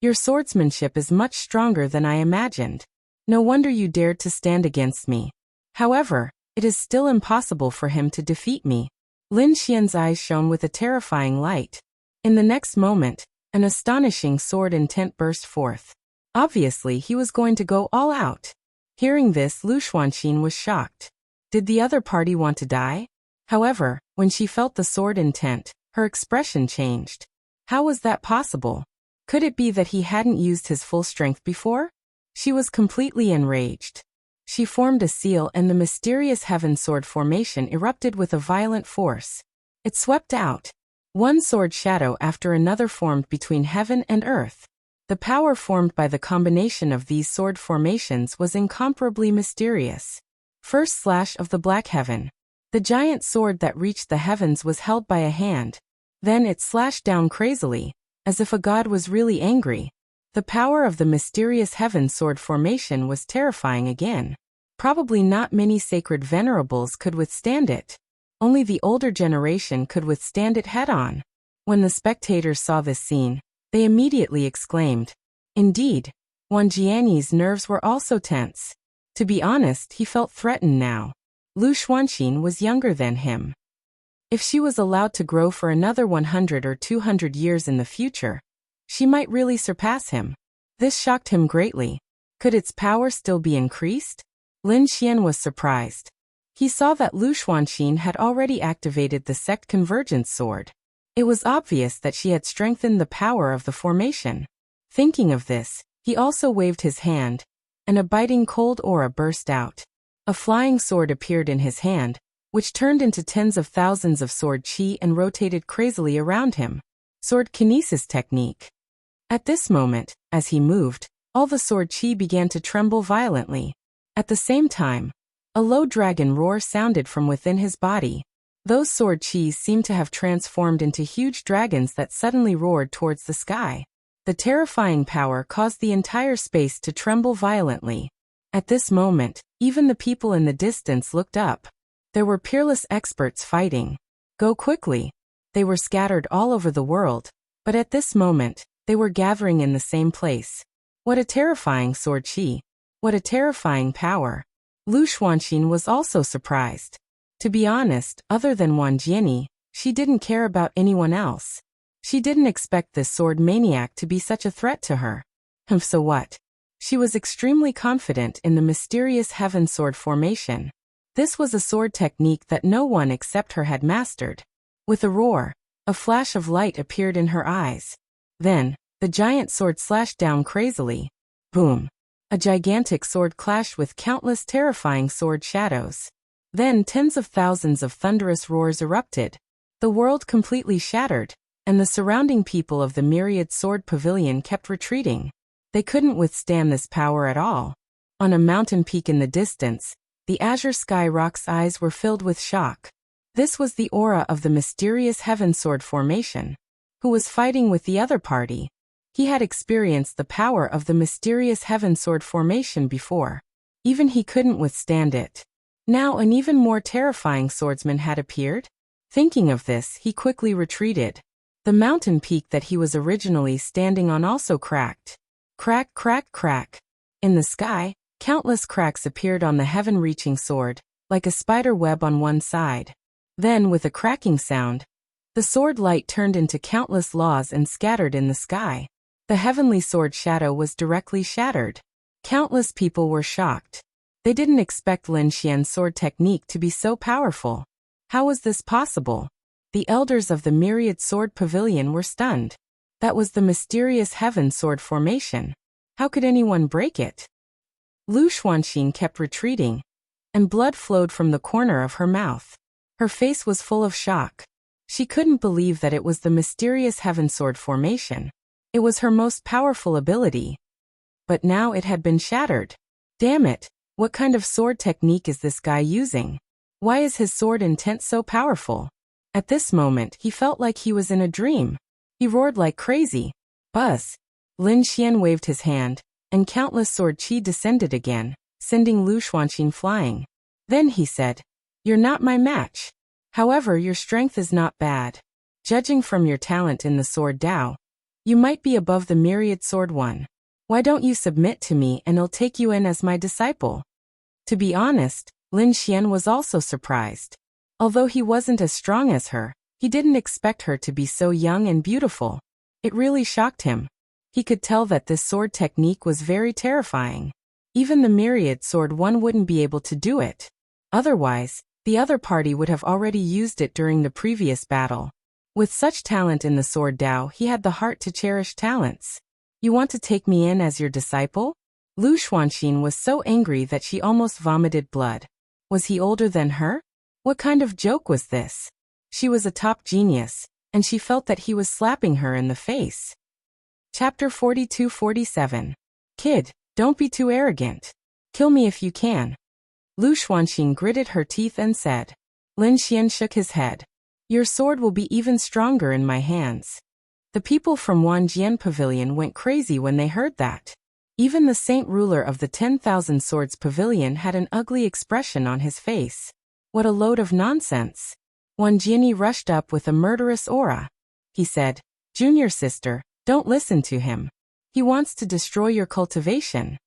"Your swordsmanship is much stronger than I imagined. No wonder you dared to stand against me. However, it is still impossible for him to defeat me. Lin Xian's eyes shone with a terrifying light. In the next moment, an astonishing sword intent burst forth. Obviously, he was going to go all out. Hearing this, Lu Xuanxin was shocked. Did the other party want to die? However, when she felt the sword intent, her expression changed. How was that possible? Could it be that he hadn't used his full strength before? She was completely enraged. She formed a seal and the mysterious heaven sword formation erupted with a violent force. It swept out. One sword shadow after another formed between heaven and earth. The power formed by the combination of these sword formations was incomparably mysterious. First slash of the black heaven. The giant sword that reached the heavens was held by a hand. Then it slashed down crazily, as if a god was really angry. The power of the mysterious heaven sword formation was terrifying again. Probably not many sacred venerables could withstand it. Only the older generation could withstand it head-on. When the spectators saw this scene, they immediately exclaimed. Indeed, Wang Jianyi's nerves were also tense. To be honest, he felt threatened now. Lu Xuanxin was younger than him. If she was allowed to grow for another 100 or 200 years in the future, she might really surpass him. This shocked him greatly. Could its power still be increased? Lin Xian was surprised. He saw that Lu Xuanxin had already activated the sect convergence sword. It was obvious that she had strengthened the power of the formation. Thinking of this, he also waved his hand, and a biting cold aura burst out. A flying sword appeared in his hand, which turned into tens of thousands of sword qi and rotated crazily around him. Sword kinesis technique. At this moment, as he moved, all the sword qi began to tremble violently. At the same time, a low dragon roar sounded from within his body. Those sword qis seemed to have transformed into huge dragons that suddenly roared towards the sky. The terrifying power caused the entire space to tremble violently. At this moment, even the people in the distance looked up. There were peerless experts fighting. Go quickly. They were scattered all over the world, but at this moment, they were gathering in the same place. What a terrifying sword qi. What a terrifying power. Lu Xuanxin was also surprised. To be honest, other than Wang Jianyi, she didn't care about anyone else. She didn't expect this sword maniac to be such a threat to her. So what? She was extremely confident in the mysterious heaven sword formation. This was a sword technique that no one except her had mastered. With a roar, a flash of light appeared in her eyes. Then, the giant sword slashed down crazily. Boom! A gigantic sword clashed with countless terrifying sword shadows. Then tens of thousands of thunderous roars erupted. The world completely shattered, and the surrounding people of the myriad sword pavilion kept retreating. They couldn't withstand this power at all. On a mountain peak in the distance, the azure sky rock's eyes were filled with shock. This was the aura of the mysterious heaven sword formation. Who was fighting with the other party? He had experienced the power of the mysterious heaven sword formation before. Even he couldn't withstand it. Now an even more terrifying swordsman had appeared. Thinking of this, he quickly retreated. The mountain peak that he was originally standing on also cracked. Crack, crack, crack. In the sky, countless cracks appeared on the heaven-reaching sword, like a spider web on one side. Then, with a cracking sound, the sword light turned into countless laws and scattered in the sky. The heavenly sword shadow was directly shattered. Countless people were shocked. They didn't expect Lin Xian's sword technique to be so powerful. How was this possible? The elders of the myriad sword pavilion were stunned. That was the mysterious heaven sword formation. How could anyone break it? Lu Xuanxin kept retreating, and blood flowed from the corner of her mouth. Her face was full of shock. She couldn't believe that it was the mysterious heaven sword formation. It was her most powerful ability. But now it had been shattered. Damn it, what kind of sword technique is this guy using? Why is his sword intent so powerful? At this moment, he felt like he was in a dream. He roared like crazy. Buzz! Lin Xian waved his hand, and countless sword qi descended again, sending Lu Xuanxin flying. Then he said, "You're not my match. However, your strength is not bad. Judging from your talent in the sword Dao, you might be above the myriad sword one. Why don't you submit to me and I'll take you in as my disciple?" To be honest, Lin Xian was also surprised. Although he wasn't as strong as her, he didn't expect her to be so young and beautiful. It really shocked him. He could tell that this sword technique was very terrifying. Even the myriad sword one wouldn't be able to do it. Otherwise, the other party would have already used it during the previous battle. With such talent in the sword Dao, he had the heart to cherish talents. You want to take me in as your disciple? Lu Xuanxin was so angry that she almost vomited blood. Was he older than her? What kind of joke was this? She was a top genius, and she felt that he was slapping her in the face. Chapter 42-47. Kid, don't be too arrogant. Kill me if you can. Lu Xuanxin gritted her teeth and said. Lin Xian shook his head. Your sword will be even stronger in my hands. The people from Wanjian Pavilion went crazy when they heard that. Even the saint ruler of the 10,000 Swords Pavilion had an ugly expression on his face. What a load of nonsense. Wanjiani rushed up with a murderous aura. He said, Junior sister, don't listen to him. He wants to destroy your cultivation.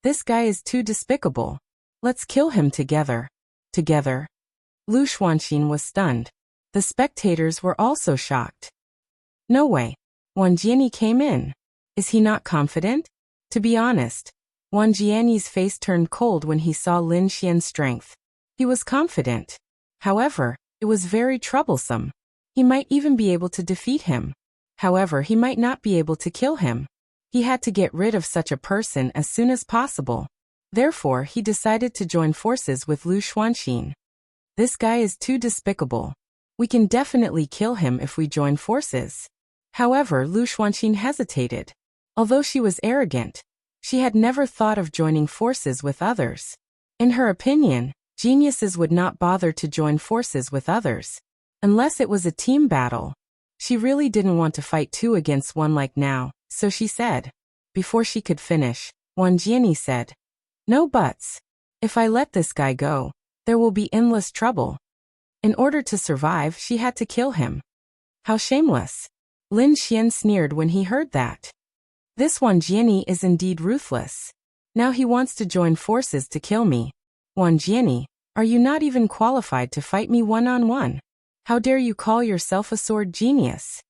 This guy is too despicable. Let's kill him together. Together. Lu Xuanxin was stunned. The spectators were also shocked. No way. Wanjiani came in. Is he not confident? To be honest, Wanjiani's face turned cold when he saw Lin Xian's strength. He was confident. However, it was very troublesome. He might even be able to defeat him. However, he might not be able to kill him. He had to get rid of such a person as soon as possible. Therefore, he decided to join forces with Lu Xuanxin. This guy is too despicable. We can definitely kill him if we join forces. However, Lu Xuanxin hesitated. Although she was arrogant, she had never thought of joining forces with others. In her opinion, geniuses would not bother to join forces with others. Unless it was a team battle. She really didn't want to fight two against one like now, so she said. Before she could finish, Wanjiani said, No buts. If I let this guy go, there will be endless trouble. In order to survive, she had to kill him. How shameless. Lin Xian sneered when he heard that. This Wanjiani is indeed ruthless. Now he wants to join forces to kill me. Wanjiani, are you not even qualified to fight me one-on-one? How dare you call yourself a sword genius?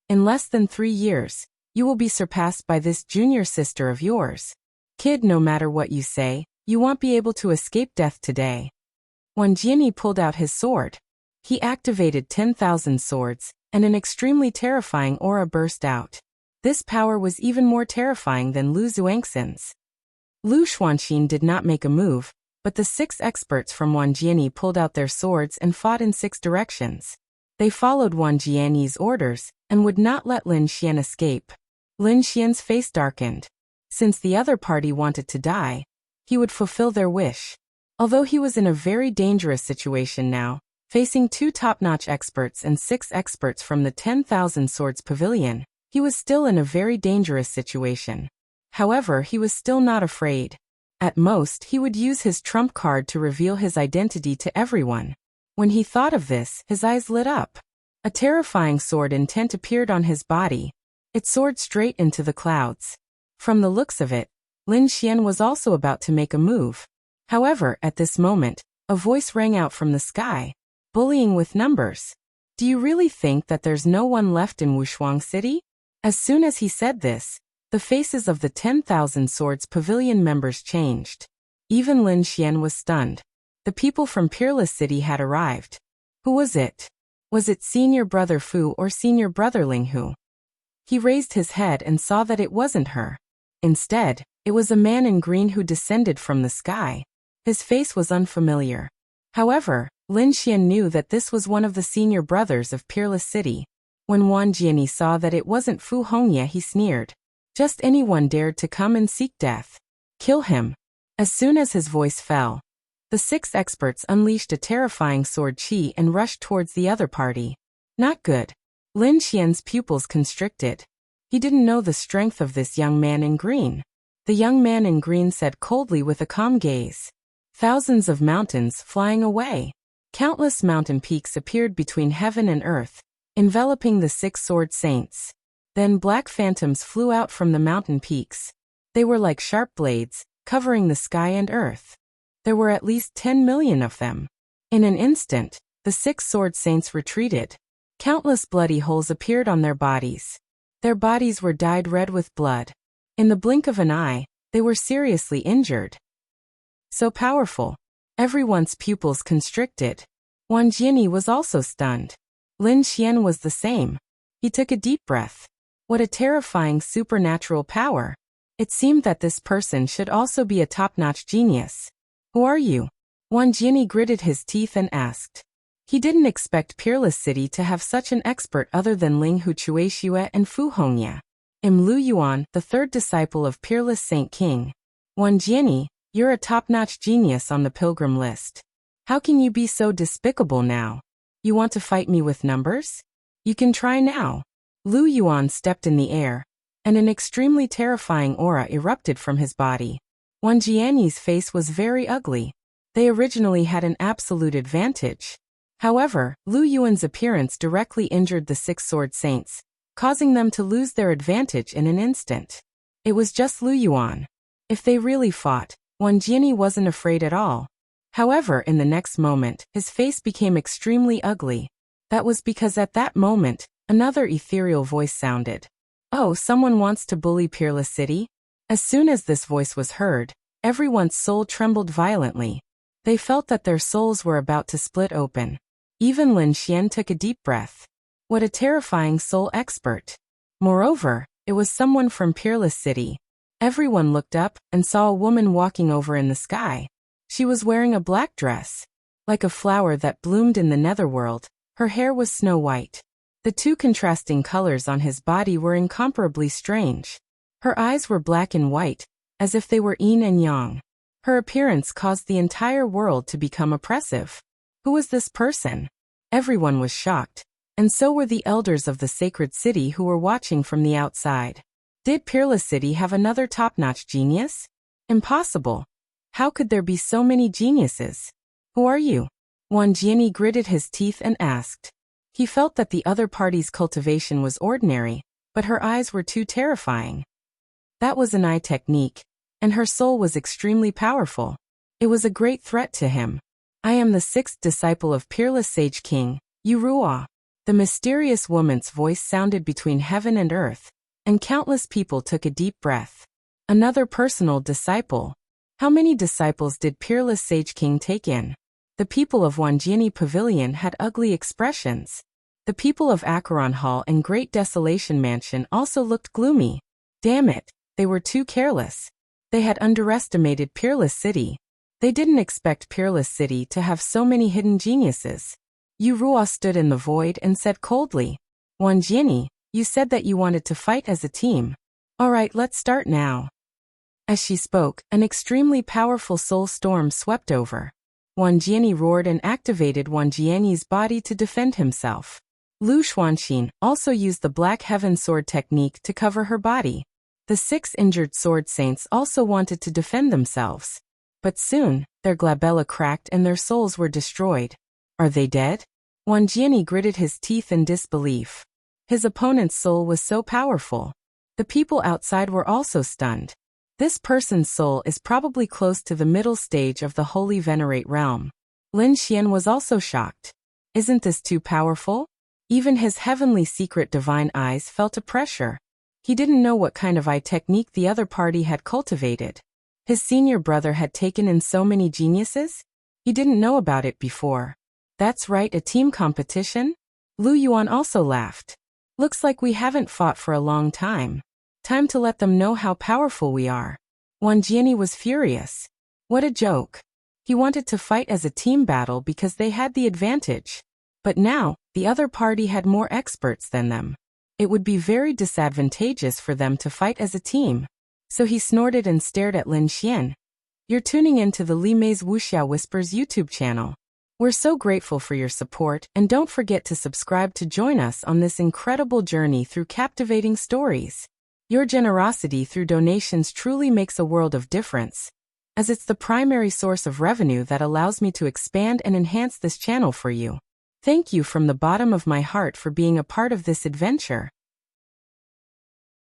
In less than 3 years, you will be surpassed by this junior sister of yours. Kid, no matter what you say, you won't be able to escape death today. Wanjiani pulled out his sword. He activated 10,000 swords, and an extremely terrifying aura burst out. This power was even more terrifying than Lu Xuanxin's. Lu Xuanxin did not make a move, but the 6 experts from Wanjiani pulled out their swords and fought in 6 directions. They followed Wanjiani's orders, and would not let Lin Xian escape. Lin Xian's face darkened. Since the other party wanted to die, he would fulfill their wish. Although he was in a very dangerous situation now, facing 2 top-notch experts and 6 experts from the 10,000 Swords Pavilion, he was still in a very dangerous situation. However, he was still not afraid. At most, he would use his trump card to reveal his identity to everyone. When he thought of this, his eyes lit up. A terrifying sword intent appeared on his body. It soared straight into the clouds. From the looks of it, Lin Xian was also about to make a move. However, at this moment, a voice rang out from the sky. Bullying with numbers. Do you really think that there's no one left in Wushuang City? As soon as he said this, the faces of the 10,000 Swords Pavilion members changed. Even Lin Xian was stunned. The people from Peerless City had arrived. Who was it? Was it Senior Brother Fu or Senior Brother Ling Hu? He raised his head and saw that it wasn't her. Instead, it was a man in green who descended from the sky. His face was unfamiliar. However, Lin Xian knew that this was one of the senior brothers of Peerless City. When Wanjiani saw that it wasn't Fu Hongye, he sneered. Just anyone dared to come and seek death. Kill him. As soon as his voice fell, the 6 experts unleashed a terrifying sword chi and rushed towards the other party. Not good. Lin Xian's pupils constricted. He didn't know the strength of this young man in green. The young man in green said coldly with a calm gaze. Thousands of mountains flying away. Countless mountain peaks appeared between heaven and earth, enveloping the 6 sword saints. Then black phantoms flew out from the mountain peaks. They were like sharp blades, covering the sky and earth. There were at least 10 million of them. In an instant, the 6 sword saints retreated. Countless bloody holes appeared on their bodies. Their bodies were dyed red with blood. In the blink of an eye, they were seriously injured. So powerful. Everyone's pupils constricted. Wang Jiani was also stunned. Lin Xian was the same. He took a deep breath. What a terrifying supernatural power. It seemed that this person should also be a top-notch genius. Who are you? Wang Jiani gritted his teeth and asked. He didn't expect Peerless City to have such an expert other than Ling Hu Chuexue and Fu Hongya. Lu Yuan, the third disciple of Peerless Saint King. Wang Jiani, you're a top-notch genius on the pilgrim list. How can you be so despicable now? You want to fight me with numbers? You can try now. Lu Yuan stepped in the air, and an extremely terrifying aura erupted from his body. Wang Jiani's face was very ugly. They originally had an absolute advantage. However, Lu Yuan's appearance directly injured the 6 sword saints, causing them to lose their advantage in an instant. It was just Lu Yuan. If they really fought, Wang Jiani wasn't afraid at all. However, in the next moment, his face became extremely ugly. That was because at that moment, another ethereal voice sounded. Oh, someone wants to bully Peerless City? As soon as this voice was heard, everyone's soul trembled violently. They felt that their souls were about to split open. Even Lin Xian took a deep breath. What a terrifying soul expert. Moreover, it was someone from Peerless City. Everyone looked up and saw a woman walking over in the sky. She was wearing a black dress. Like a flower that bloomed in the netherworld, her hair was snow white. The two contrasting colors on his body were incomparably strange. Her eyes were black and white, as if they were yin and yang. Her appearance caused the entire world to become oppressive. Who was this person? Everyone was shocked, and so were the elders of the sacred city who were watching from the outside. Did Peerless City have another top-notch genius? Impossible. How could there be so many geniuses? Who are you? Wang Jiani gritted his teeth and asked. He felt that the other party's cultivation was ordinary, but her eyes were too terrifying. That was an eye technique, and her soul was extremely powerful. It was a great threat to him. I am the 6th disciple of Peerless Sage King, Yu Ruo. The mysterious woman's voice sounded between heaven and earth, and countless people took a deep breath. Another personal disciple. How many disciples did Peerless Sage King take in? The people of Wang Jiani Pavilion had ugly expressions. The people of Acheron Hall and Great Desolation Mansion also looked gloomy. Damn it, they were too careless. They had underestimated Peerless City. They didn't expect Peerless City to have so many hidden geniuses. Yu Ruo stood in the void and said coldly, Wang Jiani, you said that you wanted to fight as a team. Alright, let's start now. As she spoke, an extremely powerful soul storm swept over. Wang Jiani roared and activated Wang Jiani's body to defend himself. Lu Xuanxin also used the Black Heaven Sword technique to cover her body. The 6 injured sword saints also wanted to defend themselves. But soon, their glabella cracked and their souls were destroyed. Are they dead? Wang Jiani gritted his teeth in disbelief. His opponent's soul was so powerful. The people outside were also stunned. This person's soul is probably close to the middle stage of the Holy Venerate realm. Lin Xian was also shocked. Isn't this too powerful? Even his heavenly secret divine eyes felt a pressure. He didn't know what kind of eye technique the other party had cultivated. His senior brother had taken in so many geniuses? He didn't know about it before. That's right, a team competition? Lu Yuan also laughed. Looks like we haven't fought for a long time. Time to let them know how powerful we are. Wang Jiani was furious. What a joke. He wanted to fight as a team battle because they had the advantage. But now, the other party had more experts than them. It would be very disadvantageous for them to fight as a team. So he snorted and stared at Lin Xian. You're tuning in to the Li Mei's Wuxia Whispers YouTube channel. We're so grateful for your support, and don't forget to subscribe to join us on this incredible journey through captivating stories. Your generosity through donations truly makes a world of difference, as it's the primary source of revenue that allows me to expand and enhance this channel for you. Thank you from the bottom of my heart for being a part of this adventure.